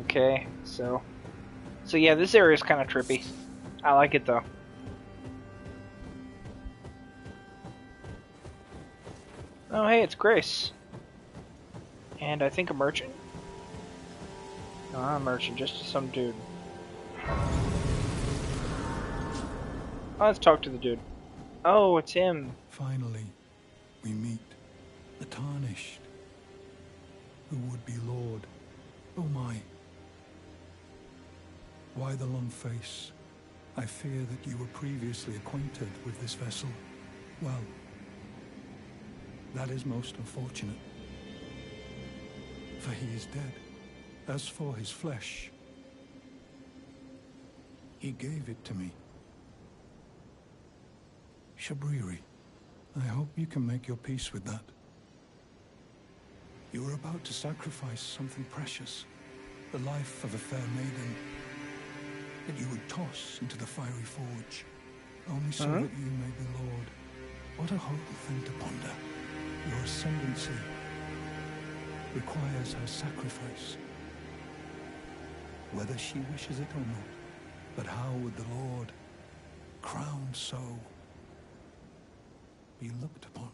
Okay, so yeah, this area is kind of trippy. I like it though. Oh hey, it's Grace. And I think a merchant? No, not a merchant, just some dude. Oh, let's talk to the dude. Oh, it's him. Finally, we meet the Tarnished, the would-be Lord. Oh my. Why the long face? I fear that you were previously acquainted with this vessel. Well, that is most unfortunate. For he is dead. As for his flesh, he gave it to me. Shabriri, I hope you can make your peace with that. You were about to sacrifice something precious, the life of a fair maiden, that you would toss into the fiery forge, only so that you may be Lord. What a horrible thing to ponder. Your ascendancy requires her sacrifice, whether she wishes it or not. But how would the Lord, crowned so, be looked upon?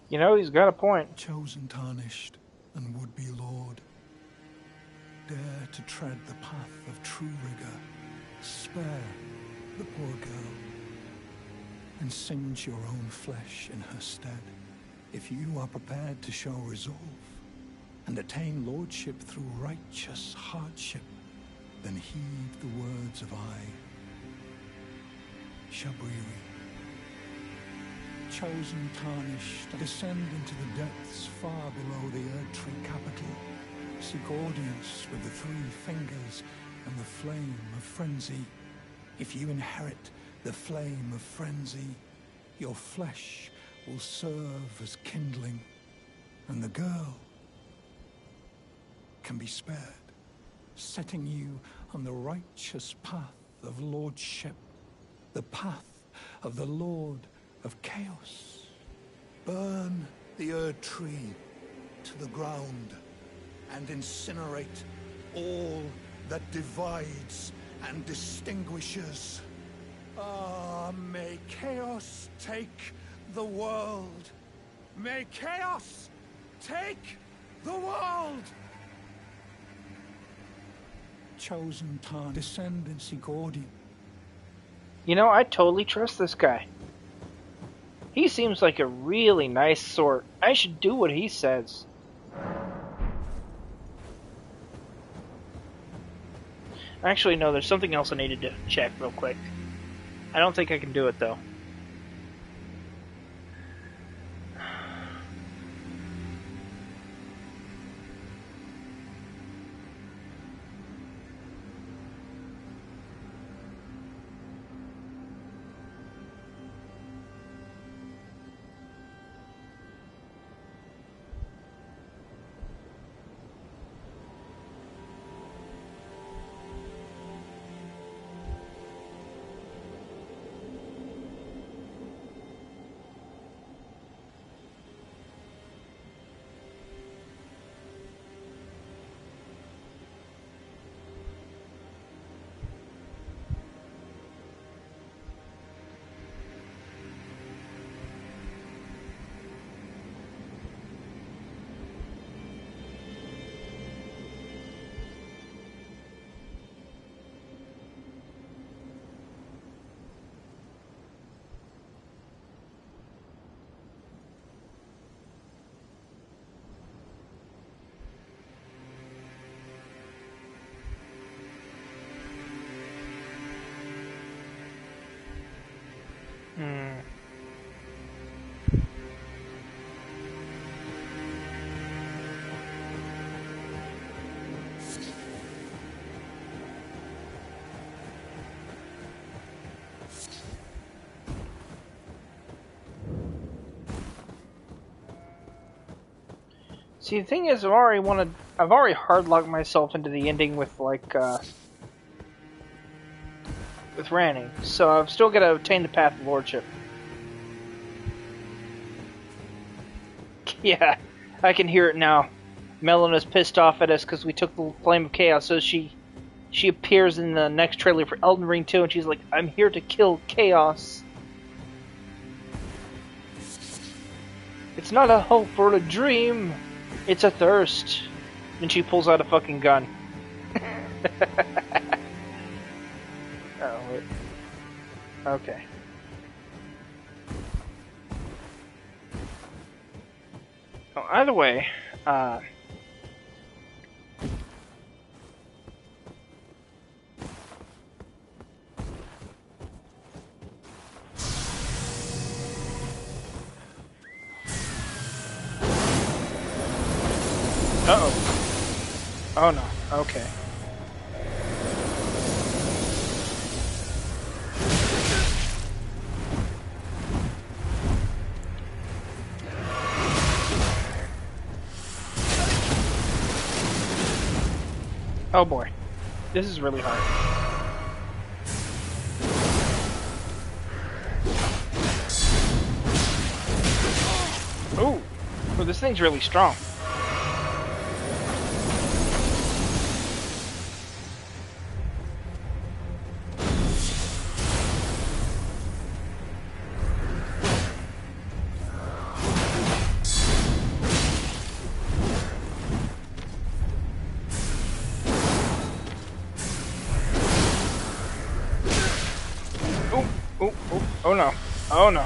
You know, he's got a point. Chosen Tarnished and would-be Lord, dare to tread the path of true rigor, spare the poor girl, and singe your own flesh in her stead. If you are prepared to show resolve and attain lordship through righteous hardship, then heed the words of I, Shabriri. Chosen Tarnished, descend into the depths far below the Erdtree capital. Seek audience with the three fingers and the flame of frenzy. If you inherit the flame of frenzy, your flesh will serve as kindling, and the girl can be spared, setting you on the righteous path of lordship, the path of the Lord of Chaos. Burn the Erdtree to the ground and incinerate all that divides and distinguishes. Ah, may chaos take the world. May chaos take the world! Chosen Tarn, descendants Igordi. You know, I totally trust this guy. He seems like a really nice sort. I should do what he says. Actually, no, there's something else I needed to check real quick. I don't think I can do it, though. See, the thing is, I've already hardlocked myself into the ending with like with Ranning, so I've still got to obtain the Path of Lordship. Yeah, I can hear it now. Melena's pissed off at us because we took the Flame of Chaos, so she appears in the next trailer for Elden Ring 2, and she's like, I'm here to kill Chaos. It's not a hope or a dream, it's a thirst. And she pulls out a fucking gun. Oh, wait. Okay. Well, either way, uh-oh. Oh no, okay. Oh boy. This is really hard. Ooh! Well, this thing's really strong. Oh no. Oh no.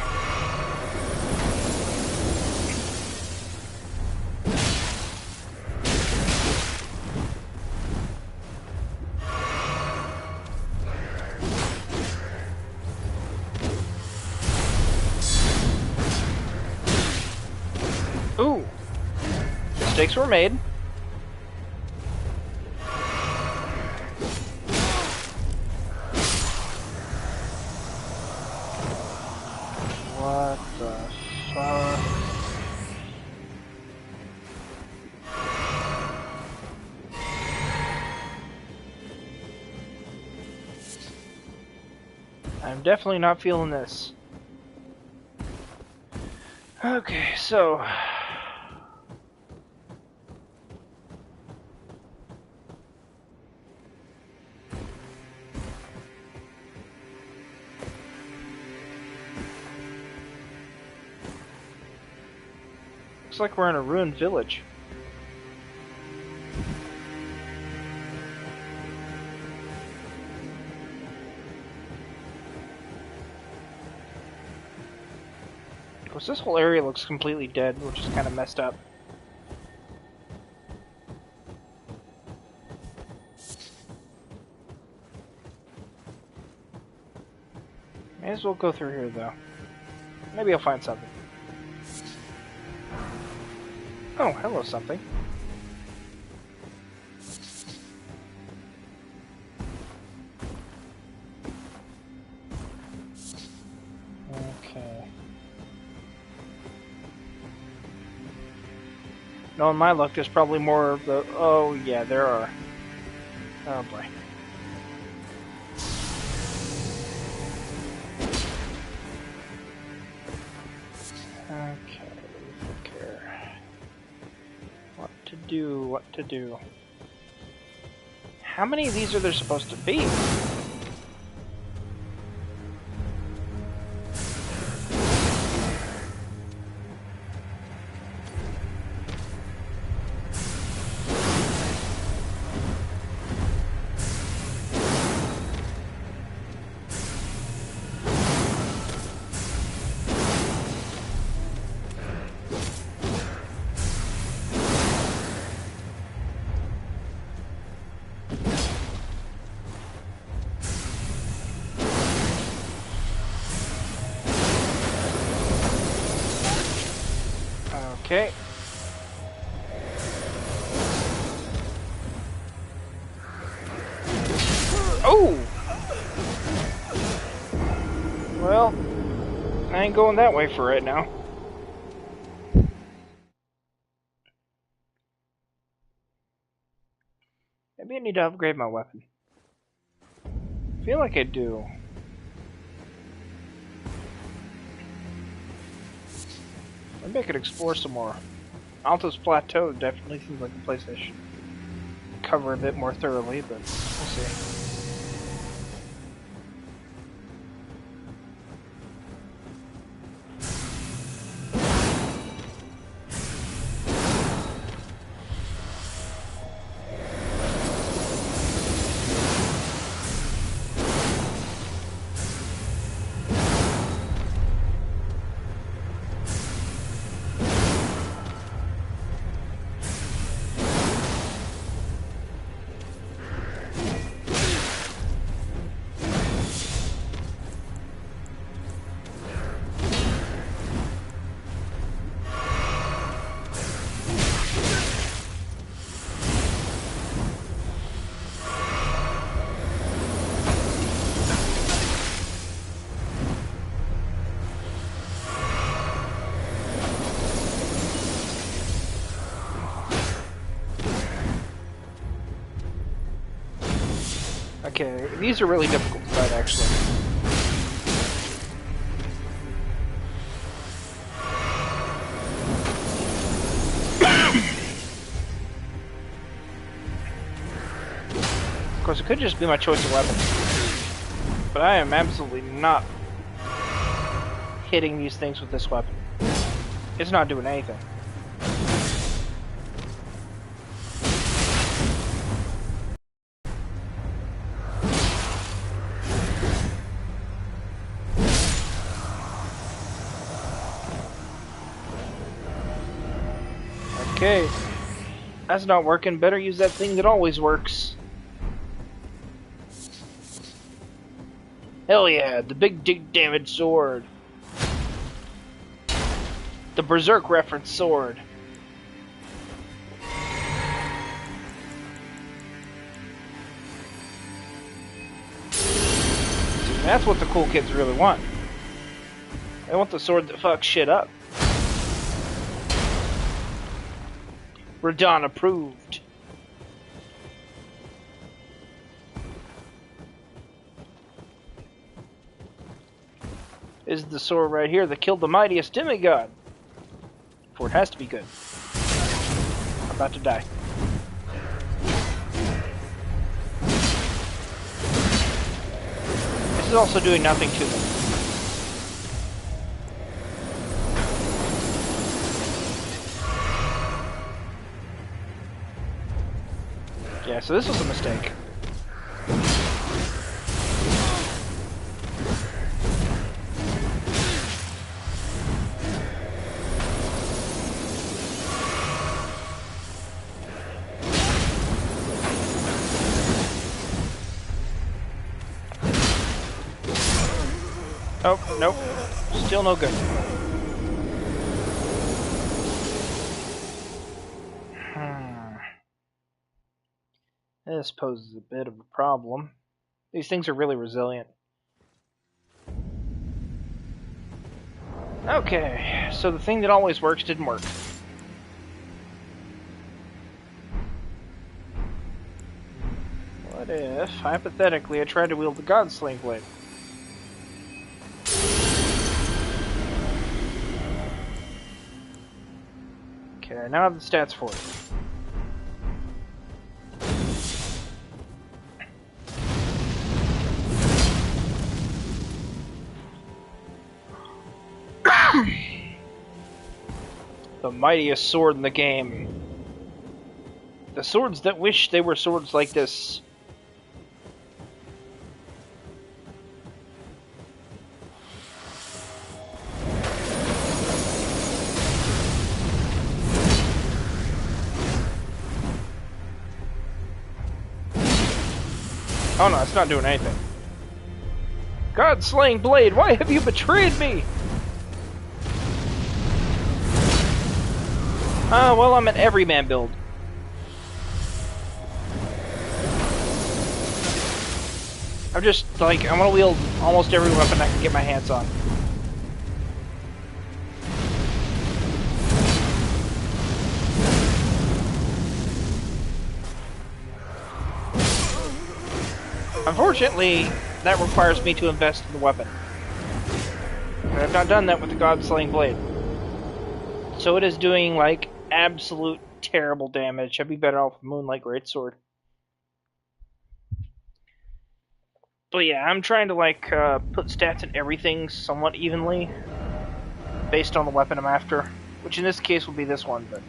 Ooh. Mistakes were made. What the fuck? I'm definitely not feeling this. Okay, so... Looks like we're in a ruined village. Of course, this whole area looks completely dead, which is kind of messed up. May as well go through here, though. Maybe I'll find something. Oh, hello, something. Okay. Knowing my luck, there's probably more of the... Oh, yeah, there are. Oh, boy. Okay, look here. What to do. How many of these are there supposed to be? Okay. Oh! Well, I ain't going that way for right now. need to upgrade my weapon. I feel like I do. Maybe I could explore some more. Altos Plateau definitely seems like a place I should cover a bit more thoroughly, but we'll see. Okay, these are really difficult to fight, actually. Of course, it could just be my choice of weapon. But I am absolutely not hitting these things with this weapon. It's not doing anything. Okay, that's not working. Better use that thing that always works. Hell yeah, the big dig damage sword. The Berserk reference sword. See, that's what the cool kids really want. They want the sword that fucks shit up. Radon approved. This is the sword right here that killed the mightiest demigod. For it has to be good. I'm about to die. This is also doing nothing to them. Yeah, so this was a mistake. Oh, nope. Still no good. This poses a bit of a problem. These things are really resilient. Okay, so the thing that always works didn't work. What if, hypothetically, I tried to wield the God-Slaying Blade? Okay, I now have the stats for it. The mightiest sword in the game. The swords that wish they were swords like this. Oh no, it's not doing anything. God-Slaying Blade, why have you betrayed me? Ah, well, I'm an everyman build. I'm just, like, I'm gonna wield almost every weapon I can get my hands on. Unfortunately, that requires me to invest in the weapon. And I've not done that with the God-Slaying Blade. So it is doing, like, absolute terrible damage. I'd be better off with Moonlight Greatsword. But yeah, I'm trying to, like, put stats in everything somewhat evenly, based on the weapon I'm after. Which in this case will be this one, but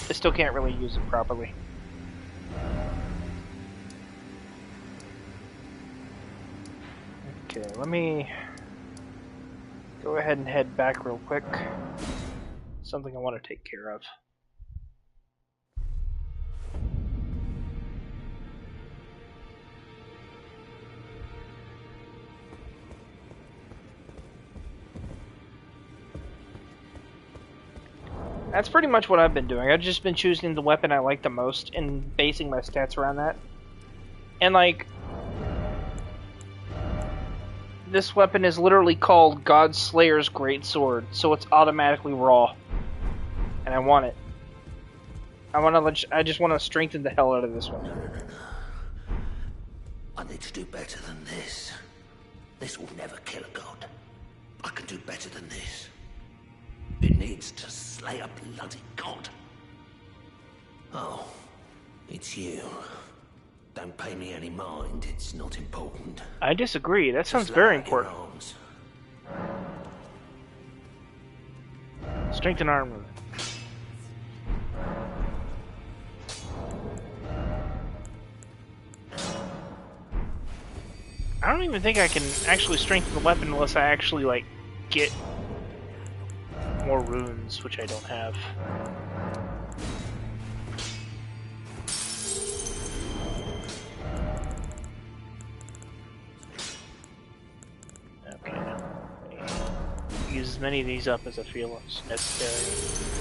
I still can't really use it properly. Okay, let me go ahead and head back real quick. Something I want to take care of. That's pretty much what I've been doing. I've just been choosing the weapon I like the most and basing my stats around that. And like, this weapon is literally called God Slayer's Greatsword, so it's automatically raw. And I want it. I just want to strengthen the hell out of this one. I need to do better than this. This will never kill a god. I can do better than this. It needs to slay a bloody god. Oh, it's you. Don't pay me any mind, it's not important. I disagree. That sounds very important. Strengthen armor. I don't even think I can actually strengthen the weapon unless I actually, like, get more runes, which I don't have. Okay, now use as many of these up as I feel is necessary.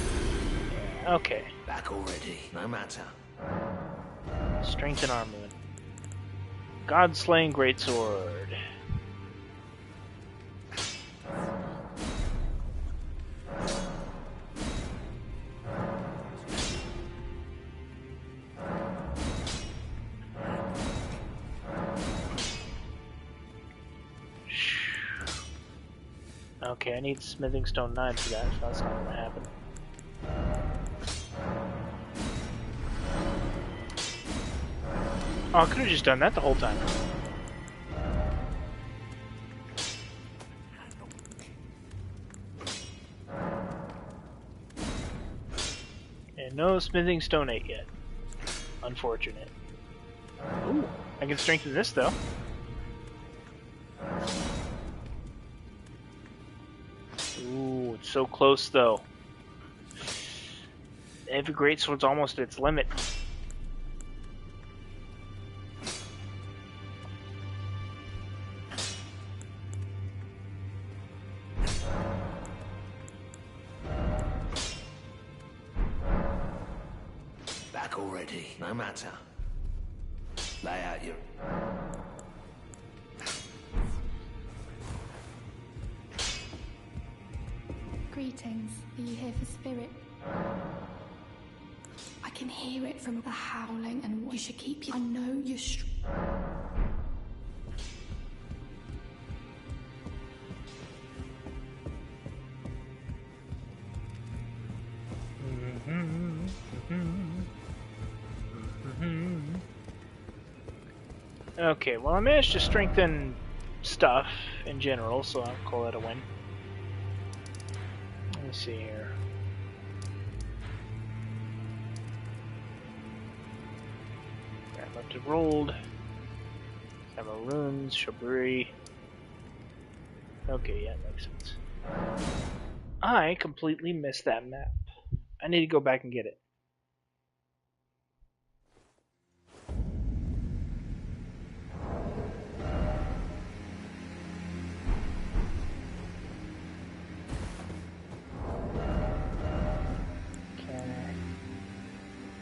Yeah, okay. Back already, no matter. Strengthen armor. God-Slaying Greatsword. Okay, I need Smithing Stone 9 for that, so that's not gonna happen. Oh, I could have just done that the whole time. And no Smithing Stone 8 yet. Unfortunate. Ooh, I can strengthen this though. Ooh, it's so close though. Every greatsword's almost at its limit. Back already, no matter. Lay out your... Greetings. Are you here for spirit? I can hear it from the howling, and you should keep. I know you're. Okay, well I managed to strengthen stuff in general, so I'll call that a win. Let me see here. Grab up to rolled. Have a runes, Shaburi. Okay, yeah, that makes sense. I completely missed that map. I need to go back and get it.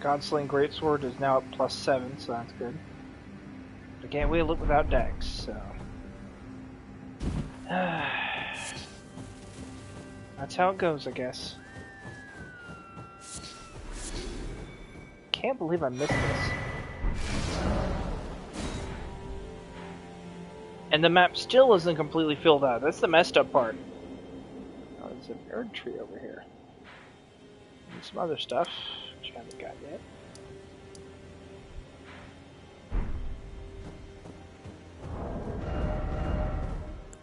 God-Slaying Greatsword is now at +7, so that's good. I can't wheel it without Dex, so... that's how it goes, I guess. Can't believe I missed this. And the map still isn't completely filled out. That's the messed up part. Oh, there's an Erd tree over here. And some other stuff, which I haven't got yet.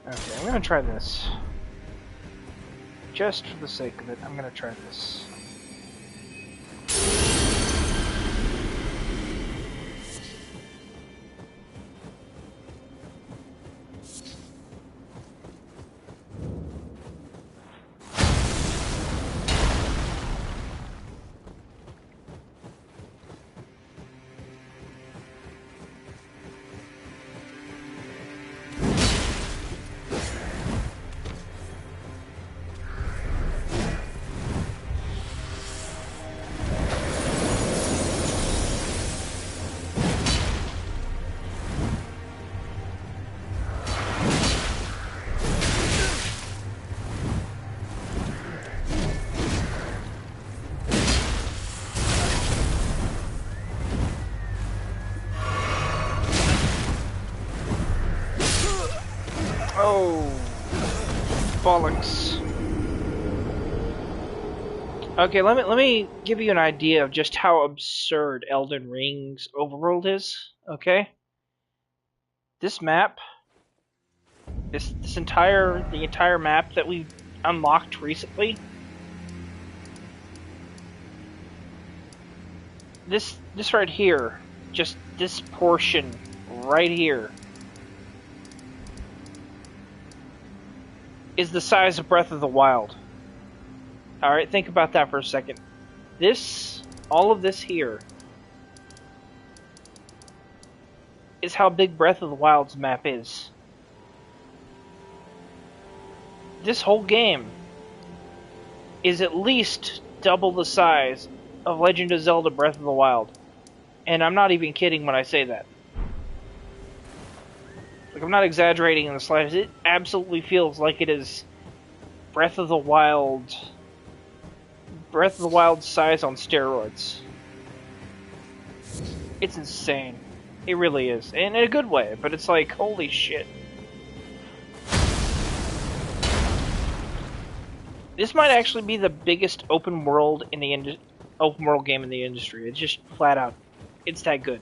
Okay, I'm gonna try this. Just for the sake of it, I'm gonna try this. Oh, bollocks. Okay, let me give you an idea of just how absurd Elden Ring's overworld is. Okay, this map, the entire map that we unlocked recently. This right here, just this portion right here, is the size of Breath of the Wild. Alright, think about that for a second. All of this here, is how big Breath of the Wild's map is. This whole game is at least double the size of Legend of Zelda Breath of the Wild. And I'm not even kidding when I say that. Like, I'm not exaggerating in the slightest. It absolutely feels like it is Breath of the Wild size on steroids. It's insane. It really is. And in a good way, but it's like, holy shit. This might actually be the biggest open world game in the industry. It's just flat out, it's that good.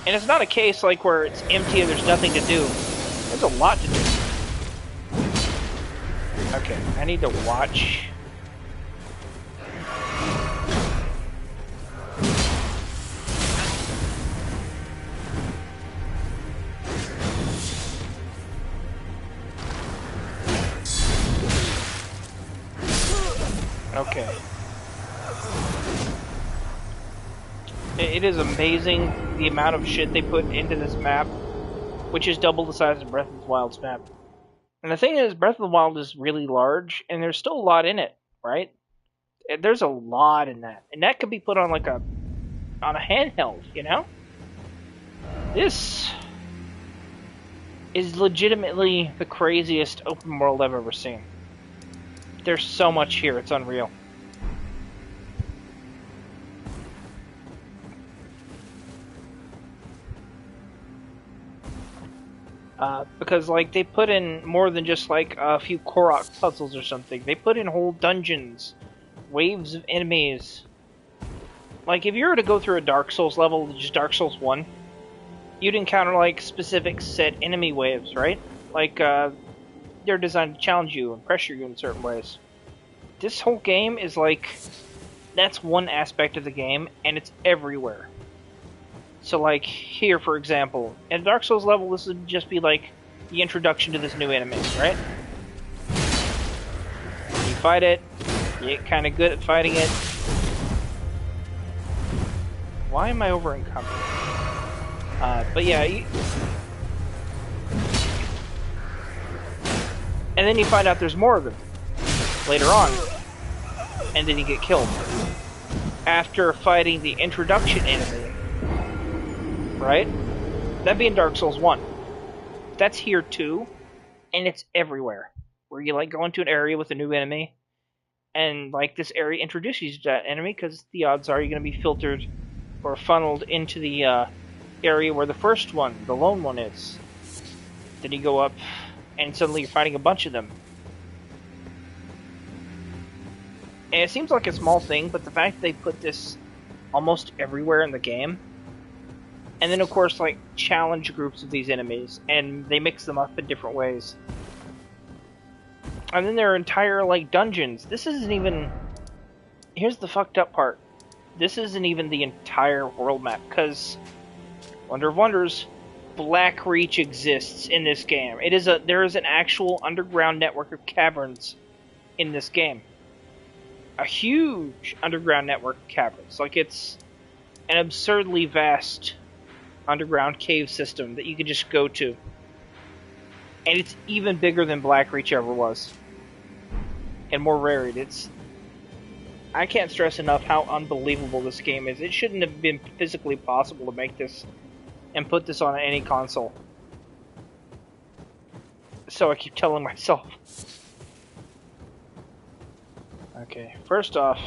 And it's not a case like where it's empty and there's nothing to do. There's a lot to do. Okay, I need to watch. Okay. It is amazing the amount of shit they put into this map, which is double the size of Breath of the Wild's map. And the thing is, Breath of the Wild is really large, and there's still a lot in it, right? There's a lot in that, and that could be put on on a handheld, you know? This is legitimately the craziest open world I've ever seen. There's so much here, it's unreal. Because, like, they put in more than just, like, a few Korok puzzles or something. They put in whole dungeons, waves of enemies. Like, if you were to go through a Dark Souls level, just Dark Souls 1, you'd encounter, like, specific set enemy waves, right? Like, they're designed to challenge you and pressure you in certain ways. This whole game is, like, that's one aspect of the game, and it's everywhere. So, like, here, for example, in a Dark Souls level, this would just be, like, the introduction to this new enemy, right? You fight it, you get kind of good at fighting it. Why am I over encumbered? But yeah, and then you find out there's more of them later on, and then you get killed after fighting the introduction enemy. Right? That'd be in Dark Souls 1. That's here too, and it's everywhere. Where you, like, go into an area with a new enemy, and, like, this area introduces you to that enemy, because the odds are you're going to be filtered or funneled into the area where the first one, the lone one, is. Then you go up, and suddenly you're fighting a bunch of them. And it seems like a small thing, but the fact that they put this almost everywhere in the game, and then of course like challenge groups of these enemies, and they mix them up in different ways. And then there are entire like dungeons. This isn't even... Here's the fucked up part. This isn't even the entire world map, because wonder of wonders, Blackreach exists in this game. There is an actual underground network of caverns in this game. A huge underground network of caverns. Like, it's an absurdly vast underground cave system that you can just go to. And it's even bigger than Blackreach ever was. And more varied. I can't stress enough how unbelievable this game is. It shouldn't have been physically possible to make this and put this on any console. So I keep telling myself. Okay, first off,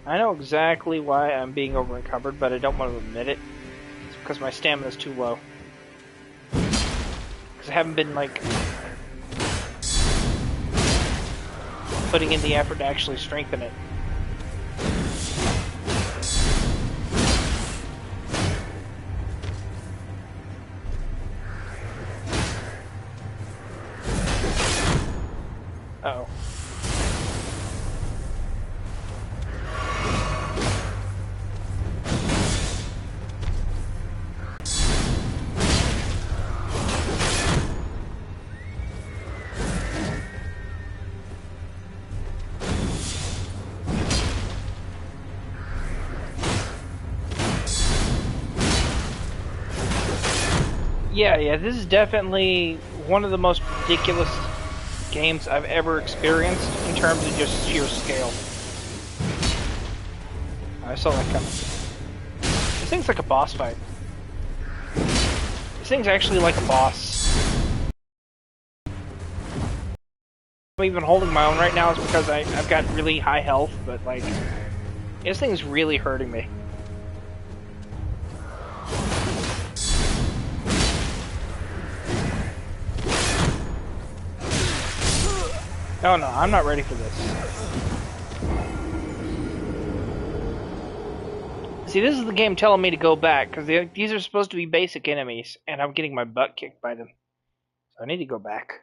I know exactly why I'm being over-encumbered, but I don't want to admit it. It's because my stamina is too low. Because I haven't been, like, putting in the effort to actually strengthen it. Uh-oh. Yeah, this is definitely one of the most ridiculous games I've ever experienced in terms of just sheer scale. I saw that coming. This thing's like a boss fight. This thing's actually like a boss. I'm even holding my own right now is because I've got really high health, but like, this thing's really hurting me. Oh no, I'm not ready for this. See, this is the game telling me to go back, because these are supposed to be basic enemies, and I'm getting my butt kicked by them. So I need to go back.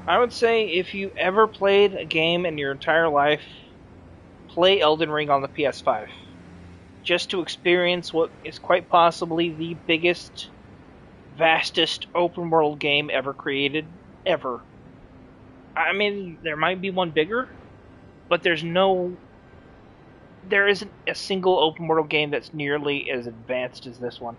I would say if you ever played a game in your entire life, play Elden Ring on the PS5. Just to experience what is quite possibly the biggest, vastest open world game ever created, ever. I mean, there might be one bigger, but there isn't a single open world game that's nearly as advanced as this one.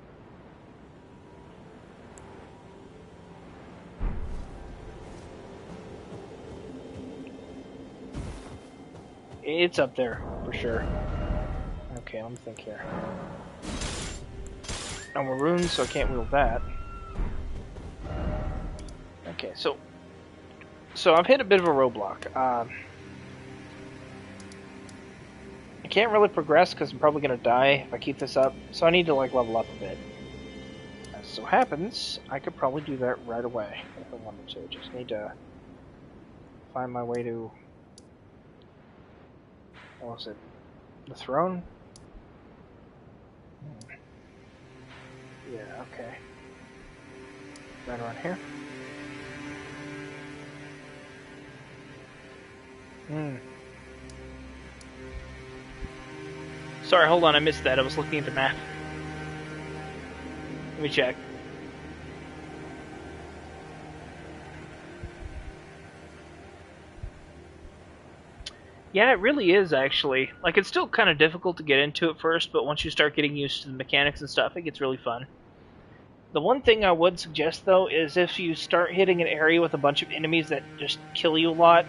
It's up there, for sure. Okay, let me think here. No more runes, so I can't wield that. Okay, so I've hit a bit of a roadblock. I can't really progress because I'm probably going to die if I keep this up, so I need to like level up a bit. As so happens, I could probably do that right away if I wanted to. Just need to find my way to... What was it? The throne? Yeah, okay. Right around here. Sorry, hold on, I missed that. I was looking at the map. Let me check. Yeah, it really is, actually. Like, it's still kind of difficult to get into at first, but once you start getting used to the mechanics and stuff, it gets really fun. The one thing I would suggest, though, is if you start hitting an area with a bunch of enemies that just kill you a lot,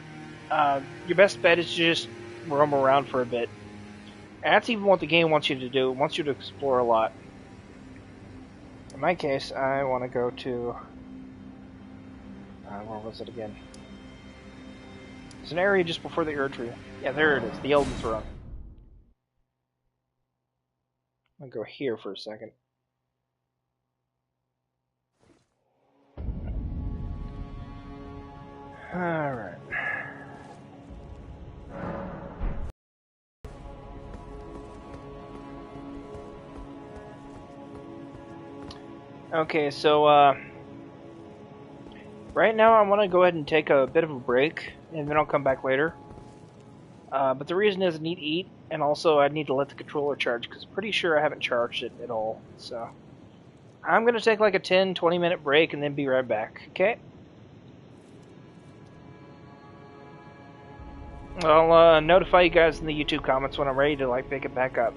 your best bet is to just roam around for a bit. And that's even what the game wants you to do. It wants you to explore a lot. In my case, I want to go to... where was it again? There's an area just before the Erd Tree. Yeah, there it is, the Elden Throne. I'll go here for a second. Alright. Okay, so, right now I want to go ahead and take a bit of a break, and then I'll come back later. But the reason is I need to eat, and also I need to let the controller charge, because I'm pretty sure I haven't charged it at all, so... I'm going to take like a 10-20 minute break and then be right back, okay? I'll notify you guys in the YouTube comments when I'm ready to like pick it back up.